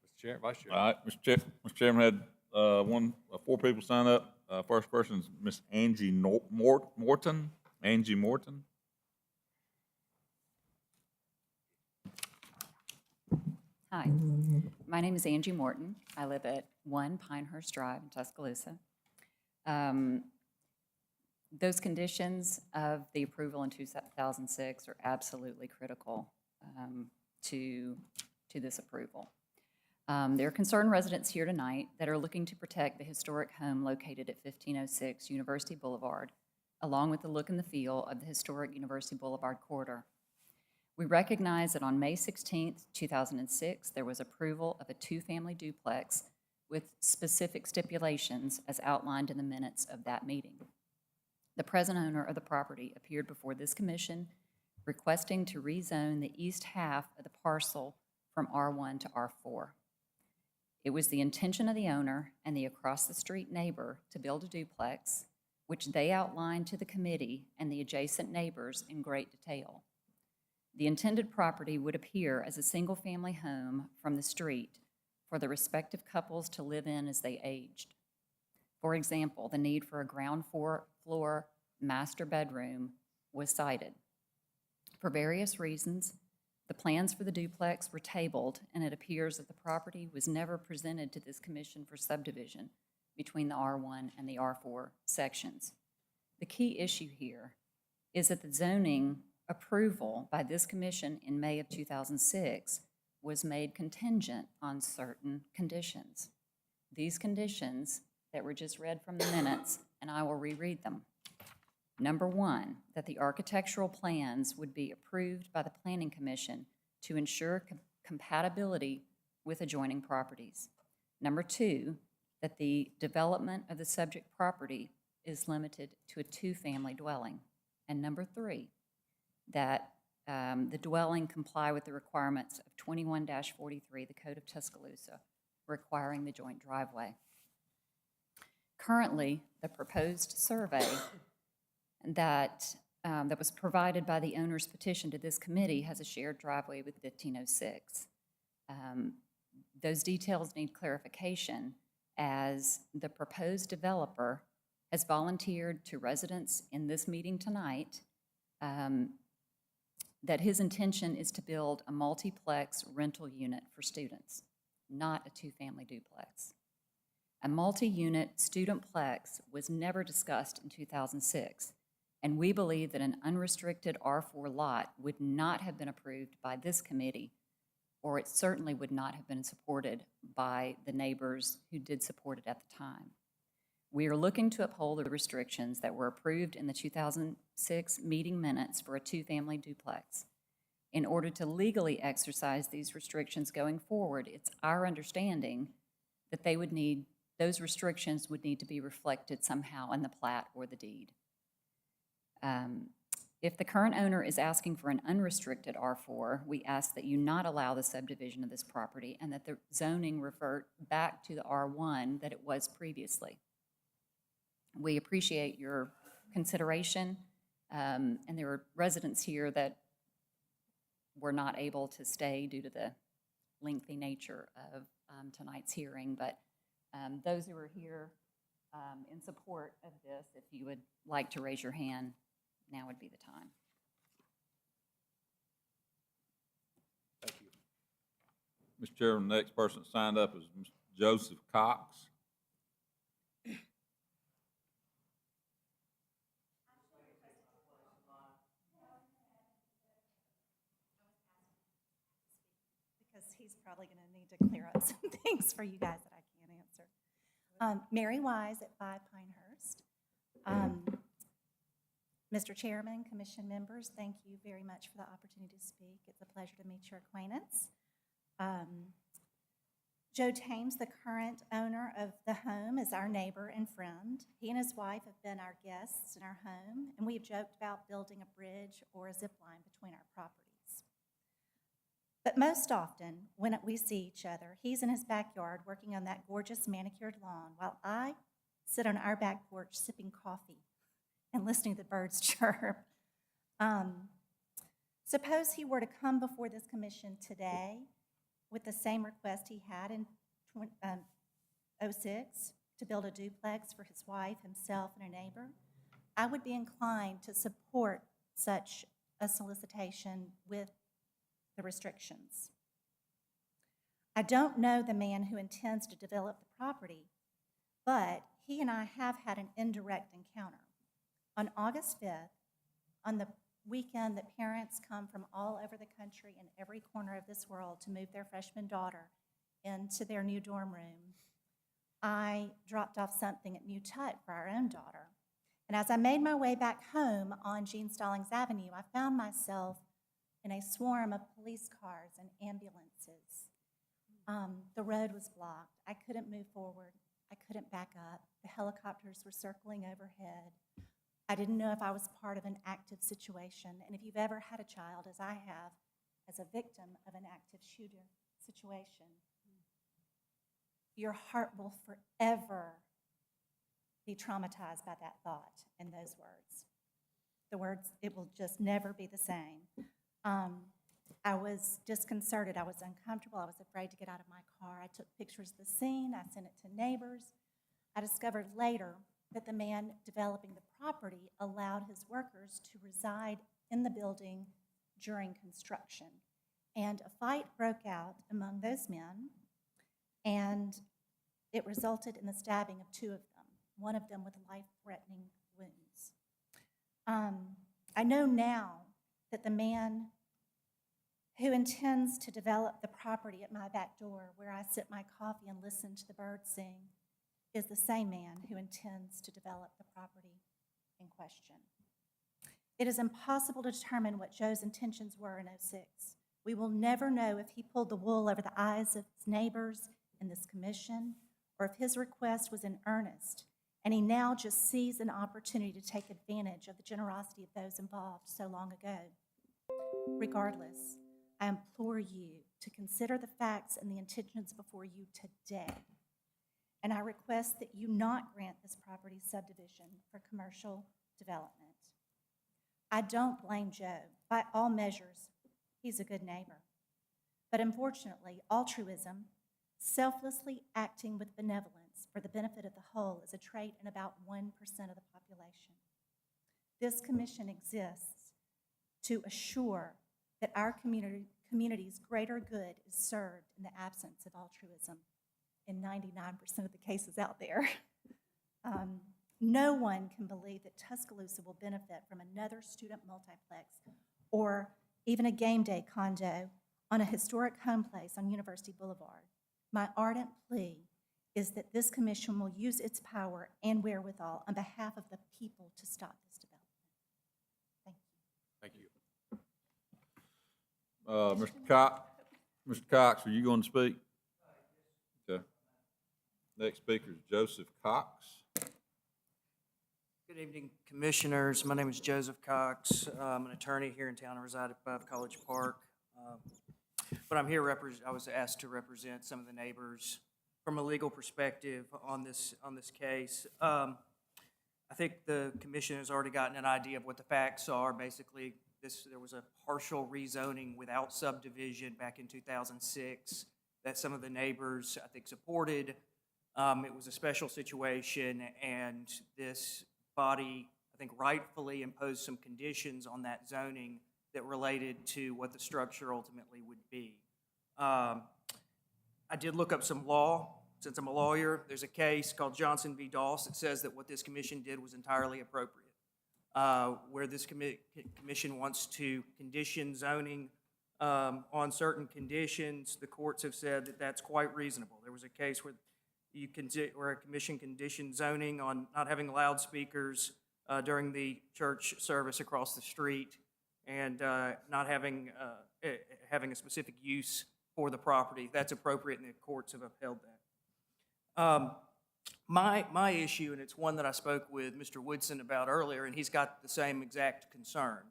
Mr. Chair, Vice Chair. All right, Mr. Chairman, had four people sign up. First person is Miss Angie Morton. Angie Morton. Hi, my name is Angie Morton. I live at 1 Pinehurst Drive in Tuscaloosa. Those conditions of the approval in 2006 are absolutely critical to this approval. There are concerned residents here tonight that are looking to protect the historic home located at 1506 University Boulevard, along with the look and the feel of the historic University Boulevard corridor. We recognize that on May 16, 2006, there was approval of a two-family duplex with specific stipulations as outlined in the minutes of that meeting. The present owner of the property appeared before this commission requesting to rezone the east half of the parcel from R1 to R4. It was the intention of the owner and the across-the-street neighbor to build a duplex, which they outlined to the committee and the adjacent neighbors in great detail. The intended property would appear as a single-family home from the street for the respective couples to live in as they aged. For example, the need for a ground floor master bedroom was cited. For various reasons, the plans for the duplex were tabled, and it appears that the property was never presented to this commission for subdivision between the R1 and the R4 sections. The key issue here is that the zoning approval by this commission in May of 2006 was made contingent on certain conditions. These conditions that were just read from the minutes, and I will reread them. Number 1, that the architectural plans would be approved by the Planning Commission to ensure compatibility with adjoining properties. Number 2, that the development of the subject property is limited to a two-family dwelling. And number 3, that the dwelling comply with the requirements of 21-43, the Code of Tuscaloosa, requiring the joint driveway. Currently, the proposed survey that was provided by the owner's petition to this committee has a shared driveway with 1506. Those details need clarification, as the proposed developer has volunteered to residents in this meeting tonight that his intention is to build a multiplex rental unit for students, not a two-family duplex. A multi-unit studentplex was never discussed in 2006, and we believe that an unrestricted R4 lot would not have been approved by this committee, or it certainly would not have been supported by the neighbors who did support it at the time. We are looking to uphold the restrictions that were approved in the 2006 meeting minutes for a two-family duplex. In order to legally exercise these restrictions going forward, it's our understanding that those restrictions would need to be reflected somehow in the plat or the deed. If the current owner is asking for an unrestricted R4, we ask that you not allow the subdivision of this property and that the zoning revert back to the R1 that it was previously. We appreciate your consideration, and there were residents here that were not able to stay due to the lengthy nature of tonight's hearing, but those who are here in support of this, if you would like to raise your hand, now would be the time. Thank you. Mr. Chairman, the next person signed up is Mr. Joseph Cox. Because he's probably going to need to clear up some things for you guys that I can't answer. Mary Wise at 5 Pinehurst. Mr. Chairman, Commission members, thank you very much for the opportunity to speak. It's a pleasure to meet your acquaintance. Joe Thames, the current owner of the home, is our neighbor and friend. He and his wife have been our guests in our home, and we have joked about building a bridge or a zip line between our properties. But most often, when we see each other, he's in his backyard working on that gorgeous manicured lawn, while I sit on our back porch sipping coffee and listening to the birds chirp. Suppose he were to come before this commission today with the same request he had in 2006 to build a duplex for his wife, himself, and a neighbor. I would be inclined to support such a solicitation with the restrictions. I don't know the man who intends to develop the property, but he and I have had an indirect encounter. On August 5th, on the weekend that parents come from all over the country and every corner of this world to move their freshman daughter into their new dorm room, I dropped off something at New Tut for our own daughter. And as I made my way back home on Gene Stallings Avenue, I found myself in a swarm of police cars and ambulances. The road was blocked. I couldn't move forward. I couldn't back up. The helicopters were circling overhead. I didn't know if I was part of an active situation. And if you've ever had a child, as I have, as a victim of an active shooter situation, your heart will forever be traumatized by that thought and those words. The words, it will just never be the same. I was disconcerted. I was uncomfortable. I was afraid to get out of my car. I took pictures of the scene. I sent it to neighbors. I discovered later that the man developing the property allowed his workers to reside in the building during construction. And a fight broke out among those men, and it resulted in the stabbing of 2 of them, one of them with life-threatening wounds. I know now that the man who intends to develop the property at my back door, where I sip my coffee and listen to the birds sing, is the same man who intends to develop the property in question. It is impossible to determine what Joe's intentions were in '06. We will never know if he pulled the wool over the eyes of his neighbors in this commission, or if his request was in earnest, and he now just sees an opportunity to take advantage of the generosity of those involved so long ago. Regardless, I implore you to consider the facts and the intentions before you today. And I request that you not grant this property subdivision for commercial development. I don't blame Joe. By all measures, he's a good neighbor. But unfortunately, altruism, selflessly acting with benevolence for the benefit of the whole, is a trait in about 1% of the population. This commission exists to assure that our community's greater good is served in the absence of altruism in 99% of the cases out there. No one can believe that Tuscaloosa will benefit from another student multiplex or even a game day condo on a historic home place on University Boulevard. My ardent plea is that this commission will use its power and wherewithal on behalf of the people to stop this development. Thank you. Thank you. Mr. Cox, are you going to speak? Okay. Next speaker is Joseph Cox. Good evening, Commissioners. My name is Joseph Cox. I'm an attorney here in town. I reside at 5 College Park. But I'm here, I was asked to represent some of the neighbors from a legal perspective on this case. I think the Commission has already gotten an idea of what the facts are. Basically, there was a partial rezoning without subdivision back in 2006 that some of the neighbors, I think, supported. It was a special situation, and this body, I think, rightfully imposed some conditions on that zoning that related to what the structure ultimately would be. I did look up some law. Since I'm a lawyer, there's a case called Johnson v. Doss that says that what this commission did was entirely appropriate. Where this commission wants to condition zoning on certain conditions, the courts have said that that's quite reasonable. There was a case where a commission conditioned zoning on not having loudspeakers during the church service across the street and not having a specific use for the property. That's appropriate, and the courts have upheld that. My issue, and it's one that I spoke with Mr. Woodson about earlier, and he's got the same exact concern,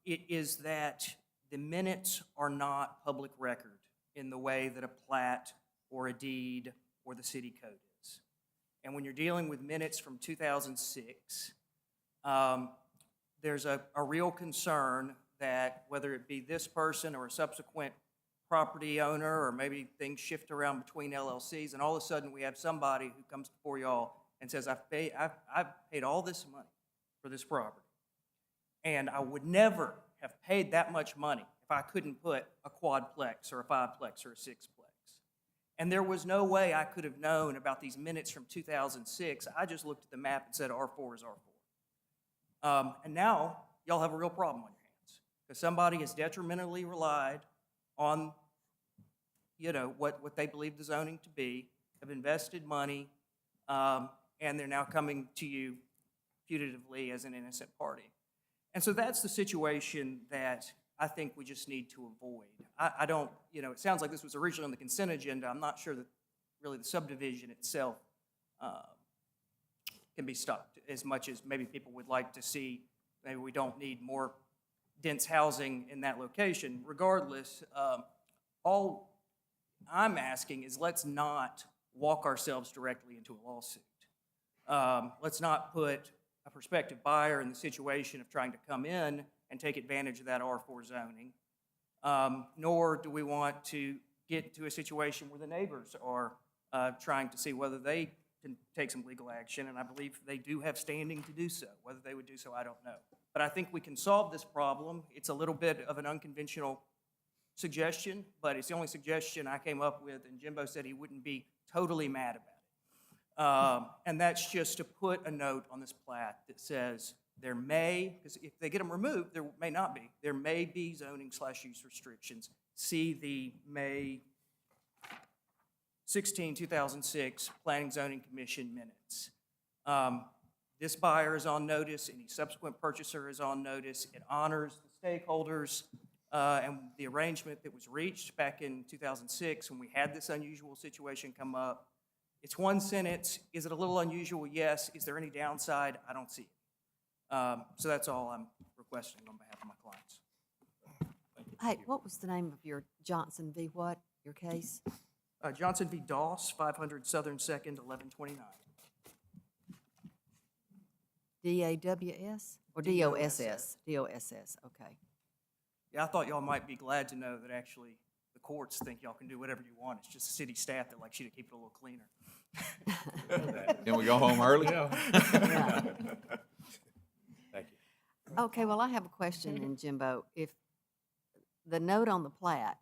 it is that the minutes are not public record in the way that a plat or a deed or the city code is. And when you're dealing with minutes from 2006, there's a real concern that whether it be this person or a subsequent property owner, or maybe things shift around between LLCs, and all of a sudden we have somebody who comes before y'all and says, I've paid all this money for this property, and I would never have paid that much money if I couldn't put a quadplex or a fiveplex or a sixplex. And there was no way I could have known about these minutes from 2006. I just looked at the map and said R4 is R4. And now y'all have a real problem on your hands because somebody has detrimentally relied on, what they believe the zoning to be, have invested money, and they're now coming to you putatively as an innocent party. And so that's the situation that I think we just need to avoid. I don't, it sounds like this was originally on the consent agenda. I'm not sure that really the subdivision itself can be stopped as much as maybe people would like to see. Maybe we don't need more dense housing in that location. Regardless, all I'm asking is let's not walk ourselves directly into a lawsuit. Let's not put a prospective buyer in the situation of trying to come in and take advantage of that R4 zoning, nor do we want to get to a situation where the neighbors are trying to see whether they can take some legal action, and I believe they do have standing to do so. Whether they would do so, I don't know. But I think we can solve this problem. It's a little bit of an unconventional suggestion, but it's the only suggestion I came up with, and Jimbo said he wouldn't be totally mad about it. And that's just to put a note on this plat that says there may, because if they get them removed, there may not be. There may be zoning/use restrictions. See the May 16, 2006 Planning Zoning Commission minutes. This buyer is on notice, any subsequent purchaser is on notice. It honors the stakeholders and the arrangement that was reached back in 2006 when we had this unusual situation come up. It's one sentence. Is it a little unusual? Yes. Is there any downside? I don't see it. So that's all I'm requesting on behalf of my clients. Hey, what was the name of your Johnson v. what, your case? Johnson v. Doss, 500 Southern 2nd, 1129. D-A-W-S or D-O-S-S? D-O-S-S, okay. Yeah, I thought y'all might be glad to know that actually the courts think y'all can do whatever you want. It's just the city staff that likes you to keep it a little cleaner. Can we go home early? Yeah. Thank you. Okay, well, I have a question then, Jimbo. If the note on the plat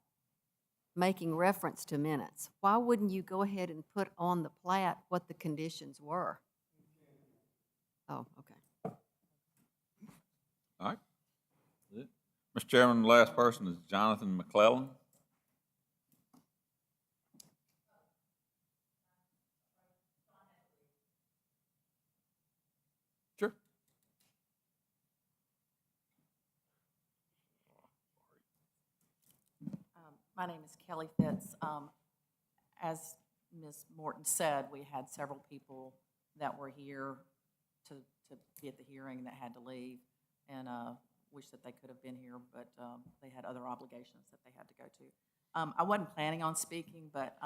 making reference to minutes, why wouldn't you go ahead and put on the plat what the conditions were? Oh, okay. All right. That's it. Mr. Chairman, the last person is Jonathan McClellan. Sure. My name is Kelly Fitz. As Ms. Morton said, we had several people that were here to be at the hearing that had to leave, and wish that they could have been here, but they had other obligations that they had to go to. I wasn't planning on speaking, but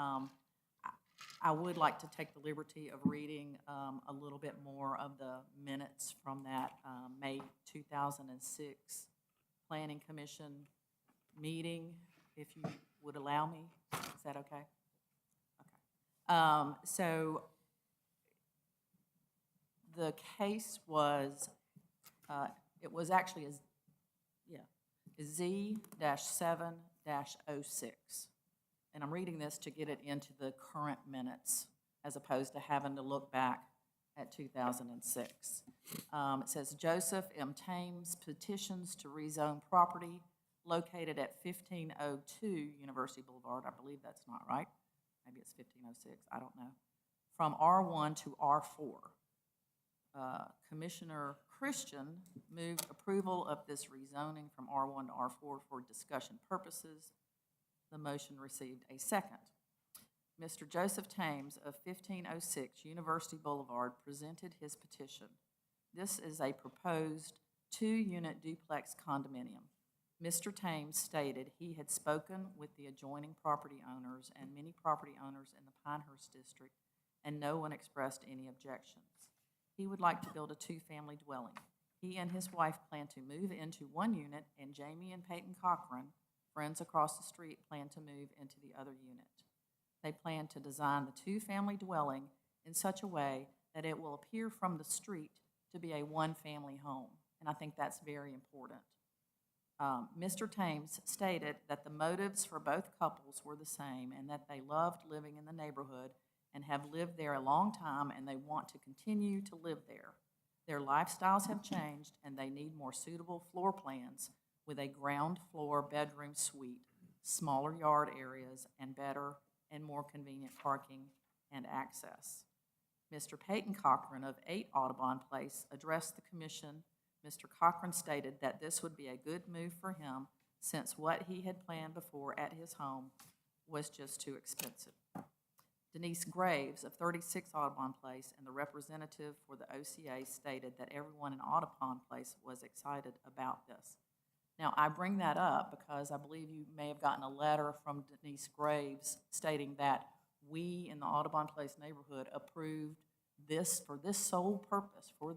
I would like to take the liberty of reading a little bit more of the minutes from that May 2006 Planning Commission meeting, if you would allow me. Is that okay? Okay. So the case was, it was actually Z-7-06. And I'm reading this to get it into the current minutes as opposed to having to look back at 2006. It says Joseph M. Thames petitions to rezone property located at 1502 University Boulevard. I believe that's not right. Maybe it's 1506, I don't know. From R1 to R4. Commissioner Christian moved approval of this rezoning from R1 to R4 for discussion purposes. The motion received a second. Mr. Joseph Thames of 1506 University Boulevard presented his petition. This is a proposed 2-unit duplex condominium. Mr. Thames stated he had spoken with the adjoining property owners and many property owners in the Pinehurst district, and no one expressed any objections. He would like to build a 2-family dwelling. He and his wife plan to move into 1 unit, and Jamie and Peyton Cochran, friends across the street, plan to move into the other unit. They plan to design the 2-family dwelling in such a way that it will appear from the street to be a 1-family home, and I think that's very important. Mr. Thames stated that the motives for both couples were the same and that they loved living in the neighborhood and have lived there a long time, and they want to continue to live there. Their lifestyles have changed, and they need more suitable floor plans with a ground floor bedroom suite, smaller yard areas, and better and more convenient parking and access. Mr. Peyton Cochran of 8 Audubon Place addressed the commission. Mr. Cochran stated that this would be a good move for him since what he had planned before at his home was just too expensive. Denise Graves of 36 Audubon Place and the representative for the OCA stated that everyone in Audubon Place was excited about this. Now, I bring that up because I believe you may have gotten a letter from Denise Graves stating that we in the Audubon Place neighborhood approved this for this sole purpose, for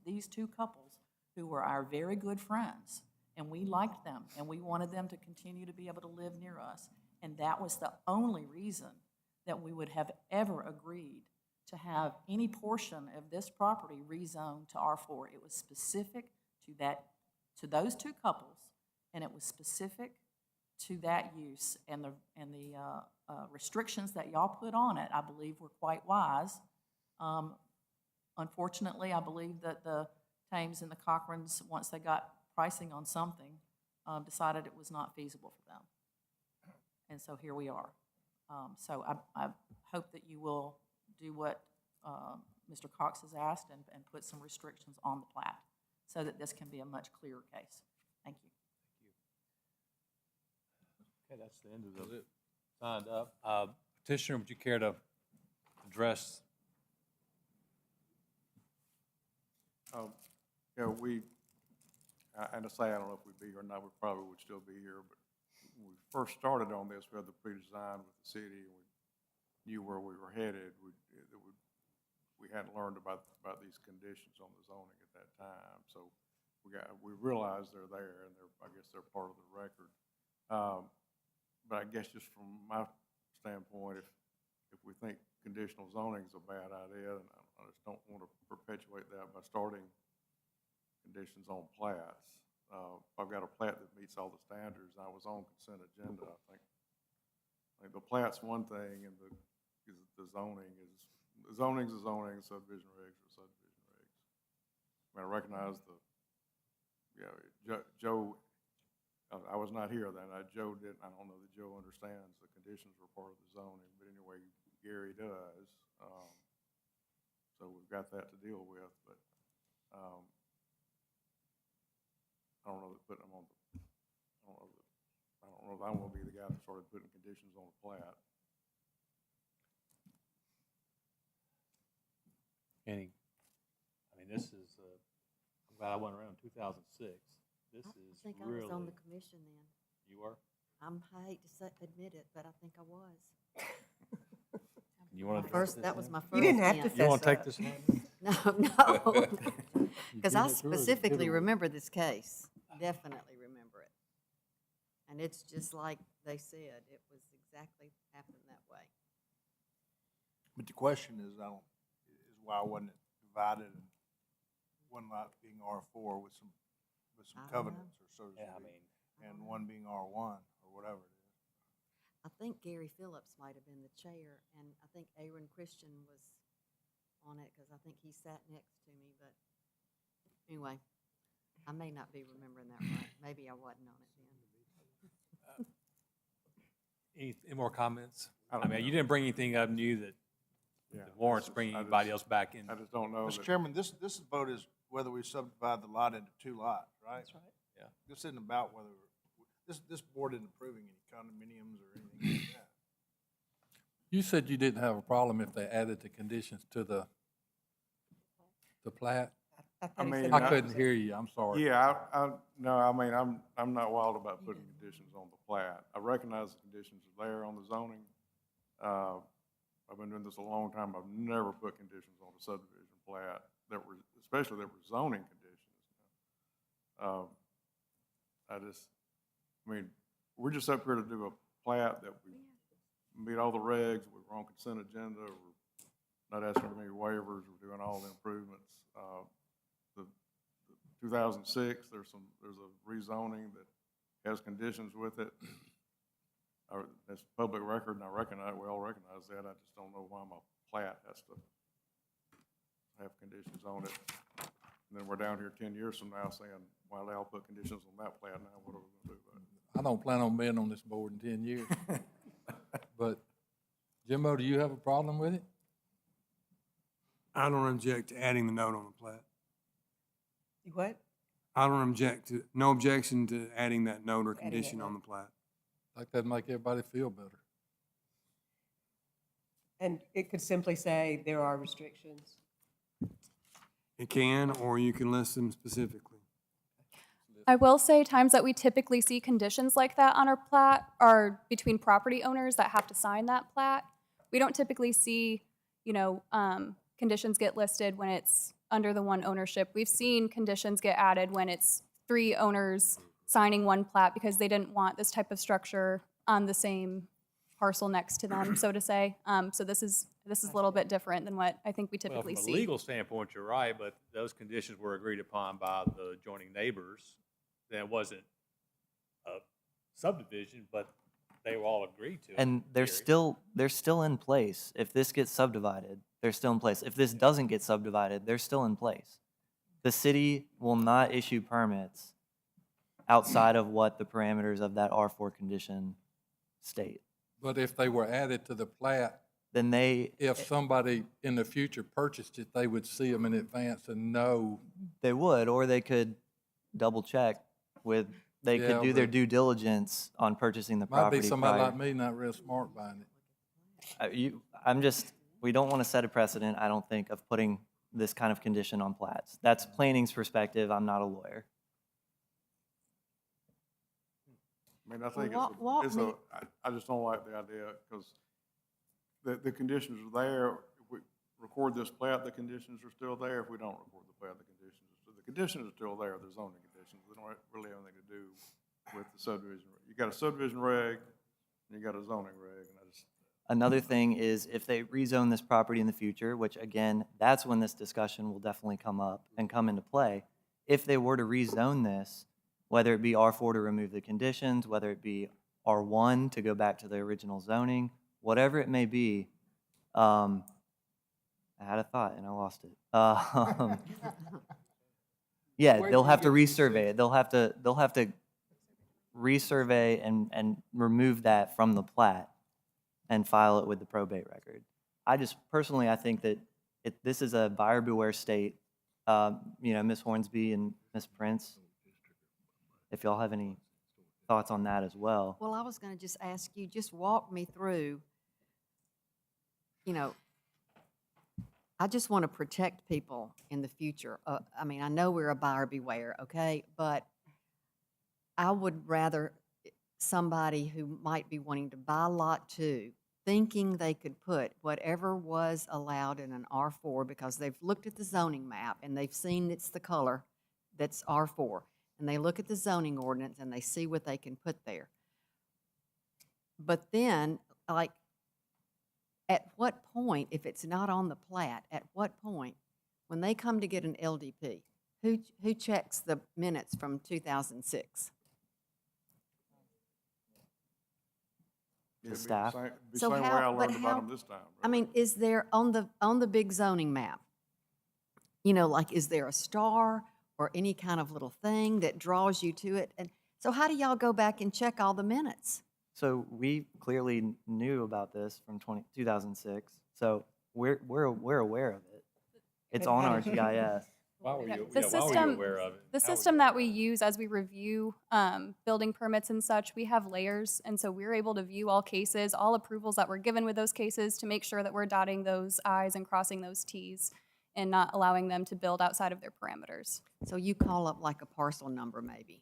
these 2 couples who were our very good friends, and we liked them, and we wanted them to continue to be able to live near us, and that was the only reason that we would have ever agreed to have any portion of this property rezoned to R4. It was specific to those 2 couples, and it was specific to that use, and the restrictions that y'all put on it, I believe, were quite wise. Unfortunately, I believe that the Thames and the Cochrans, once they got pricing on something, decided it was not feasible for them. And so here we are. So I hope that you will do what Mr. Cox has asked and put some restrictions on the plat so that this can be a much clearer case. Thank you. Okay, that's the end of it. Signed up. Petitioner, would you care to address? Yeah, and to say, I don't know if we'd be here or not, we probably would still be here, but when we first started on this, we had the pre-design with the city, and we knew where we were headed. We hadn't learned about these conditions on the zoning at that time, so we realized they're there, and I guess they're part of the record. But I guess just from my standpoint, if we think conditional zoning is a bad idea, and I just don't want to perpetuate that by starting conditions on plats. If I've got a plat that meets meets all the standards. I was on consent agenda, I think. The plat's one thing, and the zoning is, zoning's a zoning, subdivision regs are subdivision regs. I mean, I recognize Joe, I was not here then, Joe didn't, I don't know that Joe understands the conditions were part of the zoning, but anyway, Gary does. So we've got that to deal with, but, I don't know that putting them on the, I don't know if I'm gonna be the guy that started putting conditions on the plat. This is, I'm glad I went around in 2006. This I is think really. I was on the commission then. You were? I hate to admit it, but I think I was. You want to? That was my first. You didn't have to hint. You want to fess take up. this one? No, because I give it to her, you specifically give her. remember this case, definitely remember it. And it's just like they said, it was exactly happened that way. But the question is, is why wasn't it divided and one lot being R4 with some I don't know. covenants or so to Yeah, I speak, mean, and one being R1 or whatever it is? I think Gary Phillips might have been the chair, and I think Aaron Christian was on it, because I think he sat next to me, but anyway, I may not be remembering that right. Maybe I wasn't on it then. any more comments? I I don't mean, know. you didn't bring anything up new that warrants bringing anybody else back in. I just don't know Mr. that, Chairman, this vote is whether we subdivide the lot into two lots, right? That's right. Yeah. This isn't about whether, this board isn't approving any condominiums or anything like that. You said you didn't have a problem if they added the conditions to the plat? thought he mean, said I that. couldn't hear you, I'm sorry. yeah, no, I mean, I'm not wild about putting conditions on the plat. I recognize the conditions are there on the zoning. I've been doing this a long time. I've never put conditions on a subdivision plat especially that were zoning conditions. I mean, we're just up here to do a plat that we meet all the regs, we're on consent agenda, we're not asking for any waivers, we're doing all the improvements. The 2006, there's a rezoning that has conditions with it. That's public record, and we all recognize that. I just don't know why my plat has to have conditions on it. And then we're down here 10 years from now saying, well, I'll put conditions on that plat now, what are we gonna do about it? I don't plan on being on this board in 10 years. But Jimbo, do you have a problem with it? I don't object to adding the note on the plat. You what? I don't object to, no objection to adding that note or Adding that condition on note. the plat. Like that'd make everybody feel better. And it could simply say there are restrictions. It can, or you can list them specifically. I will say times that we typically see conditions like that on our plat are between property owners that have to sign that plat. We don't typically see, conditions get listed when it's under the one ownership. We've seen conditions get added when it's 3 owners signing one plat because they didn't want this type of structure on the same parcel next to them, so to say. So this is a little bit different than what I think we Well, typically from a see. legal standpoint, you're right, but those conditions were agreed upon by the adjoining neighbors. Then it wasn't a subdivision, but they were all agreed to. And they're still in place. If this gets subdivided, they're still in place. If this doesn't get subdivided, they're still in place. The city will not issue permits outside of what the parameters of that R4 condition state. But if they were added to the plat, Then if somebody in the future purchased it, they would see them in advance and know. they would, or they could double check they Yeah, could do their but- due diligence on purchasing the Might property be somebody prior. like me not real smart buying it. We don't want to set a precedent, I don't think, of putting this kind of condition on plats. That's planning's perspective, I'm not a lawyer. I mean, I think walk it's me- I just don't like the idea, because the conditions are there. If we record this plat, the conditions are still there. If we don't record the plat, the conditions are still there, the zoning conditions. They don't really have anything to do with the subdivision. You got a subdivision reg, and you got a zoning reg, and Another thing is if they rezone this property in the future, which again, that's when this discussion will definitely come up and come into play. If they were to rezone this, whether it be R4 to remove the conditions, whether it be R1 to go back to the original zoning, whatever it may be. I had a thought and I lost it. Yeah, they'll have to resurvey it. They'll have to resurvey and remove that from the plat and file it with the probate record. I just personally, I think that this is a buyer beware state. Ms. Hornsby and Ms. Prince, if y'all have any thoughts on that as well. Well, I was going to just ask you, just walk me through, I just want to protect people in the future. I mean, I know we're a buyer beware, okay? But I would rather somebody who might be wanting to buy Lot 2, thinking they could put whatever was allowed in an R4 because they've looked at the zoning map and they've seen it's the color that's R4. And they look at the zoning ordinance and they see what they can put there. But then, like, at what point, if it's not on the plat, at what point, when they come to get an LDP, who checks the minutes from 2006? The staff. Be So same way how- I but learned how- about them this time. I mean, is there on the big zoning map, like, is there a star or any kind of little thing that draws you to it? And so how do y'all go back and check all the minutes? So we clearly knew about this from 2006. So we're aware of it. It's on our GIS. Why were you, The yeah, why were you system- aware of it? The How were system you that aware we of it? use as we review building permits and such, we have layers, and so we're able to view all cases, all approvals that were given with those cases to make sure that we're dotting those i's and crossing those t's and not allowing them to build outside of their parameters. So you call up like a parcel number maybe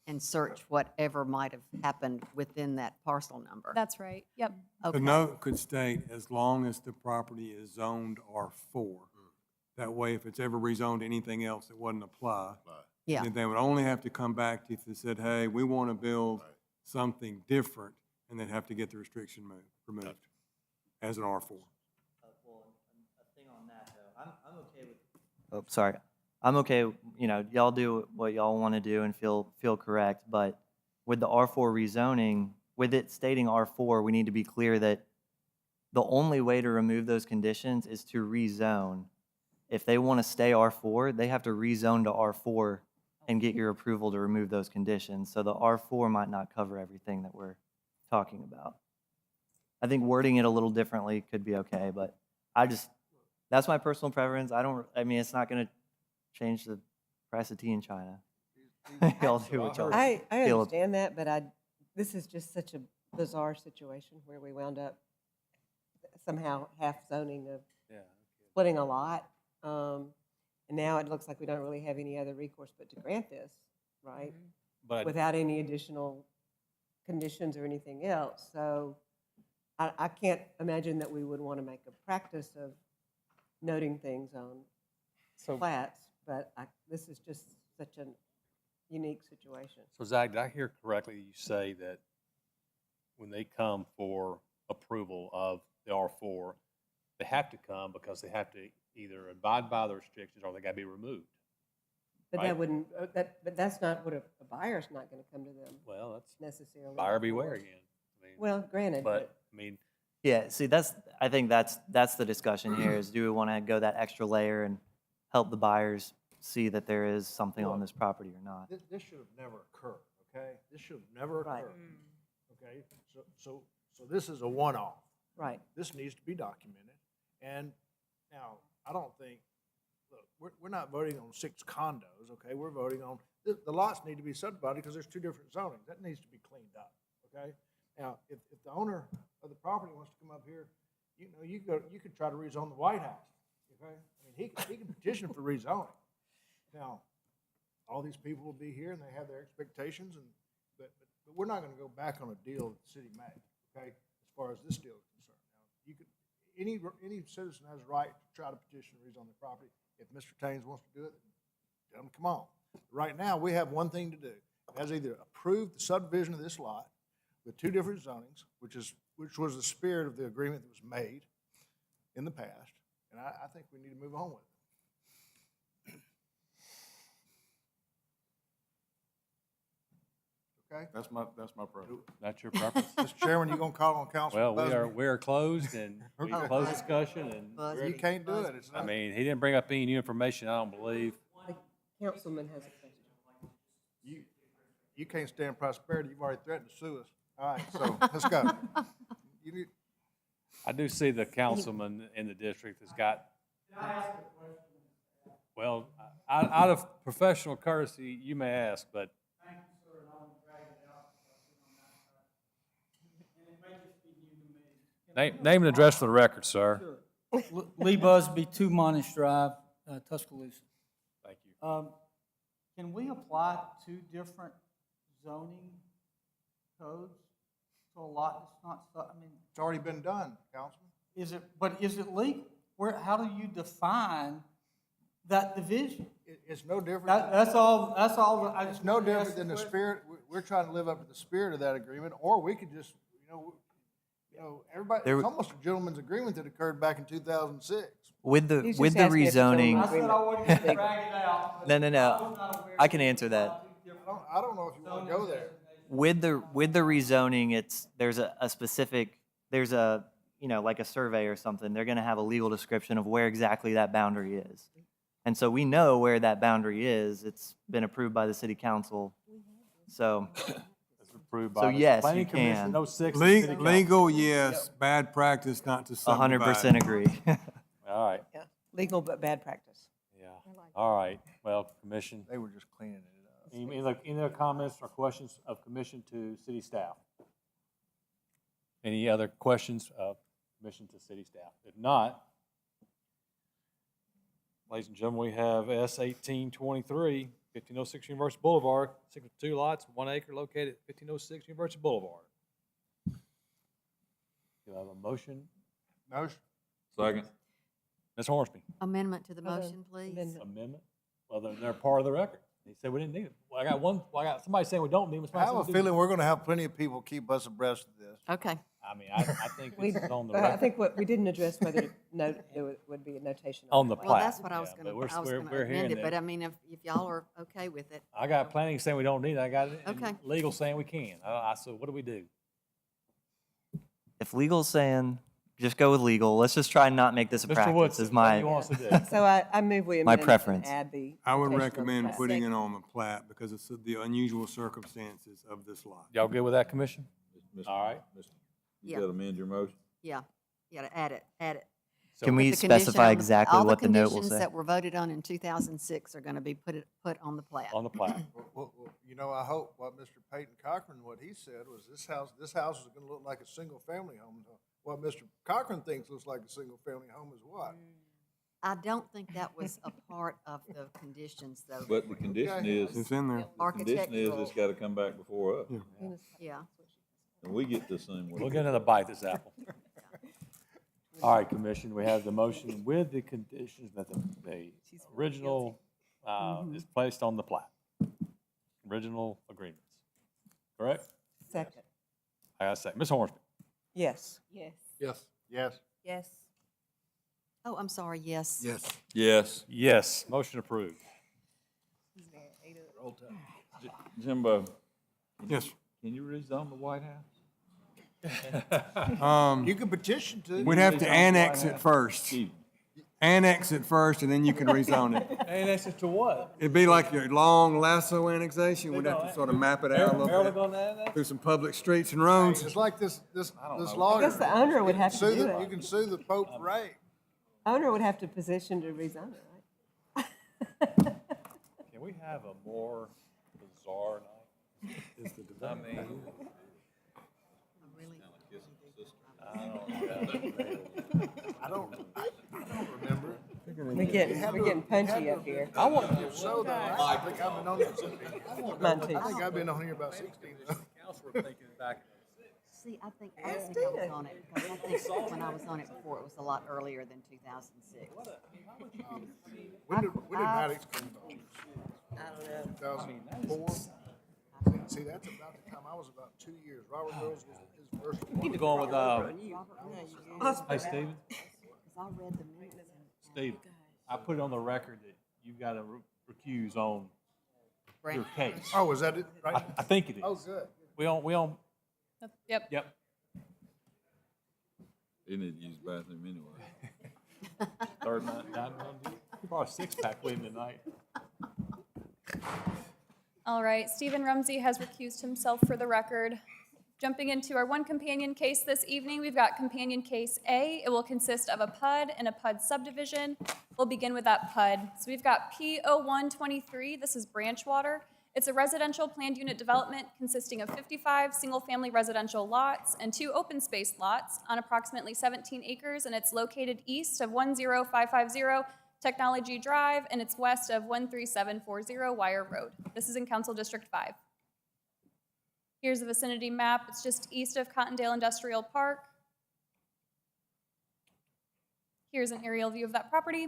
and search whatever might have happened within that parcel number. That's right, yep. The Okay. note could state, as long as the property is zoned R4. That way, if it's ever rezoned to anything else, it wouldn't apply. Yeah. And they would only have to come back to you if they said, hey, we want to build something different, and they'd have to get the restriction removed as an R4. Well, a thing on that though, I'm okay with. Oh, sorry. I'm okay. Y'all do what y'all want to do and feel correct. But with the R4 rezoning, with it stating R4, we need to be clear that the only way to remove those conditions is to rezone. If they want to stay R4, they have to rezone to R4 and get your approval to remove those conditions. So the R4 might not cover everything that we're talking about. I think wording it a little differently could be okay, but that's my personal preference. I mean, it's not going to change the price of tea in China. Y'all do what y'all I feel. understand that, but this is just such a bizarre situation where we wound up somehow half zoning of splitting a lot. And now it looks like we don't really have any other recourse but to grant this, right? But Without any additional conditions or anything else. So I can't imagine that we would want to make a practice of noting things on plats, but this is just such a unique situation. So Zach, did I hear correctly you say that when they come for approval of the R4, they have to come because they have to either abide by the restrictions or they got to be removed? But right? that wouldn't, but that's not what a buyer's not going to come to them Well, that's necessarily. buyer beware again. I mean, Well, granted, but I mean, Yeah, see, I think that's the discussion here is do we want to go that extra layer and help the buyers see that there is something on this property or not? This should have never occurred, okay? This should have never Right. occurred, okay? So this is a one-off. Right. This needs to be documented. And now, I don't think, look, we're not voting on 6 condos, okay? We're voting on, the lots need to be subdivided because there's 2 different zonings. That needs to be cleaned up, okay? Now, if the owner of the property wants to come up here, you could try to rezone the White House, okay? I mean, he can petition for rezoning. Now, all these people will be here and they have their expectations, but we're not going to go back on a deal that the city made, okay? As far as this deal is concerned. Now, you could, any citizen has a right to try to petition to rezone the property. If Mr. Taines wants to do it, tell him, come on. Right now, we have one thing to do. It has either approved the subdivision of this lot with 2 different zonings, which was the spirit of the agreement that was made in the past, and I think we need to move on with it. Okay. That's my preference. That's your preference? Mr. Chairman, you gonna call on Councilman Well, we are closed and we Okay. closed discussion and, Buzz. You can't do it. It's I not. mean, he didn't bring up any new information, I don't believe. The councilman has a question. You can't stand prosperity. You've already threatened to sue us. All right, so let's go. You need- I do see the councilman in the district has got. Well, out of professional courtesy, you may ask, but. Name and address for the record, sir. Lee Busby, 2 Monash Drive, Tuscaloosa. Thank you. Can we apply 2 different zoning codes to a lot that's not, I mean, It's already been done, Councilman. is it legal? How do you define that division? It's no different. That's all, It's no different than the spirit. We're trying to live up to the spirit of that agreement, or we could just, everybody, There- it's almost a gentleman's agreement that occurred back in 2006. With the He's with just the asking if it's on rezoning, I said I wasn't gonna drag it out. no, I was not can answer that. I don't know if you want to go there. With the rezoning, there's a specific, there's a, like a survey or something. They're going to have a legal description of where exactly that boundary is. And so we know where that boundary is. It's been approved by the city council. So, It's approved So by the yes, planning you commission, can. no 6. the city council. Legal, yes. Bad practice not to subdivide. 100% agree. All right, Yeah, legal but bad practice. yeah, all right, well, commission. They were just cleaning it up. Any other comments or questions of commission to city staff? Any other questions of commission to city staff? If not, ladies and gentlemen, we have S 1823, 1506 University Boulevard, 62 lots, 1 acre located at 1506 University Boulevard. Do I have a motion? Motion. Second. Ms. Hornsby? Amendment to the motion, please. Amendment? Well, they're part of the record. He said we didn't need it. Well, I got somebody saying we don't need them. I have a feeling we're going to have plenty of people keep us abreast of this. Okay. I mean, I think We, this is on the I record. think what we didn't address whether there would be a notation. On the that. Well, plat. that's what I was Yeah, gonna, but I was we're gonna hearing amend it, that. but I mean, if y'all are okay with it. I got planning saying we don't need it. I got it. Okay. Legal saying we can. So what do we do? If legal's saying, just go with legal. Let's just try and not make this a Mr. practice. Woodson, Is what do you my want us to do? So I move we My amend and preference. add the. I would notation on the recommend plat. putting it on the plat because it's the unusual circumstances of this lot. Y'all good with that, commission? Mr. All right. You Yeah. got to amend your motion? Yeah, you gotta add it. So Can we Put the condition specify on the- exactly what the note will All the conditions say? that were voted on in 2006 are gonna be put on the plat. On the plat. Well, I hope what Mr. Peyton Cochran, what he said was this house is going to look like a single-family home. What Mr. Cochran thinks looks like a single-family home is what? I don't think that was a part of the conditions, though. But the condition is, It's in there. the condition is it's got to come back before us. Yeah. And we get the same way. We'll get another bite this apple. All right, commission, we have the motion with the conditions that the original is placed on the plat. Original agreements. Correct? Second. I got a second. Ms. Hornsby? Yes. Yes. Yes. Oh, I'm sorry, yes. Yes. Yes. Yes, motion approved. Jimbo, Yes. can you rezone the White House? You can petition to. We'd have to annex it first. Annex it first, and then you can rezone it. Annex it to what? It'd be like your long lasso annexation. We'd have to sort of map it out a little bit gonna annex? through some public streets and roads. It's like this know. lawyer. I guess the owner would have to Sue do the- You it. can sue the Pope for rape. Owner would have to petition to rezone it, right? Can we have a more bizarre night? I mean, I don't remember. We're getting punchy up here. I want to show that. I think I've been on here. Mine too. I think I've been on here about 16. See, I think I was on it, because I think when I was on it before, it was a lot earlier than 2006. When did Maddox come on? I don't know. 2004? See, that's about the time, I was about 2 years. Robert Mills was his first one. need to go on with, hey, Steven? Because I read the minutes and. Steve, I put it on the record that you've got to recuse on your case. Oh, is that it? Right? I think it is. Oh, good. We don't, Yep. yep. They need to use the bathroom anyway. Third night, you brought a six-pack with him tonight. All right, Stephen Rumsey has recused himself for the record. Jumping into our one companion case this evening, we've got companion case A. It will consist of a PUD and a PUD subdivision. We'll begin with that PUD. So we've got P0123, this is Branchwater. It's a residential planned unit development consisting of 55 single-family residential lots and 2 open space lots on approximately 17 acres, and it's located east of 10550 Technology Drive, and it's west of 13740 Wire Road. This is in Council District 5. Here's the vicinity map. It's just east of Cottondale Industrial Park. Here's an aerial view of that property.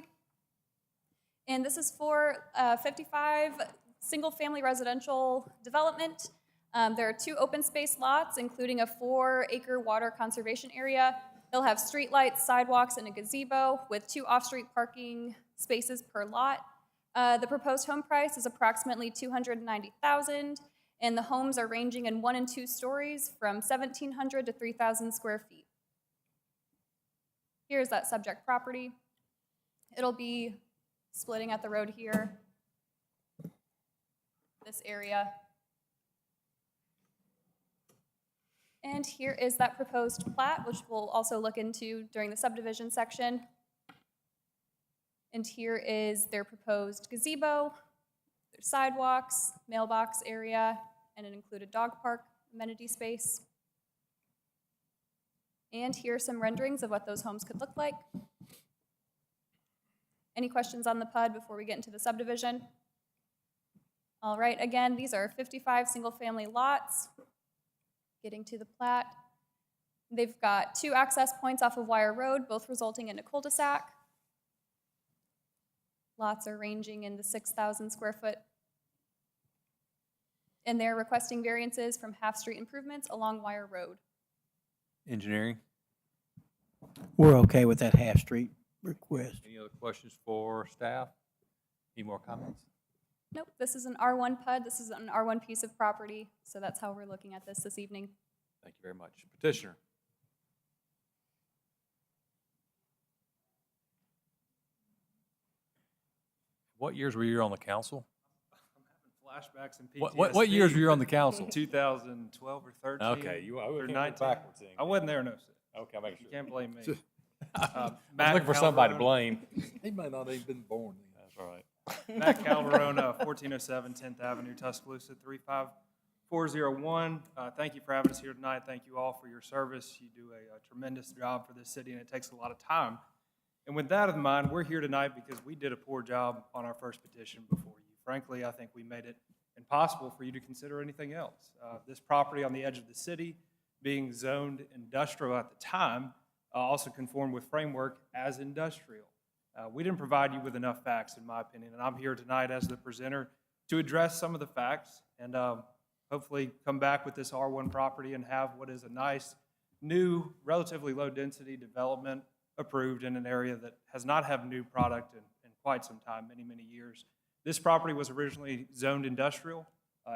And this is for 55 single-family residential development. There are 2 open space lots, including a 4-acre water conservation area. They'll have streetlights, sidewalks, and a gazebo with 2 off-street parking spaces per lot. The proposed home price is approximately $290,000, and the homes are ranging in 1 and 2 stories from 1,700 to 3,000 square feet. Here's that subject property. It'll be splitting at the road here, this area. And here is that proposed plat, which we'll also look into during the subdivision section. And here is their proposed gazebo, their sidewalks, mailbox area, and an included dog park amenity space. And here are some renderings of what those homes could look like. Any questions on the PUD before we get into the subdivision? All right, again, these are 55 single-family lots. Getting to the plat. They've got 2 access points off of Wire Road, both resulting in a cul-de-sac. Lots are ranging in the 6,000 square foot. And they're requesting variances from half-street improvements along Wire Road. Engineering, We're okay with that half-street request. any other questions for staff? Any more comments? Nope, this is an R1 PUD. This is an R1 piece of property, so that's how we're looking at this evening. Thank you very much. Petitioner. What years were you on the council? Flashbacks and PTSD. What years were you on the council? 2012 or 13. Okay, you or can't 19. go backwards then. I wasn't there, no, sir. Okay, I'm making You sure. can't blame me. I'm Matt looking for somebody to Calvarone. blame. He may not have been born then. That's all right. Matt Calvarone, 1407 10th Avenue, Tuscaloosa, 35401. Thank you for having us here tonight. Thank you all for your service. You do a tremendous job for this city, and it takes a lot of time. And with that in mind, we're here tonight because we did a poor job on our first petition before you. Frankly, I think we made it impossible for you to consider anything else. This property on the edge of the city, being zoned industrial at the time, also conformed with framework as industrial. We didn't provide you with enough facts, in my opinion, and I'm here tonight as the presenter to address some of the facts and hopefully come back with this R1 property and have what is a nice, new, relatively low-density development approved in an area that has not had new product in quite some time, many, many years. This property was originally zoned industrial.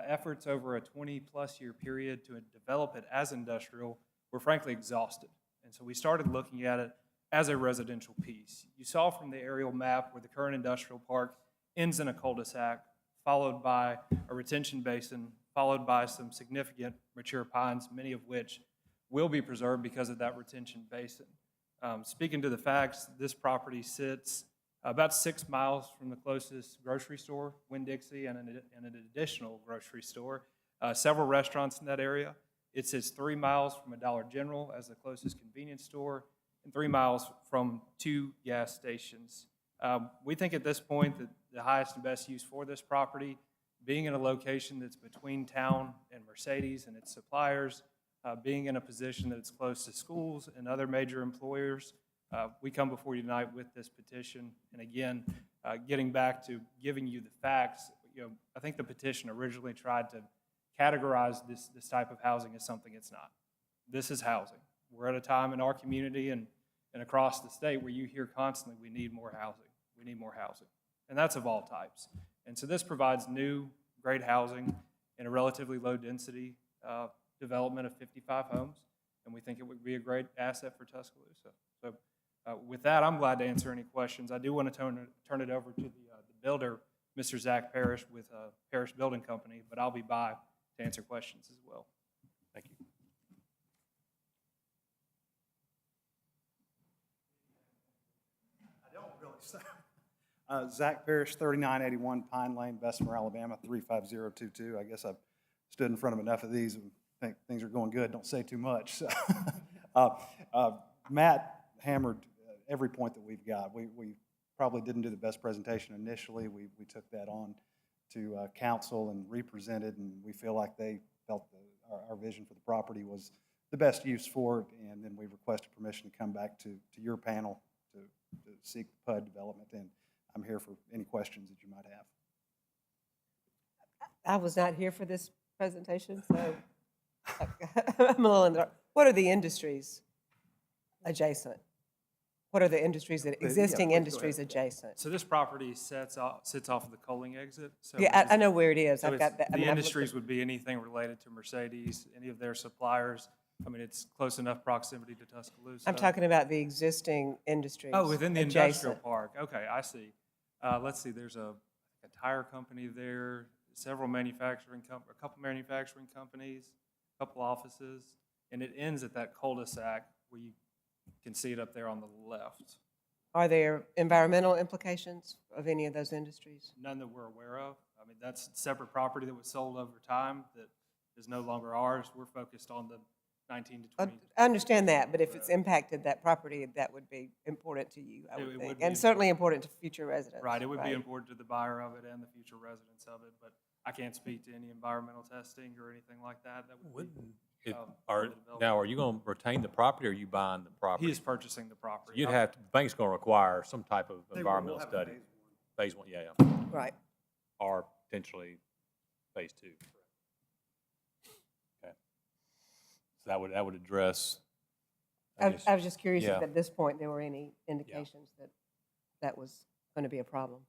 Efforts over a 20-plus year period to develop it as industrial were frankly exhausted. And so we started looking at it as a residential piece. You saw from the aerial map where the current industrial park ends in a cul-de-sac, followed by a retention basin, followed by some significant mature pines, many of which will be preserved because of that retention basin. Speaking to the facts, this property sits about 6 miles from the closest grocery store, Winn-Dixie, and an additional grocery store, several restaurants in that area. It sits 3 miles from a Dollar General as the closest convenience store, and 3 miles from 2 gas stations. We think at this point that the highest and best use for this property, being in a location that's between town and Mercedes and its suppliers, being in a position that it's close to schools and other major employers, we come before you tonight with this petition. And again, getting back to giving you the facts, I think the petition originally tried to categorize this type of housing as something it's not. This is housing. We're at a time in our community and across the state where you hear constantly, we need more housing. We need more housing. And that's of all types. And so this provides new, great housing in a relatively low-density development of 55 homes, and we think it would be a great asset for Tuscaloosa. So with that, I'm glad to answer any questions. I do want to turn it over to the builder, Mr. Zach Parrish with Parrish Building Company, but I'll be by to answer questions as well. Thank you. I don't really. Zach Parrish, 3981 Pine Lane, Bessemer, Alabama, 35022. I guess I've stood in front of enough of these and think things are going good. Don't say too much. So, Matt hammered every point that we've got. We probably didn't do the best presentation initially. We took that on to council and represented, and we feel like they felt our vision for the property was the best use for it, and then we requested permission to come back to your panel to seek PUD development, and I'm here for any questions that you might have. I was not here for this presentation, so I'm a little in the dark. What are the industries adjacent? What are the industries that, existing industries adjacent? So this property sits off of the Coling exit. So Yeah, I know where it is. so I've got that. I The mean, I've looked industries at- would be anything related to Mercedes, any of their suppliers. I mean, it's close enough proximity to Tuscaloosa. I'm talking about the existing industries. Oh, within the industrial adjacent. park. Okay, I see. Let's see, there's a tire company there, several a couple manufacturing companies, a couple offices, and it ends at that cul-de-sac where you can see it up there on the left. Are there environmental implications of any of those industries? None that we're aware of. I mean, that's separate property that was sold over time that is no longer ours. We're focused on the 19 to 20. I understand that, but if it's impacted that property, that would be important to you, I It would would think, be and certainly important to future residents. Right, it would be important to the buyer of it and the future residents of it, but I can't speak to any environmental testing or anything like that. That would be, Now, are you going to retain the property or are you buying the property? he is purchasing the property. You'd have, the bank's going to require some type of They will environmental have a study. phase Phase 1, yeah. Right. Or potentially phase 2. Okay. So that would address. I guess- was just curious yeah. if at this point there were any indications that that was going to be a problem.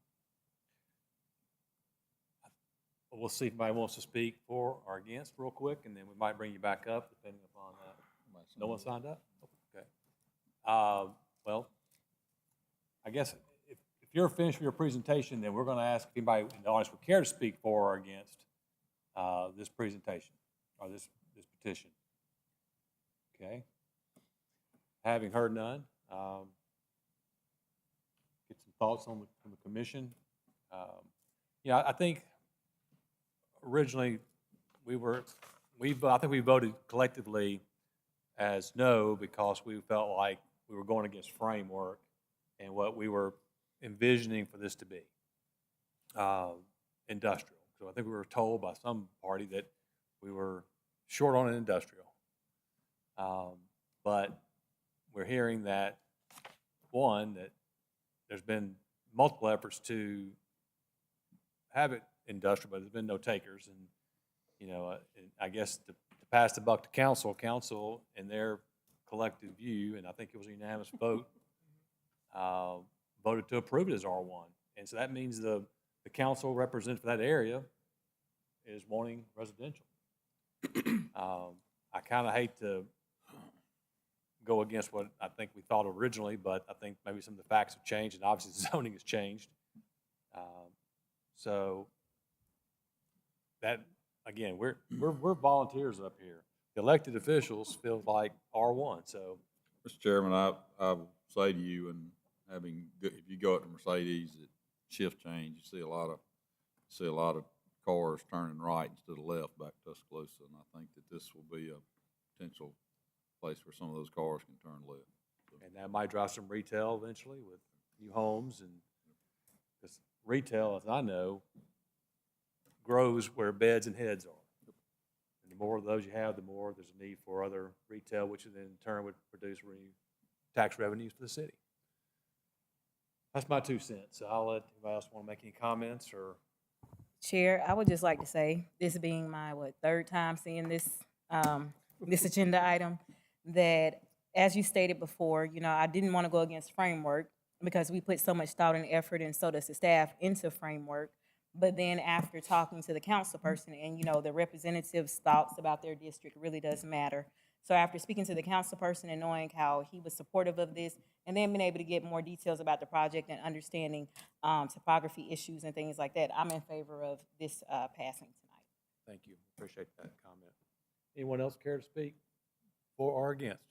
We'll see if anybody wants to speak for or against real quick, and then we might bring you back up depending upon that. No one signed up? Okay. Well, I guess if you're finished with your presentation, then we're going to ask if anybody in the audience would care to speak for or against this presentation or this petition. Okay. Having heard none, get some thoughts from the commission. Yeah, I think originally I think we voted collectively as no because we felt like we were going against framework and what we were envisioning for this to be, industrial. So I think we were told by some party that we were short on an industrial. But we're hearing that, one, that there's been multiple efforts to have it industrial, but there's been no takers. And, you know, I guess to pass the buck to council in their collective view, and I think it was a unanimous vote, voted to approve it as R1. And so that means the council representative for that area is wanting residential. I kind of hate to go against what I think we thought originally, but I think maybe some of the facts have changed, and obviously the zoning has changed. So that, again, we're volunteers up here. The elected officials feel like R1, so. Mr. Chairman, I will say to you, and if you go up to Mercedes at shift change, you see a lot of cars turning right instead of left back to Tuscaloosa, and I think that this will be a potential place where some of those cars can turn left. So. And that might drive some retail eventually with new homes, and because retail, as I know, grows where beds and heads are. And the more of those you have, the more there's a need for other retail, which then in turn would produce tax revenues for the city. That's my 2 cents. So I'll let anybody else want to make any comments or. Chair, I would just like to say, this being my, third time seeing this, this agenda item, that as you stated before, you know, I didn't want to go against framework because we put so much thought and effort, and so does the staff, into framework. But then after talking to the council person and, you know, the representative's thoughts about their district really does matter. So after speaking to the council person and knowing how he was supportive of this, and then being able to get more details about the project and understanding topography issues and things like that, I'm in favor of this passing tonight. Thank you. Appreciate that comment. Anyone else care to speak for or against?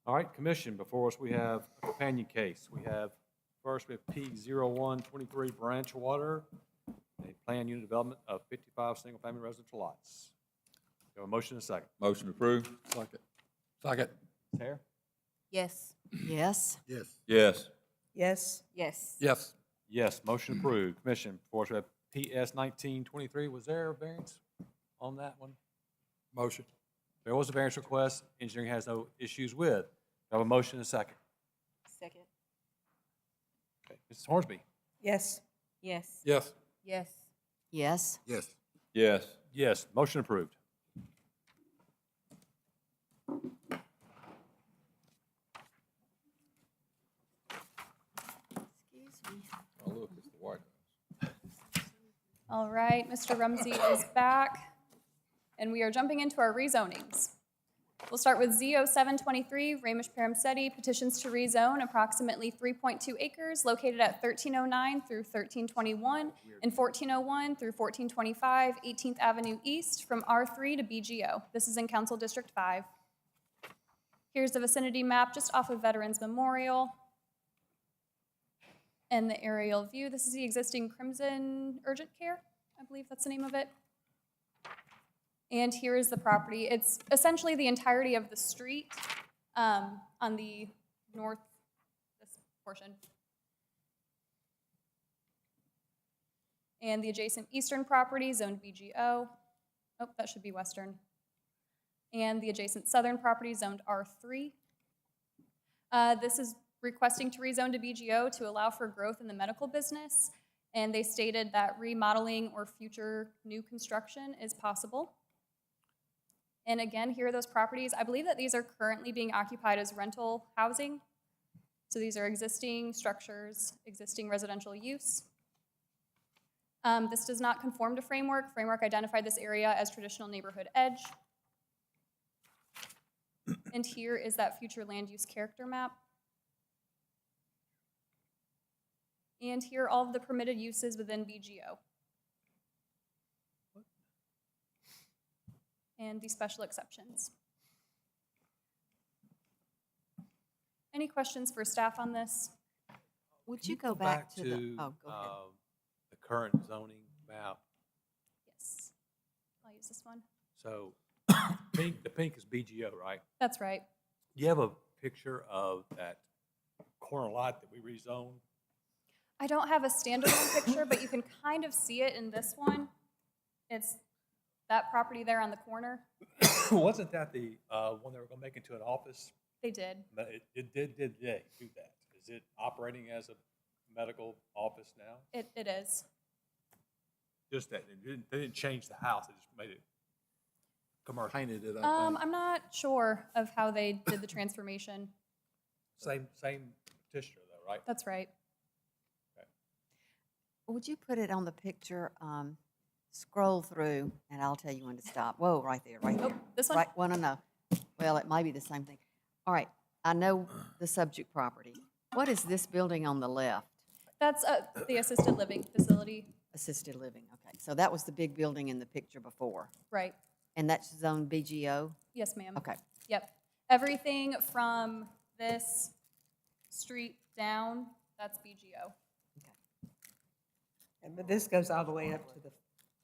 All right, Commission, before us we have a companion case. First, we have P0123 Branch Water, a planned unit development of 55 single-family residential lots. Do you have a motion and a second? Motion approved. Second. Second. Sarah? Yes. Yes? Yes. Yes. Yes. Yes. Yes. Yes, motion approved. Commission, before us we have PS1923. Was there a variance on that one? Motion. There was a variance request. Engineering has no issues with. Do I have a motion and a second? Second. Okay. Mrs. Hornsby? Yes. Yes. Yes. Yes. Yes? Yes. Yes. Yes, motion approved. Oh, look, it's the White House. All right, Mr. Rumsey is back, and we are jumping into our rezonings. We'll start with Z0723, Ramesh Paramsetti, petitions to rezone approximately 3.2 acres located at 1309 through 1321 and 1401 through 1425 18th Avenue East from R3 to BGO. This is in Council District 5. Here's the vicinity map just off of Veterans Memorial. And the aerial view, this is the existing Crimson Urgent Care, I believe that's the name of it. And here is the property. It's essentially the entirety of the street on the north, this portion. And the adjacent eastern property, zoned BGO. Oh, that should be western. And the adjacent southern property, zoned R3. This is requesting to rezone to BGO to allow for growth in the medical business. And they stated that remodeling or future new construction is possible. And again, here are those properties. I believe that these are currently being occupied as rental housing. So these are existing structures, existing residential use. This does not conform to Framework. Framework identified this area as traditional neighborhood edge. And here is that future land use character map. And here are all of the permitted uses within BGO. And the special exceptions. Any questions for staff on this? Would you go back to the, oh, go ahead. The current zoning map? Yes. I'll use this one. So the pink is BGO, right? That's right. Do you have a picture of that corner lot that we rezoned? I don't have a standalone picture, but you can kind of see it in this one. It's that property there on the corner. Wasn't that the one they were going to make into an office? They did. But did they do that? Is it operating as a medical office now? It is. Just that, they didn't change the house, they just made it commercial. Painted it up. I'm not sure of how they did the transformation. Same petitioner though, right? That's right. Would you put it on the picture, scroll through, and I'll tell you when to stop. Whoa, right there, right there. This one? Right, well, no. Well, it might be the same thing. All right, I know the subject property. What is this building on the left? That's the assisted living facility. Assisted living, okay. So that was the big building in the picture before. Right. And that's zone BGO? Yes, ma'am. Okay. Yep. Everything from this street down, that's BGO. But this goes all the way up to the.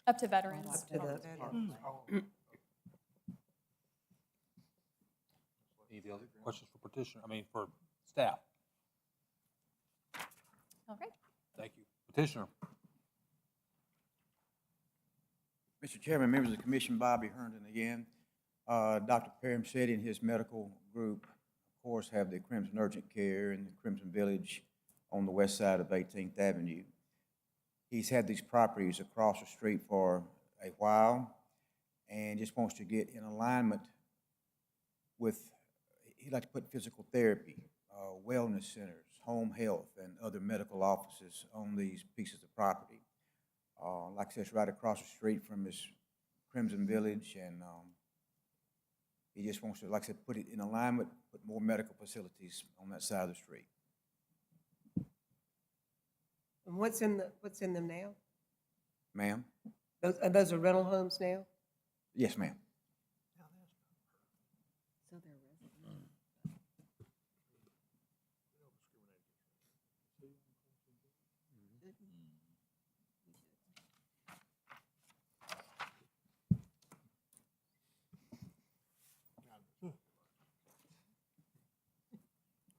Up to veterans. Up to the. Any other questions for petitioner, for staff? All right. Thank you. Petitioner. Mr. Chairman, members of the commission, Bobby Herndon again. Dr. Paramsetti and his medical group, of course, have the Crimson Urgent Care and the Crimson Village on the west side of 18th Avenue. He's had these properties across the street for a while and just wants to get in alignment with, he'd like to put physical therapy, wellness centers, home health, and other medical offices on these pieces of property. Like I said, it's right across the street from this Crimson Village, and he just wants to, like I said, put it in alignment, put more medical facilities on that side of the street. And what's in them now? Ma'am? Those are rental homes now? Yes, ma'am. So they're residents.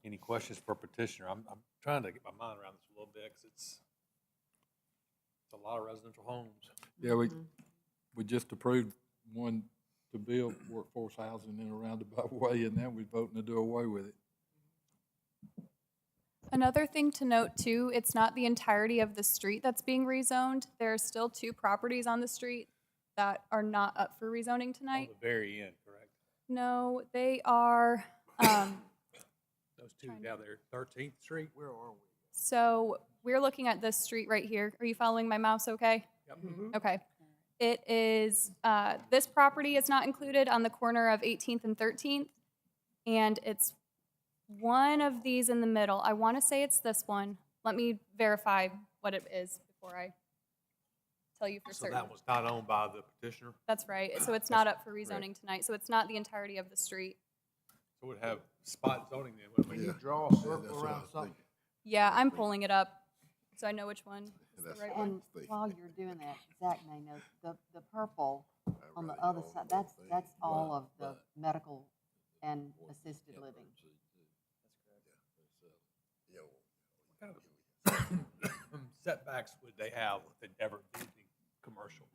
Any questions for petitioner? I'm trying to get my mind around this a little bit, because it's a lot of residential homes. Yeah, we just approved one to build workforce housing in a roundabout way, and now we're voting to do away with it. Another thing to note too, it's not the entirety of the street that's being rezoned. There are still 2 properties on the street that are not up for rezoning On tonight. the very end, correct? No, they are, Those 2 down there, 13th Street? Where are we? so we're looking at this street right here. Are you following my mouse okay? Yep. Okay. It is, this property is not included on the corner of 18th and 13th, and it's one of these in the middle. I want to say it's this one. Let me verify what it is before I tell you for So certain. that was not owned by the petitioner? That's right. So it's not up for rezoning tonight. So it's not the entirety of the street. So it would have spot zoning then, wouldn't Can we? you draw a circle around something? Yeah, I'm pulling it up, so I know which one is the That's right what one. And while you're doing that, Zach may know, the purple on the other side, that's all of the medical and assisted living. What kind of setbacks would they have if they ever did the commercial?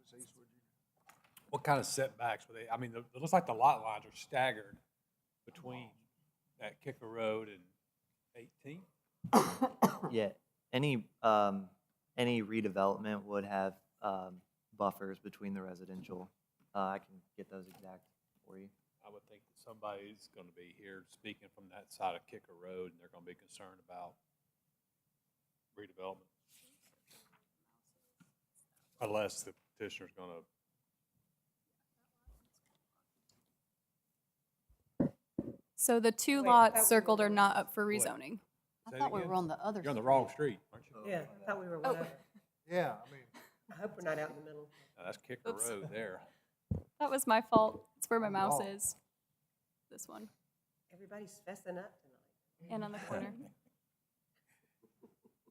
What kind of setbacks would they, I mean, it looks like the lot lines are staggered between that Kicker Road and 18th. Yeah, any redevelopment would have buffers between the residential. I can get those exact for you. I would think that somebody's going to be here speaking from that side of Kicker Road, and they're going to be concerned about redevelopment. Unless the petitioner's going to. So the 2 Wait, lots that circled are was- not up for rezoning. I Say it thought we again? were on the other. You're on the wrong street, aren't you? Yeah, I thought we were Oh. one of, Yeah, I mean, I hope we're not out in the middle. No, that's Kicker Oops. Road there. That was my fault. It's where my I'm mouse wrong. is. This one. Everybody's fessing up tonight. And on the corner.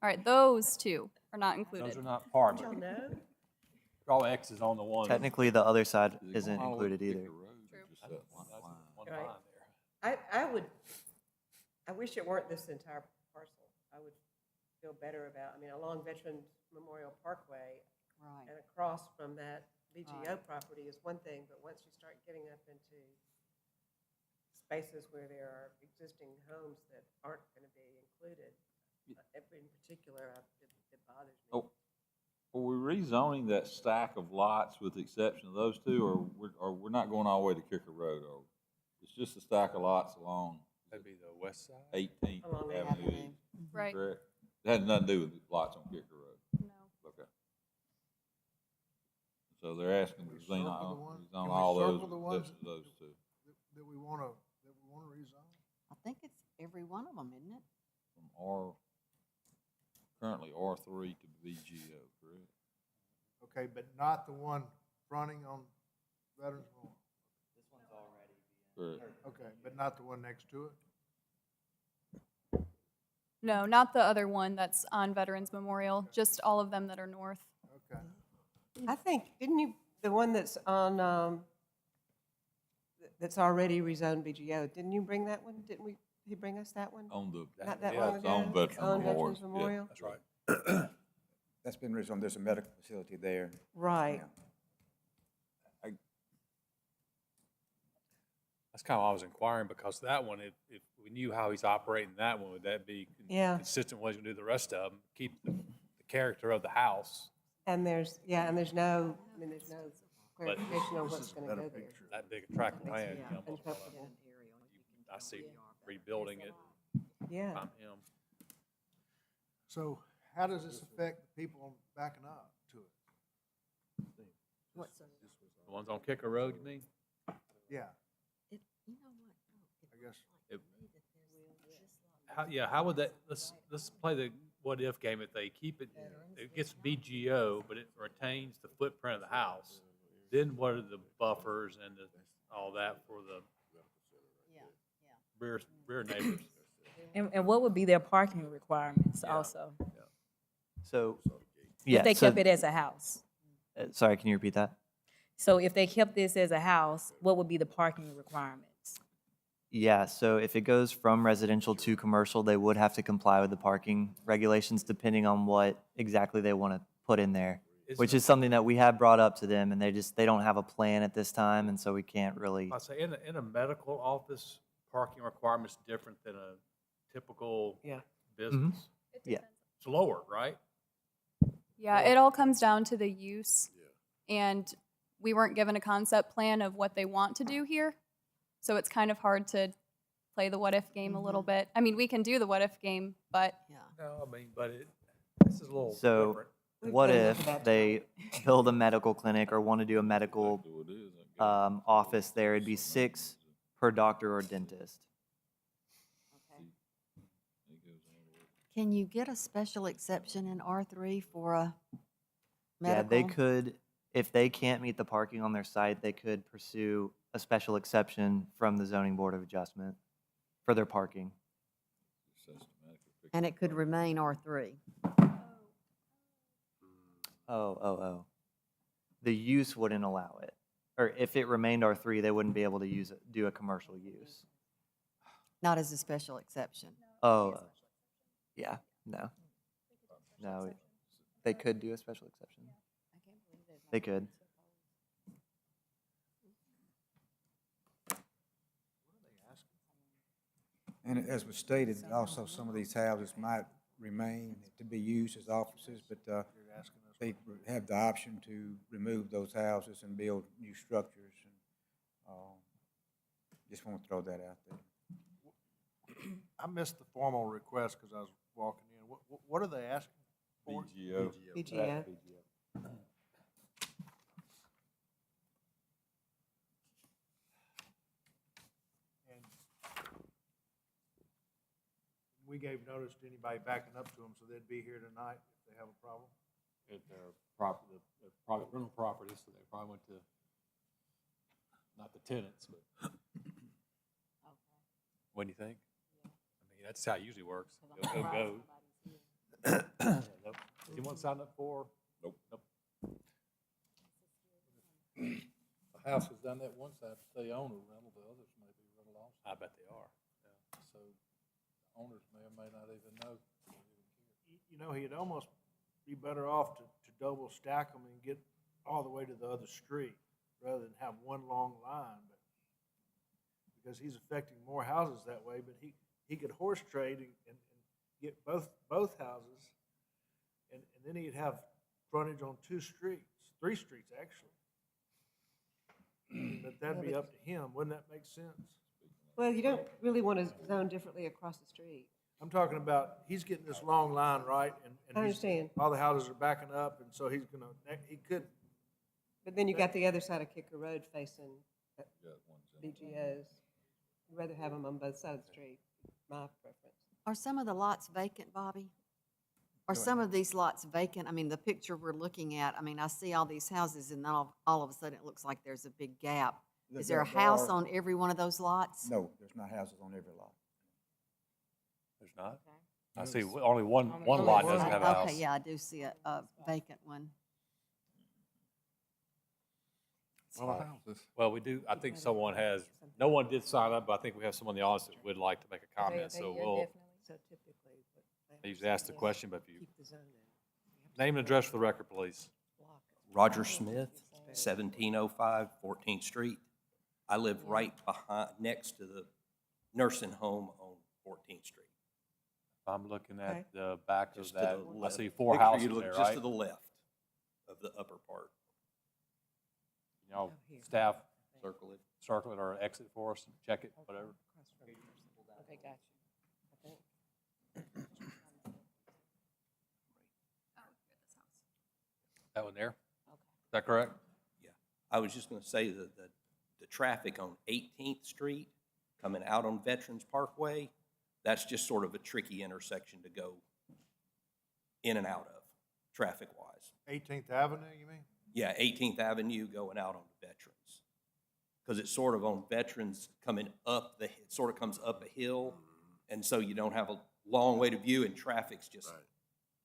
All right, those 2 are not Those included. are not part, Y'all but know? draw X's on the one. Technically, the other side isn't included either. That's one Right. line there. I wish it weren't this entire parcel. I would feel better about, I mean, along Veterans Memorial Parkway Right. and across from that VGO Right. property is one thing, but once you start getting up into spaces where there are existing homes that aren't going to be included, in particular, it bothers me. Oh, are we rezoning that stack of lots with the exception of those 2, or we're not going all the way to Kicker Road, or it's just a stack of lots along That'd be the west side? 18th Along Avenue Avenue. East, Right. correct? It has nothing to do with the lots on Kicker Road. No. Okay. So they're asking to Can we rezone circle the one- rezone can we all those, circle the ones except for those 2. that we wanna rezone? I think it's every one of them, isn't it? From currently R3 to VGO, correct? Okay, but not the one fronting on Veterans Memorial? Correct. Okay, but not the one next to it? No, not the other one that's on Veterans Memorial, just all of them that are north. Okay. I think, didn't you, the one that's on, that's already rezoned VGO, didn't you bring that one? Didn't he bring us that one? On the, Not that yeah, long it's ago? on Veterans On Memorial. Veterans Yeah. Memorial? That's right. That's been rezoned, there's a medical facility there. Right. Yeah. That's kind of why I was inquiring, because that one, if we knew how he's operating that one, would that be Yeah. consistent with what he's going to do the rest of them? Keep the character of the house, And there's no clarification on what's going to go there. that big a tract of land. you almost And wanna- I see rebuilding it, Yeah. if I'm him. So how does this affect the people backing up to it? The ones on Kicker Road, you mean? Yeah, You know what? I guess. How would that, let's play the what-if game. If they keep it, it gets BGO, but it retains the footprint of the house, then what are the buffers and all that for the rear neighbors? And what would be their parking requirements also? So, yeah. If they so- kept it as a house? Sorry, can you repeat that? So if they kept this as a house, what would be the parking requirements? Yeah, so if it goes from residential to commercial, they would have to comply with the parking regulations depending on what exactly they want to put in there, which is something that we have brought up to them, and they don't have a plan at this time, and so we can't really. I say in a medical office, parking requirement's different than a typical business. Yeah. It's lower, right? Yeah, it all comes down to the use. And we weren't given a concept plan of what they want to do here. So it's kind of hard to play the what-if game a little bit. I mean, we can do the what-if game, but No, I mean, but this is a little So, different. what if they build a medical clinic or want to do a medical office there? It'd be 6 per doctor or dentist. Can you get a special exception in R3 for a Yeah, medical? they could, if they can't meet the parking on their site, they could pursue a special exception from the Zoning Board of Adjustment for their parking. And it could remain R3. Oh. The use wouldn't allow it. Or if it remained R3, they wouldn't be able to do a commercial use. Not as a special exception. Oh, yeah, no. No, they could do a special exception. They could. And as was stated, also some of these houses might remain to be used as offices, but they have the option to remove those houses and build new structures. And just want to throw that out there. I missed the formal request because I was walking in. What are they asking for? BGO. BGO. And we gave notice to anybody backing up to them, so they'd be here tonight if they have a problem. At their property, the private rental property, so they probably went to, not the tenants, but. What do you think? I mean, that's how it usually works. They'll go. Nope. You want to sign up for? Nope. The house is down that one side, they own a rental, the others may be rental also. I bet they are. So owners may or may not even know. You know, he'd almost be better off to double stack them and get all the way to the other street rather than have one long line, but because he's affecting more houses that way, but he could horse trade and get both houses, and then he'd have frontage on 3 streets actually. But that'd be up to him, wouldn't that make sense? Well, you don't really want to zone differently across the street. I'm talking about, he's getting this long line, right? And I understand. all the houses are backing up, and so he could. But then you got the other side of Kicker Road facing BGOs. I'd rather have them on both sides of the street, my preference. Are some of the lots vacant, Bobby? Are some of these lots vacant? I mean, the picture we're looking at, I mean, I see all these houses and then all of a sudden it looks like there's a big gap. Is there a house on every one of those lots? No, there's not houses on every lot. There's not? I see only one lot doesn't have a house. Okay, yeah, I do see a vacant one. Well, we do, I think someone has, no one did sign up, but I think we have someone in the audience that would like to make a comment, so we'll. I usually ask the question, but if you, name and address for the record, please. Roger Smith, 1705 14th Street. I live right next to the nursing home on 14th Street. I'm looking at the back of Just to that, the I left. see 4 Picture, houses you look there, just right? to the left of the upper part. You know, staff, Circle it. circle it or exit for us, check it, whatever. Okay, gotcha. That one there? Is that correct? Yeah. I was just gonna say that the traffic on 18th Street coming out on Veterans Parkway, that's just sort of a tricky intersection to go in and out of, traffic-wise. 18th Avenue, you mean? Yeah, 18th Avenue going out on Veterans. Because it's sort of on Veterans coming up it sort of comes up a hill, and so you don't have a long way to view, and traffic's just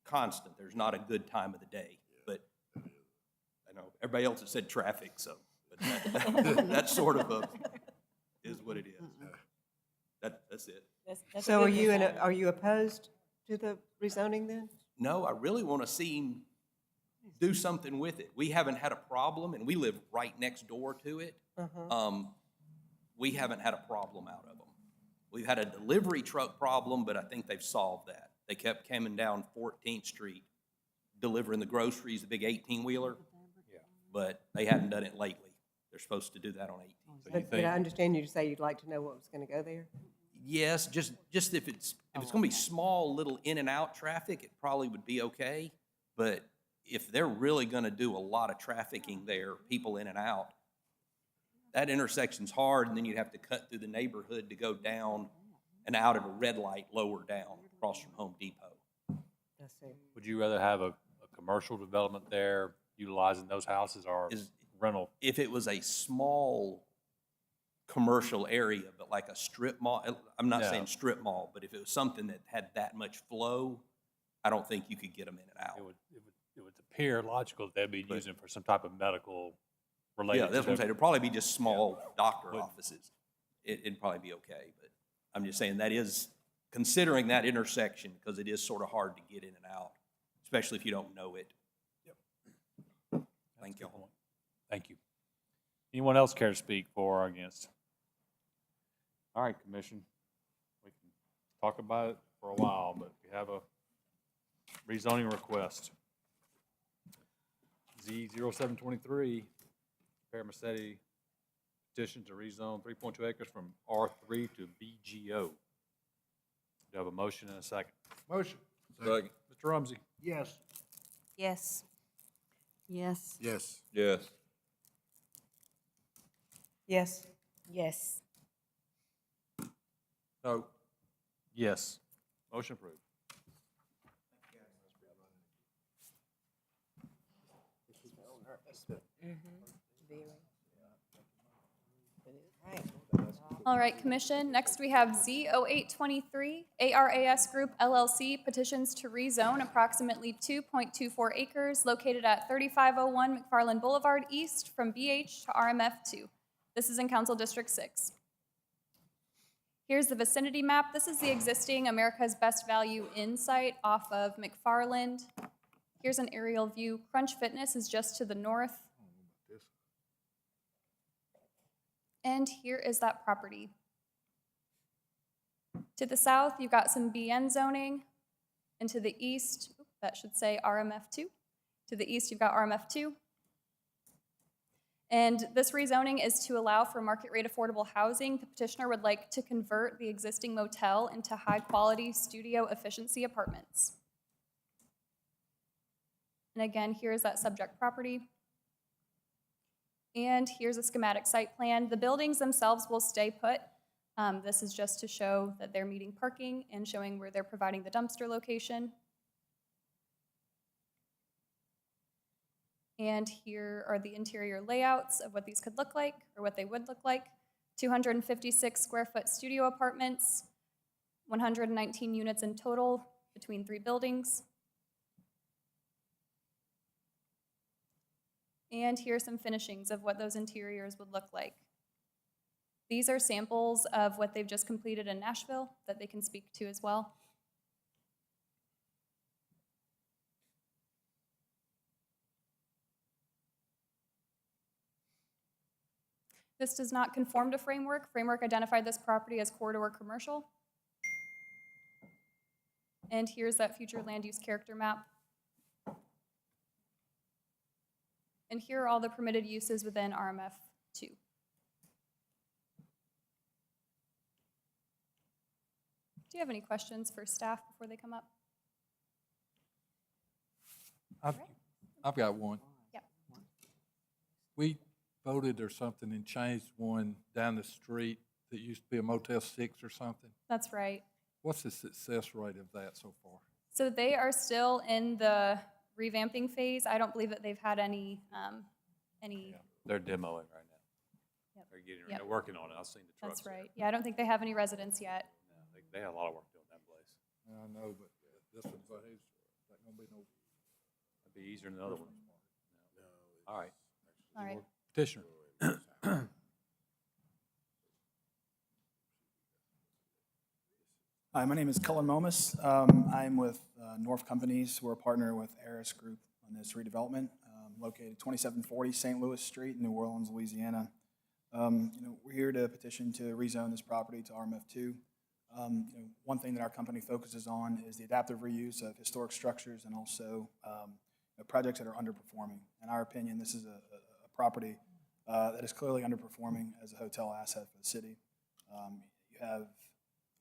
constant. There's not a good time of the day, but I know everybody else has said traffic, so but that's sort of is what it is. That's it. That's a So good design. are you opposed to the rezoning then? No, I really want to see him do something with it. We haven't had a problem, and we live right next door to it. We haven't had a problem out of them. We've had a delivery truck problem, but I think they've solved that. They kept coming down 14th Street, delivering the groceries, the big 18-wheeler, but they hadn't done it lately. They're supposed to do that on 18th. But did I understand you to say you'd like to know what was going to go there? Yes, just if it's going to be small, little in and out traffic, it probably would be okay. But if they're really going to do a lot of trafficking there, people in and out, that intersection's hard, and then you'd have to cut through the neighborhood to go down and out at a red light lower down across from Home Depot. I see. Would you rather have a commercial development there utilizing those houses or rental? If it was a small commercial area, but like a strip mall, I'm not saying strip mall, but if it was something that had that much flow, I don't think you could get them in and out. It would appear logical that they'd be using for some type of medical related. Yeah, that's what I'm saying. It'd probably be just small doctor offices. It'd probably be okay, but I'm just saying that is, considering that intersection, because it is sort of hard to get in and out, especially if you don't know it. Yep. Thank you. Thank you. Anyone else care to speak for or against? All right, Commission. We can talk about it for a while, but we have a rezoning request. Z0723, Paramassetti petition to rezone 3.2 acres from R3 to BGO. Do you have a motion and a second? Motion. Second. Mr. Rumsey? Yes. Yes. Yes. Yes. Yes. Yes. Yes. No. Yes. Motion approved. All right, Commission. Next, we have Z0823, ARAS Group LLC petitions to rezone approximately 2.24 acres located at 3501 McFarland Boulevard East from BH to RMF2. This is in Council District 6. Here's the vicinity map. This is the existing America's Best Value Inn site off of McFarland. Here's an aerial view. Crunch Fitness is just to the north. And here is that property. To the south, you've got some BN zoning. And to the east, that should say RMF2. To the east, you've got RMF2. And this rezoning is to allow for market rate affordable housing. The petitioner would like to convert the existing motel into high-quality studio efficiency apartments. And again, here's that subject property. And here's a schematic site plan. The buildings themselves will stay put. This is just to show that they're meeting parking and showing where they're providing the dumpster location. And here are the interior layouts of what these could look like, or what they would look like. 256 square foot studio apartments, 119 units in total between 3 buildings. And here are some finishings of what those interiors would look like. These are samples of what they've just completed in Nashville that they can speak to as well. This does not conform to Framework. Framework identified this property as corridor commercial. And here's that future land use character map. And here are all the permitted uses within RMF2. Do you have any questions for staff before they come up? I've got one. Yep. We voted or something and changed one down the street that used to be a Motel 6 or something. That's right. What's the success rate of that so far? So they are still in the revamping phase. I don't believe that they've had any. They're demoing right now. Yep. They're Yep. working on it. I've seen the trucks. That's right. Yeah, I don't think they have any residents yet. No, they had a lot of work doing that place. I know, but this one's not gonna be no. It'd be easier than the other one. All right. All right. Petitioner. Hi, my name is Cullen Momus. I'm with North Companies. We're a partner with Aris Group on this redevelopment, located 2740 St. Louis Street, New Orleans, Louisiana. We're here to petition to rezone this property to RMF2. One thing that our company focuses on is the adaptive reuse of historic structures and also projects that are underperforming. In our opinion, this is a property that is clearly underperforming as a hotel asset for the city. You have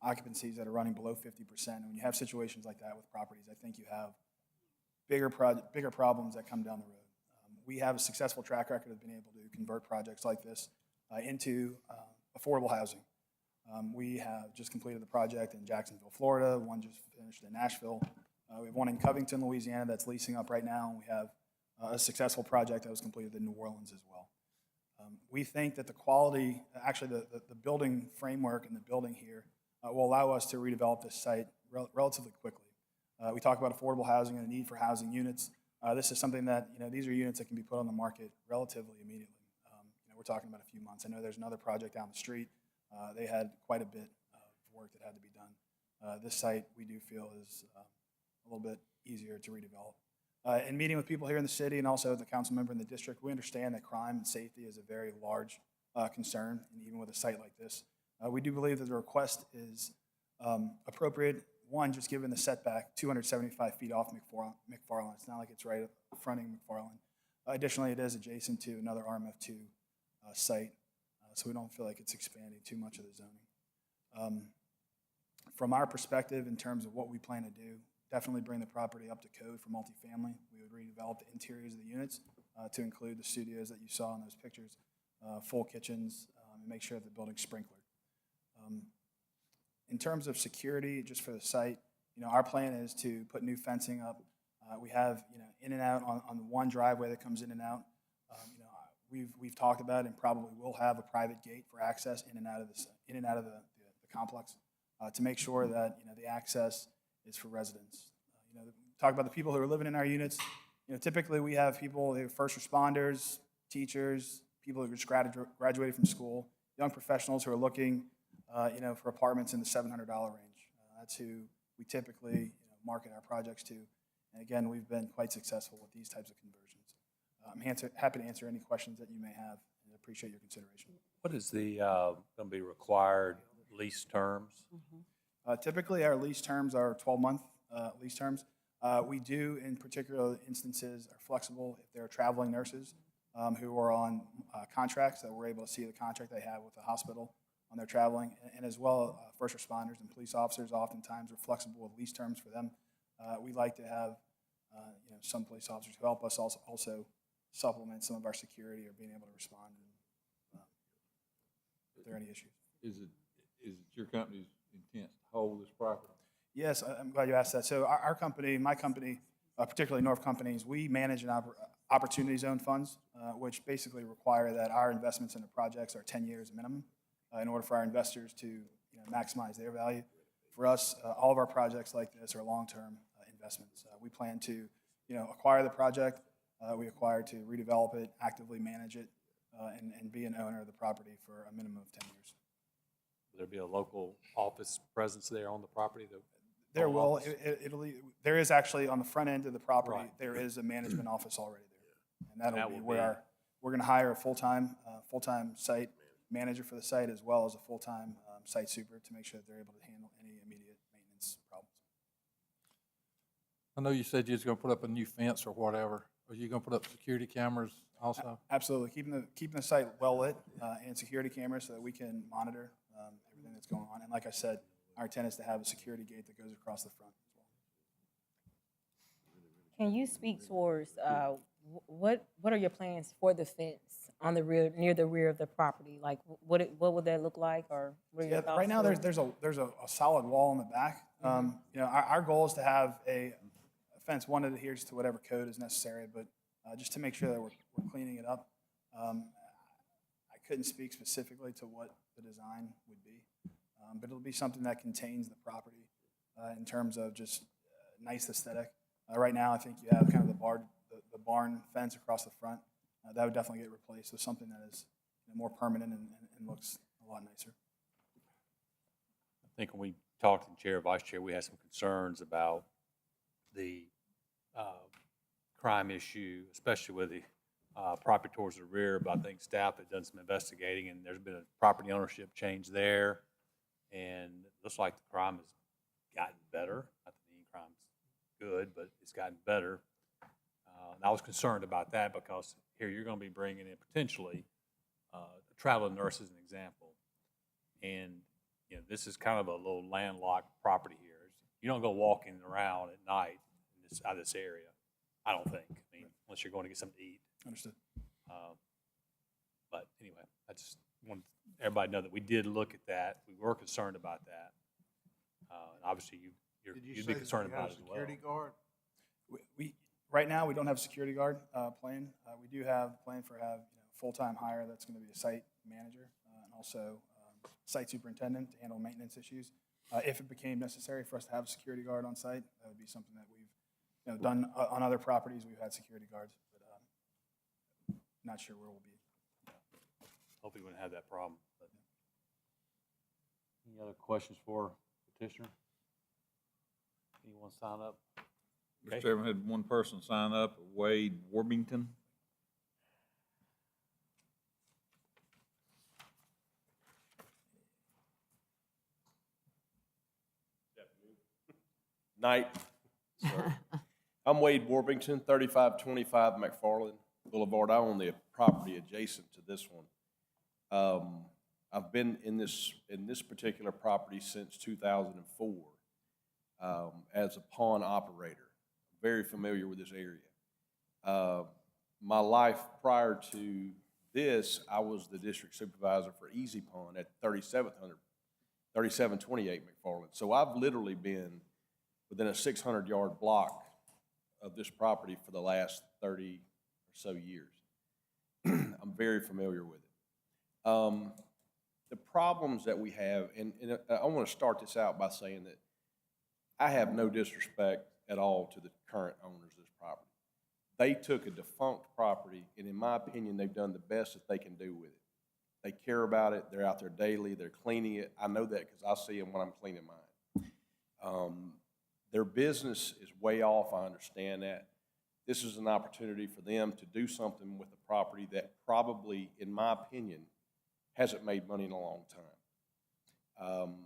occupancies that are running below 50%. And when you have situations like that with properties, I think you have bigger problems that come down the road. We have a successful track record of being able to convert projects like this into affordable housing. We have just completed the project in Jacksonville, Florida, one just finished in Nashville. We have one in Covington, Louisiana that's leasing up right now, and we have a successful project that was completed in New Orleans as well. We think that the quality, actually the building framework and the building here will allow us to redevelop this site relatively quickly. We talk about affordable housing and the need for housing units. This is something that, these are units that can be put on the market relatively immediately. We're talking about a few months. I know there's another project down the street. They had quite a bit of work that had to be done. This site, we do feel, is a little bit easier to redevelop. In meeting with people here in the city and also the council member in the district, we understand that crime and safety is a very large concern, and even with a site like this. We do believe that the request is appropriate. One, just given the setback, 275 feet off McFarland. It's not like it's right fronting McFarland. Additionally, it is adjacent to another RMF2 site, so we don't feel like it's expanding too much of the zoning. From our perspective, in terms of what we plan to do, definitely bring the property up to code for multifamily. We would redevelop the interiors of the units to include the studios that you saw in those pictures, full kitchens, and make sure that the building's sprinklered. In terms of security, just for the site, our plan is to put new fencing up. We have, in and out on the one driveway that comes in and out. We've talked about and probably will have a private gate for access in and out of the complex to make sure that the access is for residents. Talk about the people who are living in our units. Typically we have people who are first responders, teachers, people who just graduated from school, young professionals who are looking for apartments in the $700 range. That's who we typically market our projects to. And again, we've been quite successful with these types of conversions. I'm happy to answer any questions that you may have, and appreciate your consideration. What is the going to be required lease terms? Typically, our lease terms are 12-month lease terms. We do, in particular instances, are flexible if there are traveling nurses who are on contracts that we're able to see the contract they have with the hospital when they're traveling, and as well first responders and police officers oftentimes are flexible with lease terms for them. We like to have some police officers who help us also supplement some of our security or being able to respond if there are any issues. Is it your company's intent to hold this property? Yes, I'm glad you asked that. So our company, my company, particularly North Companies, we manage an opportunity zone funds, which basically require that our investments in the projects are 10 years minimum in order for our investors to maximize their value. For us, all of our projects like this are long-term investments. We plan to acquire the project, we acquire to redevelop it, actively manage it, and be an owner of the property for a minimum of 10 years. Will there be a local office presence there on the property? There will. There is actually on the front end of the property, Right. There is a management office already there. And that'll be where we're going to hire a full-time site manager for the site as well as a full-time site super to make sure that they're able to handle any immediate maintenance problems. I know you said you was gonna put up a new fence or whatever. Are you gonna put up security cameras also? Absolutely. Keeping the site well lit and security cameras so that we can monitor everything that's going on. And like I said, our intent is to have a security gate that goes across the front as well. Can you speak towards, what are your plans for the fence on the rear, near the rear of the property? Like, what would that look like, or what are your Yeah, thoughts? right now, for it? there's a solid wall in the back. You know, our goal is to have a fence, one that adheres to whatever code is necessary, but just to make sure that we're cleaning it up. I couldn't speak specifically to what the design would be, but it'll be something that contains the property in terms of just nice aesthetic. Right now, I think you have kind of the barn fence across the front. That would definitely get replaced with something that is more permanent and looks a lot nicer. I think when we talked to the chair, vice chair, we had some concerns about the crime issue, especially with the property towards the rear. But I think staff had done some investigating, and there's been a property ownership change there, and it looks like the crime has gotten better. I think the crime's good, but it's gotten better. And I was concerned about that because here you're going to be bringing in potentially a traveling nurse as an example, and you know, this is kind of a little landlocked property here. You don't go walking around at night out of this area, I don't think. I mean, unless you're going to get something to eat. Understood. But anyway, I just want everybody to know that we did look at that. We were concerned about that. And obviously, you'd be concerned about it as well. Security guard? Right now, we don't have a security guard plan. We do have plan for full-time hire that's going to be a site manager and also site superintendent to handle maintenance issues. If it became necessary for us to have a security guard on site, that would be something that we've done on other properties. We've had security guards, but not sure where we'll be. Hopefully, we wouldn't have that problem. But any other questions for petitioner? Anyone sign up? Mr. Chairman, had one person sign up, Wade Warbington. Night. Sorry. I'm Wade Warbington, 3525 McFarland Boulevard. I own the property adjacent to this one. I've been in this particular property since 2004 as a pawn operator. Very familiar with this area. My life prior to this, I was the district supervisor for Easy Pawn at 3728 McFarland. So I've literally been within a 600-yard block of this property for the last 30 or so years. I'm very familiar with it. The problems that we have, and I want to start this out by saying that I have no disrespect at all to the current owners of this property. They took a defunct property, and in my opinion, they've done the best that they can do with it. They care about it. They're out there daily. They're cleaning it. I know that because I see them when I'm cleaning mine. Their business is way off. I understand that. This is an opportunity for them to do something with the property that probably, in my opinion, hasn't made money in a long time.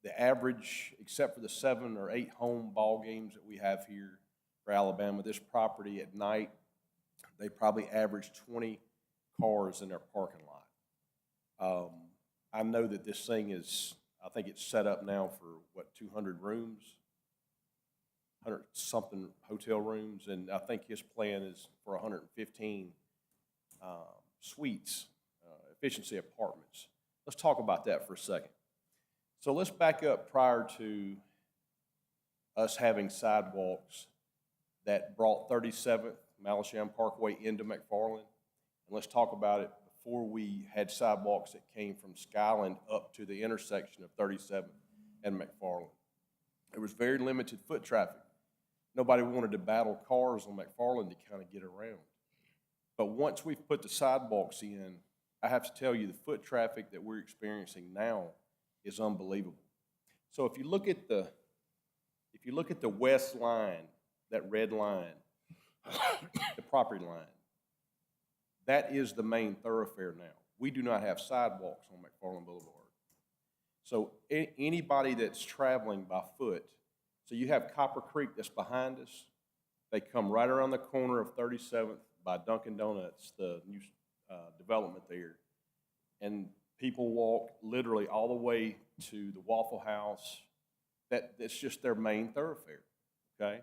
The average, except for the 7 or 8 home ball games that we have here for Alabama, this property at night, they probably average 20 cars in their parking lot. I know that this thing is, I think it's set up now for, 200 rooms? 100-something hotel rooms, and I think his plan is for 115 suites, efficiency apartments. Let's talk about that for a second. So let's back up prior to us having sidewalks that brought 37th Malisham Parkway into McFarland. And let's talk about it before we had sidewalks that came from Skyland up to the intersection of 37th and McFarland. There was very limited foot traffic. Nobody wanted to battle cars on McFarland to kind of get around. But once we've put the sidewalks in, I have to tell you the foot traffic that we're experiencing now is unbelievable. So if you look at the west line, that red line, the property line, that is the main thoroughfare now. We do not have sidewalks on McFarland Boulevard. So anybody that's traveling by foot, so you have Copper Creek that's behind us. They come right around the corner of 37th by Dunkin' Donuts, the new development there. And people walk literally all the way to the Waffle House. That's just their main thoroughfare, okay?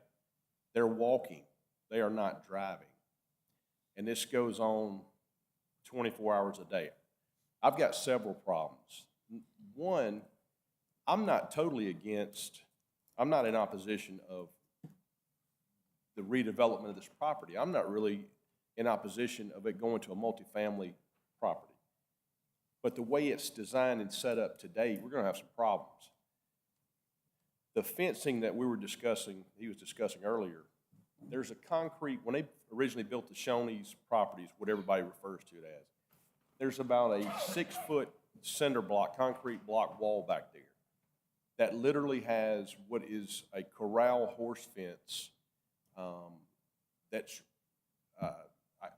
They're walking. They are not driving. And this goes on 24 hours a day. I've got several problems. One, I'm not in opposition of the redevelopment of this property. I'm not really in opposition of it going to a multifamily property. But the way it's designed and set up today, we're going to have some problems. The fencing that he was discussing earlier, there's a concrete, when they originally built the Shoney's properties, what everybody refers to it as, there's about a 6-foot cinder block, concrete block wall back there that literally has what is a corral horse fence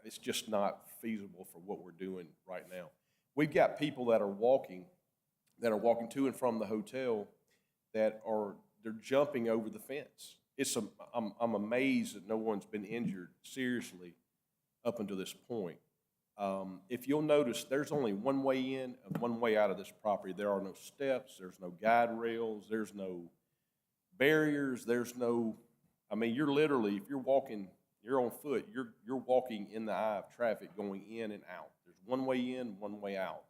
it's just not feasible for what we're doing right now. We've got people that are walking to and from the hotel they're jumping over the fence. I'm amazed that no one's been injured seriously up until this point. If you'll notice, there's only one way in and one way out of this property. There are no steps, there's no guide rails, there's no barriers, you're literally, if you're walking, you're on foot, you're walking in the eye of traffic going in and out. There's one way in, one way out.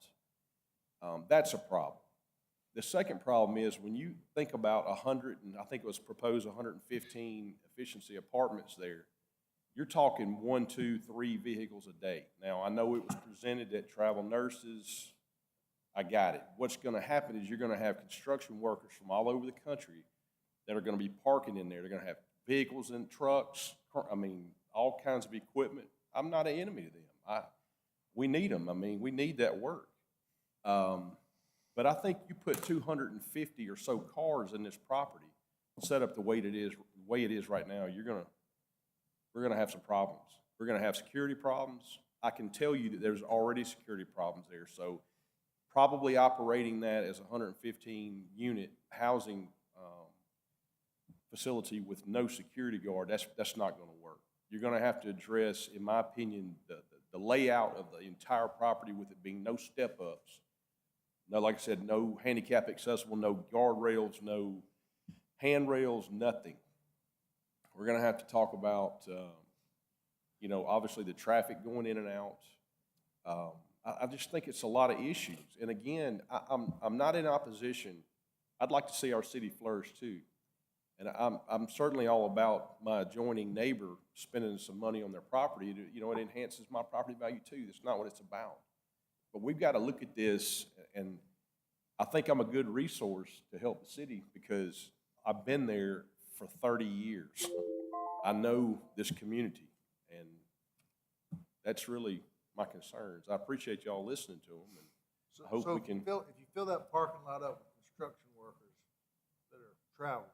That's a problem. The second problem is when you think about 100, and I think it was proposed 115 efficiency apartments there, you're talking 1, 2, 3 vehicles a day. Now, I know it was presented that travel nurses, I got it. What's going to happen is you're going to have construction workers from all over the country that are going to be parking in there. They're going to have vehicles and trucks, all kinds of equipment. I'm not an enemy to them. We need them. We need that work. But I think you put 250 or so cars in this property, set up the way it is right now, we're going to have some problems. We're going to have security problems. I can tell you that there's already security problems there. So probably operating that as a 115-unit housing facility with no security guard, that's not going to work. You're going to have to address, in my opinion, the layout of the entire property with it being no step-ups. No, like I said, no handicap accessible, no guardrails, no handrails, nothing. We're going to have to talk about, obviously the traffic going in and out. I just think it's a lot of issues. And again, I'm not in opposition. I'd like to see our city flourish too. And I'm certainly all about my adjoining neighbor spending some money on their property. It enhances my property value too. That's not what it's about. But we've got to look at this, and I think I'm a good resource to help the city because I've been there for 30 years. I know this community, and that's really my concerns. I appreciate y'all listening to them, and I hope we can. If you fill that parking lot up with construction workers that are traveling,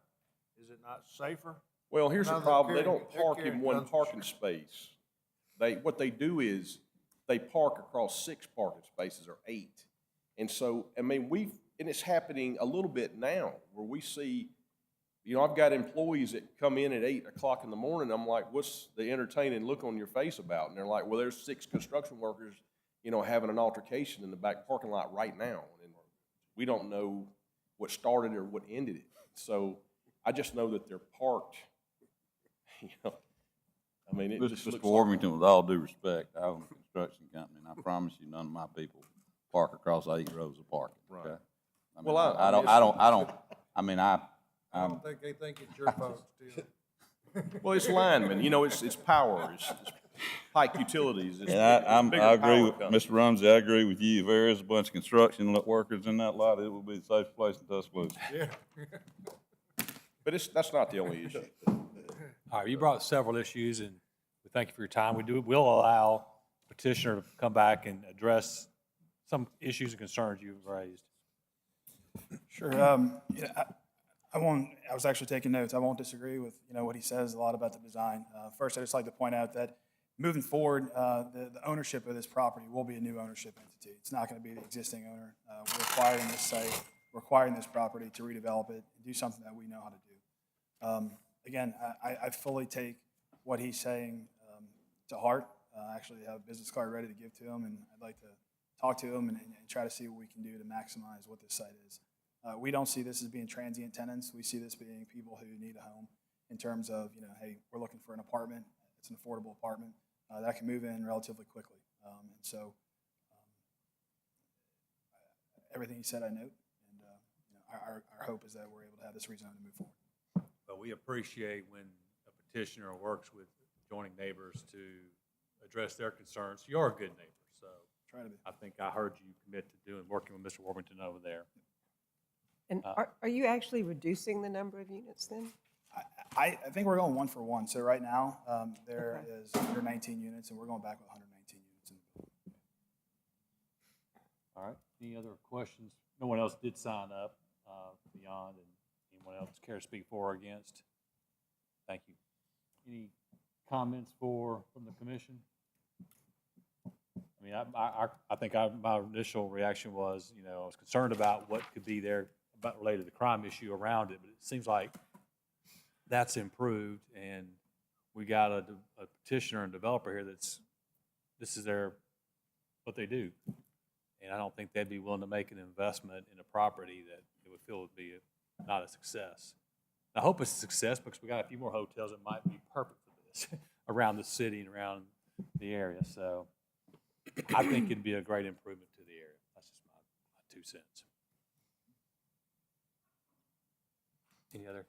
is it not safer? Well, here's the problem. They don't park in one parking space. What they do is they park across 6 parking spaces or 8. And so, and it's happening a little bit now where we see, I've got employees that come in at 8 o'clock in the morning. I'm like, what's the entertaining look on your face about? And they're like, well, there's 6 construction workers, having an altercation in the back parking lot right now. And we don't know what started or what ended it. So I just know that they're parked, it just Mr. looks Warmington, with all due respect, I own a construction company, and I promise you, none of my people park across 8 rows of parking. Right. Okay? I don't think they think it's your fault, Steve. Well, it's linemen, it's power, it's Pike Utilities. And I agree with Mr. Rumsey. I agree with you. If there is a bunch of construction workers in that lot, it will be the safest place in Tuscaloosa. Yeah. But that's not the only issue. All right, you brought several issues, and we thank you for your time. We'll allow petitioner to come back and address some issues and concerns you've raised. Sure. I was actually taking notes. I won't disagree with what he says a lot about the design. First, I'd just like to point out that moving forward, the ownership of this property will be a new ownership entity. It's not going to be the existing owner. We're acquiring this site, we're acquiring this property to redevelop it and do something that we know how to do. Again, I fully take what he's saying to heart. I actually have a business card ready to give to him, and I'd like to talk to him and try to see what we can do to maximize what this site is. We don't see this as being transient tenants. We see this being people who need a home in terms of, hey, we're looking for an apartment, it's an affordable apartment that can move in relatively quickly. And so everything he said I note, and our hope is that we're able to have this rezone and move forward. But we appreciate when a petitioner works with adjoining neighbors to address their concerns. You're a good neighbor, so Try to be. I think I heard you commit to working with Mr. Worthington over there. And are you actually reducing the number of units then? I think we're going 1 for 1. So right now, there Okay. is 119 units, and we're going back with 119 units. All right, any other questions? No one else did sign up beyond, and anyone else care to speak for or against? Thank you. Any comments from the commission? I mean, I think my initial reaction was, I was concerned about what could be there about related to the crime issue around it, but it seems like that's improved, and we got a petitioner and developer here this is what they do. And I don't think they'd be willing to make an investment in a property that they would feel would be not a success. I hope it's a success because we got a few more hotels that might be perfect for this around the city and around the area. So I think it'd be a great improvement to the area. That's just my 2 cents. Any other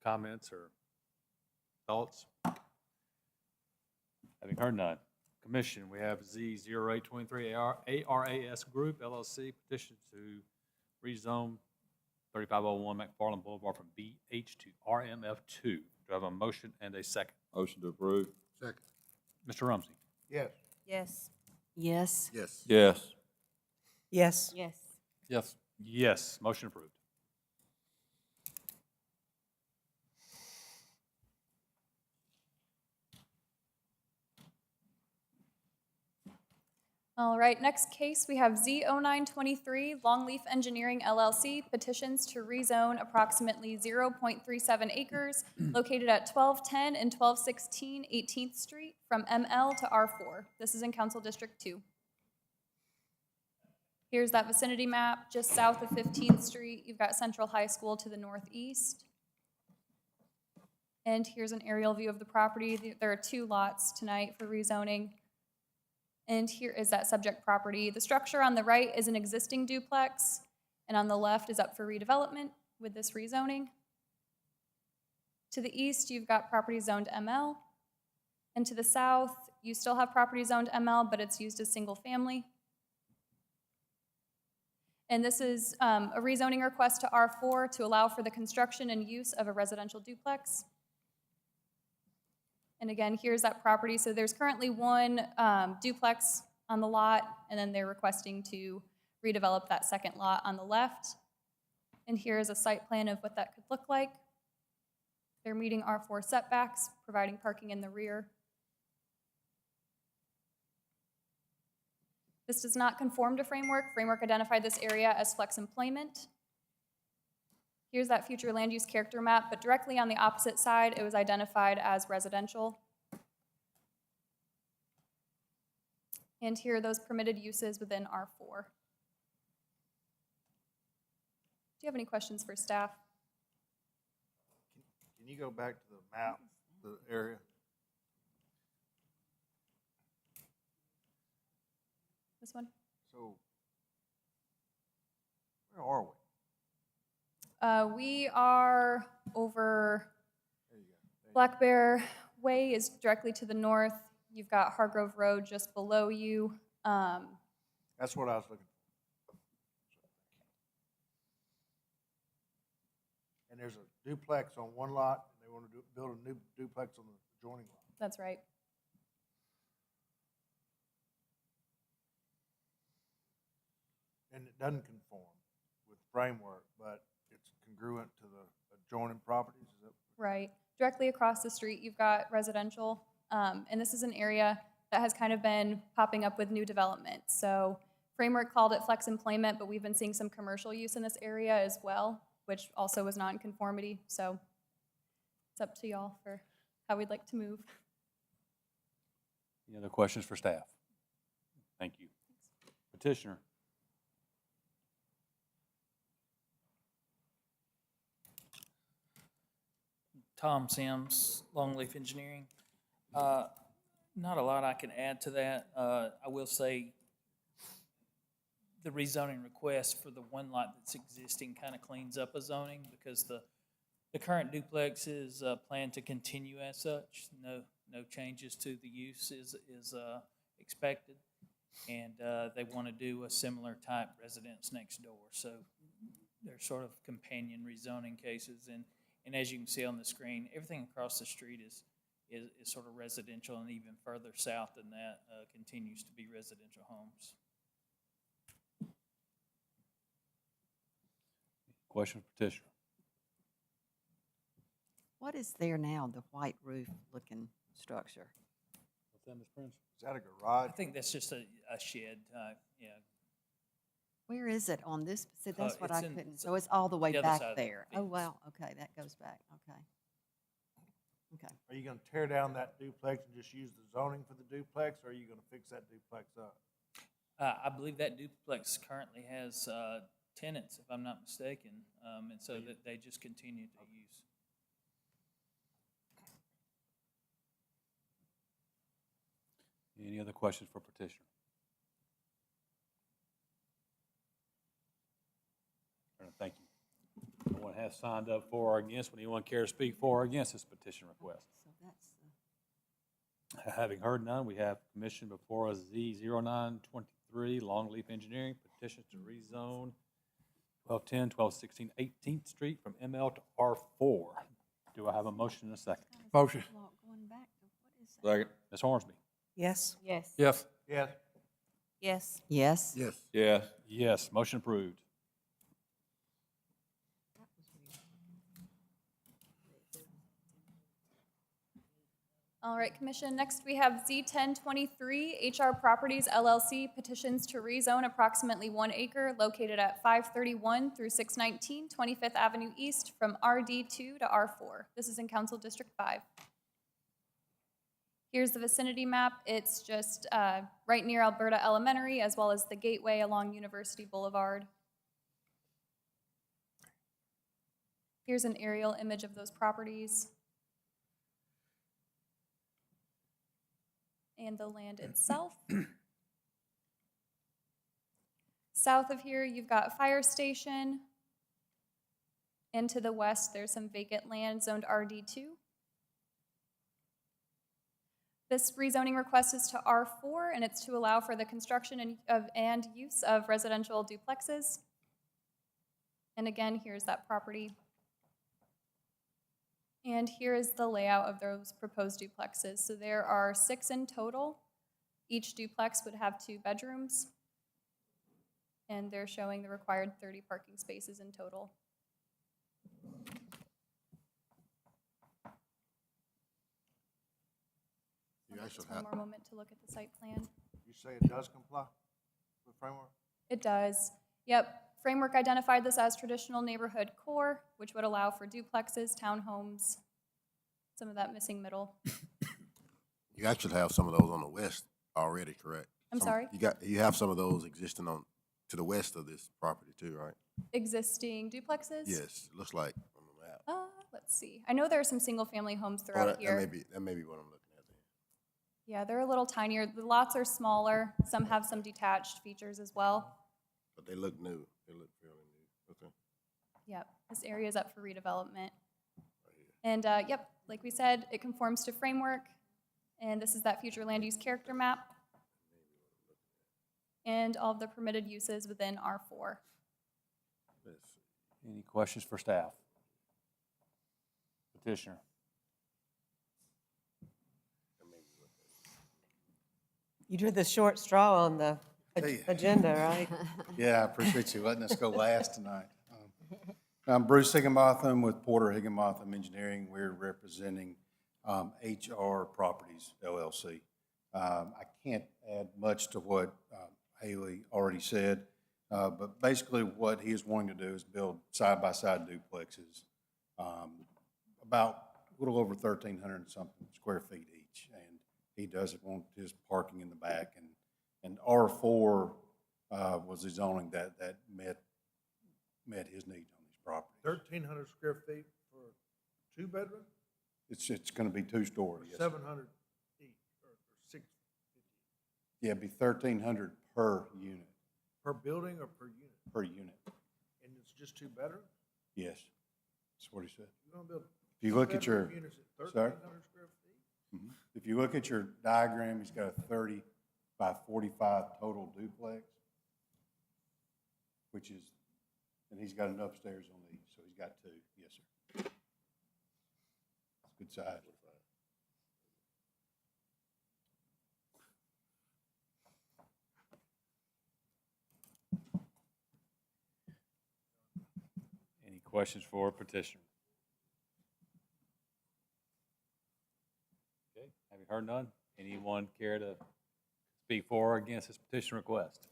comments or thoughts? Having heard none. Commission, we have Z0823 ARAS Group LLC petition to rezone 3501 McFarland Boulevard from BH to RMF2. Do I have a motion and a second? Motion to approve. Second. Mr. Rumsey. Yes. Yes. Yes. Yes. Yes. Yes. Yes. Yes. Yes, motion approved. All right, next case, we have Z0923 Longleaf Engineering LLC petitions to rezone approximately 0.37 acres located at 1210 and 1216 18th Street from ML to R4. This is in Council District 2. Here's that vicinity map, just south of 15th Street. You've got Central High School to the northeast. And here's an aerial view of the property. There are 2 lots tonight for rezoning. And here is that subject property. The structure on the right is an existing duplex, and on the left is up for redevelopment with this rezoning. To the east, you've got property zoned ML, and to the south, you still have property zoned ML, but it's used as single family. And this is a rezoning request to R4 to allow for the construction and use of a residential duplex. And again, here's that property. So there's currently 1 duplex on the lot, and then they're requesting to redevelop that second lot on the left. And here is a site plan of what that could look like. They're meeting R4 setbacks, providing parking in the rear. This does not conform to Framework. Framework identified this area as flex employment. Here's that future land use character map, but directly on the opposite side, it was identified as residential. And here are those permitted uses within R4. Do you have any questions for staff? Can you go back to the map, the area? This one? So, where are we? We are over Black Bear Way is directly to the north. You've got Hargrove Road just below you. That's what I was looking for. And there's a duplex on one lot, and they want to build a new duplex on the adjoining lot. That's right. And it doesn't conform with Framework, but it's congruent to the adjoining properties, is that? Right. Directly across the street, you've got residential. And this is an area that has kind of been popping up with new development. So Framework called it flex employment, but we've been seeing some commercial use in this area as well, which also was not in conformity. So it's up to y'all for how we'd like to move. Any other questions for staff? Thank you. Petitioner. Tom Sims, Longleaf Engineering. Not a lot I can add to that. I will say the rezoning request for the one lot that's existing kind of cleans up a zoning because the current duplex is planned to continue as such. No changes to the use is expected. And they want to do a similar type residence next door. So they're sort of companion rezoning cases. And as you can see on the screen, everything across the street is sort of residential, and even further south than that continues to be residential homes. Question for petitioner. What is there now, the white roof looking structure? What's that, Ms. Prince? Is that a garage? I think that's just a shed type, yeah. Where is it on this? See, that's what I it's in- couldn't, so it's all the way the other back side of the there. Oh, fence. wow, okay, that goes back, okay. Okay. Are you gonna tear down that duplex and just use the zoning for the duplex, or are you gonna fix that duplex up? I believe that duplex currently has tenants, if I'm not mistaken, and so that they just continue to use. Any other questions for petitioner? Thank you. No one has signed up for or against. Would anyone care to speak for or against this petition request? So that's, Having heard none, we have commission before us Z0923, Longleaf Engineering, petition to rezone 1210, 1216, 18th Street from ML to R4. Do I have a motion and a second? Motion. going back to, what is that? Second. Ms. Hornsby? Yes. Yes. Yes. Yes. Yes. Yes. Yes. Yes. Yes, motion approved. All right, Commission, next we have Z1023, HR Properties LLC petitions to rezone approximately 1 acre located at 531 through 619 25th Avenue East from RD2 to R4. This is in Council District 5. Here's the vicinity map. It's just right near Alberta Elementary, as well as the gateway along University Boulevard. Here's an aerial image of those properties. And the land itself. South of here, you've got fire station. And to the west, there's some vacant land zoned RD2. This rezoning request is to R4, and it's to allow for the construction and use of residential duplexes. And again, here's that property. And here is the layout of those proposed duplexes. So there are 6 in total. Each duplex would have 2 bedrooms. And they're showing the required 30 parking spaces in total. You actually One have, more moment to look at the site plan. You say it does comply with framework? It does. Yep. Framework identified this as traditional neighborhood core, which would allow for duplexes, townhomes, some of that missing middle. you actually have some of those on the west already, correct? I'm sorry? You have some of those existing to the west of this property too, right? Existing duplexes? Yes, it looks like on the map. Let's see. I know there are some single-family homes Oh, throughout that here. may be what I'm looking at then. Yeah, they're a little tinier. The lots are smaller. Some have some detached features as well. But they look new. They look fairly new. Okay. Yep, this area is up for redevelopment. And yep, like we said, it conforms to framework. And this is that future land use character map. And all of the permitted uses within R4. Any questions for staff? Petitioner? You drew the short straw on the agenda, right? Yeah, I appreciate you letting us go last tonight. I'm Bruce Higginbotham with Porter Higginbotham Engineering. We're representing HR Properties LLC. I can't add much to what Haley already said, but basically what he is wanting to do is build side-by-side duplexes, about a little over 1,300 and something square feet each, and he doesn't want his parking in the back, and R4 was the zoning that met his needs on this property. 1,300 square feet for 2 bedroom? It's gonna be two-story, yes. 700 each, or 650 Yeah, it'd be 1,300 per unit, per building or per unit? per unit. And it's just two bedrooms? Yes, that's what he said. You're gonna build If you look at your, two-bedroom units at sir? 1,300 square feet? Mhm. If you look at your diagram, he's got a 30 by 45 total duplex, which is, and he's got an upstairs on the east, so he's got two, yes, sir. It's good size. Any questions for petitioner? Okay, have you heard none? Anyone care to speak for or against this petition request?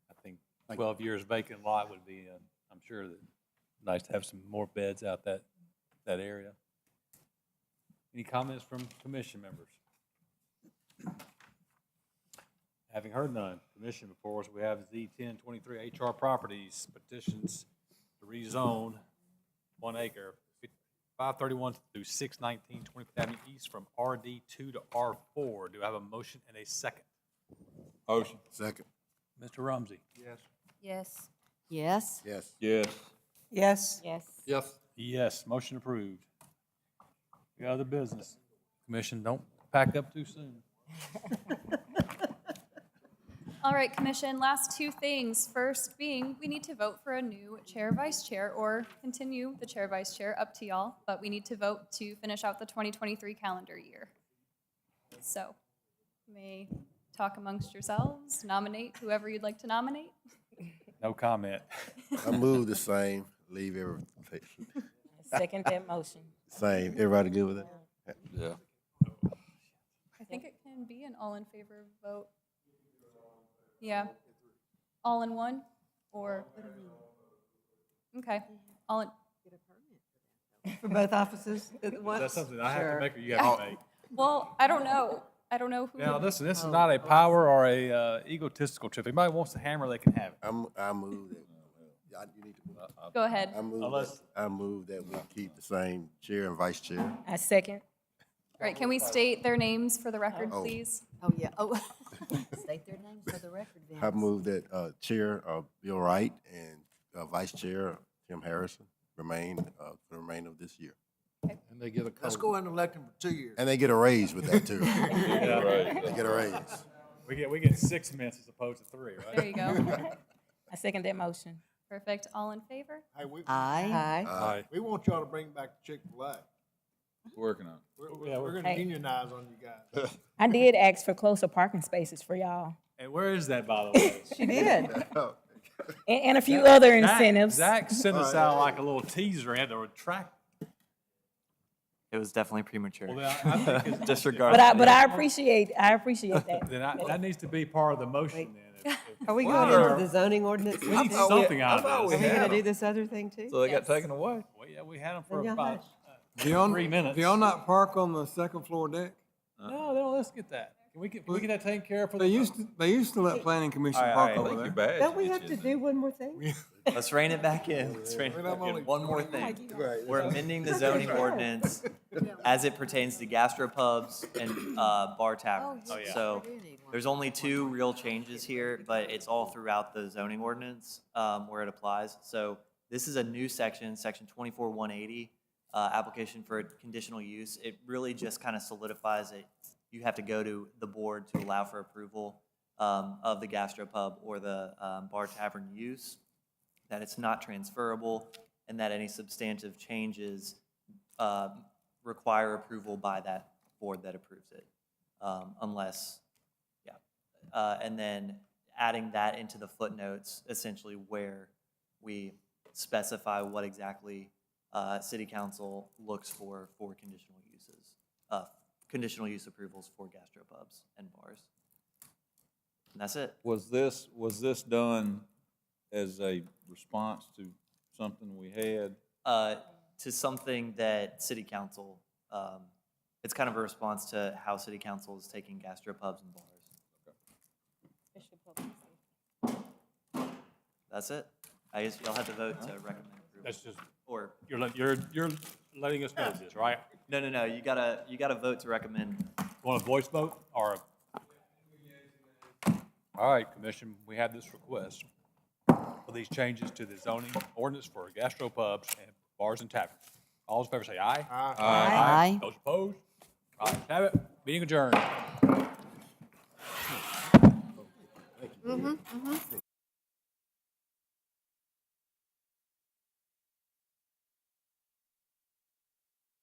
I think 12 years vacant lot would be, I'm sure that nice to have some more beds out that area. Any comments from commission members? Having heard none, commission before us, we have Z1023 HR Properties petitions to rezone 1 acre, 531 through 619 25th Avenue East from RD2 to R4. Do I have a motion and a second? Motion. Second. Mr. Rumsey? Yes. Yes. Yes? Yes. Yes. Yes. Yes. Yes. Yes, motion approved. We got other business. Commission, don't pack up too soon. All right, Commission, last two things. First being, we need to vote for a new chair, vice chair, or continue the chair, vice chair, up to y'all, but we need to vote to finish out the 2023 calendar year. So, you may talk amongst yourselves, nominate whoever you'd like to nominate. No comment. I move the same, leave everything Second that motion. same. Everybody good with that? Yeah. I think it can be an all in favor vote. Yeah. All in one, or? Okay, all in, For both offices at once? That's something I have to make or you have to make. well, I don't know. I don't know who. Now, listen, this is not a power or a egotistical trip. If anybody wants to hammer, they can have it. I move that, you need to move. Go ahead. I move that we keep the same chair and vice chair. I second. All right, can we state their names for the record, Oh. please? Oh, yeah. Oh, state their names for the record, Vince. I move that Chair Bill Wright and Vice Chair Tim Harrison remain for the remainder of this year. And they get a Let's code. go ahead and elect him for 2 years. And they get a raise with that too. Yeah. They get a raise. We get 6 minutes as opposed to 3, right? There you go. I second that motion. Perfect. All in favor? Hey, we Aye. Aye. we want y'all to bring back the Chick-fil-A. Working on it. We're gonna Hey. unionize on you guys. I did ask for closer parking spaces for y'all. And where is that, by the way? She did. And a few other incentives. Zach sent us out like a little teaser and had to retract. It was definitely premature. Well, then I think it's- Disregard. But I appreciate that. Then that needs to be part of the motion then. Are we Wow. going into the zoning ordinance? We need something out Are of we this. gonna do this other thing too? So they got taken away? Well, yeah, we had them for Then y'all about hush. Do y'all, 3 minutes. do y'all not park on the second floor deck? No, they don't, let's get that. Can we get that taken care of for the? They used to let planning commission All right, park all right. over Your there. badge Don't we gets have you to in do one more thing? Let's rein it back in. Let's rein it back in. One more thing. We're amending the zoning ordinance as it pertains to gastropubs and bar taverns. Oh, yeah. So there's only 2 real changes here, but it's all throughout the zoning ordinance where it applies. So this is a new section, section 24-180, application for conditional use. It really just kind of solidifies it. You have to go to the board to allow for approval of the gastropub or the bar tavern use, that it's not transferable, and that any substantive changes require approval by that board that approves it, unless, and then adding that into the footnotes, essentially where we specify what exactly city council looks for conditional uses, conditional use approvals for gastropubs and bars. And that's it. Was this done as a response to something we had? To something that city council, it's kind of a response to how city council is taking gastropubs and bars. That's it. I guess y'all have to vote to recommend approval. That's just Or, You're letting us know this, right? no, you gotta vote to recommend. Want a voice vote or? All right, Commission, we have this request for these changes to the zoning ordinance for gastropubs and bars and taverns. All in favor say aye. Aye. Aye. Those opposed? Ayes have it. Meeting adjourned.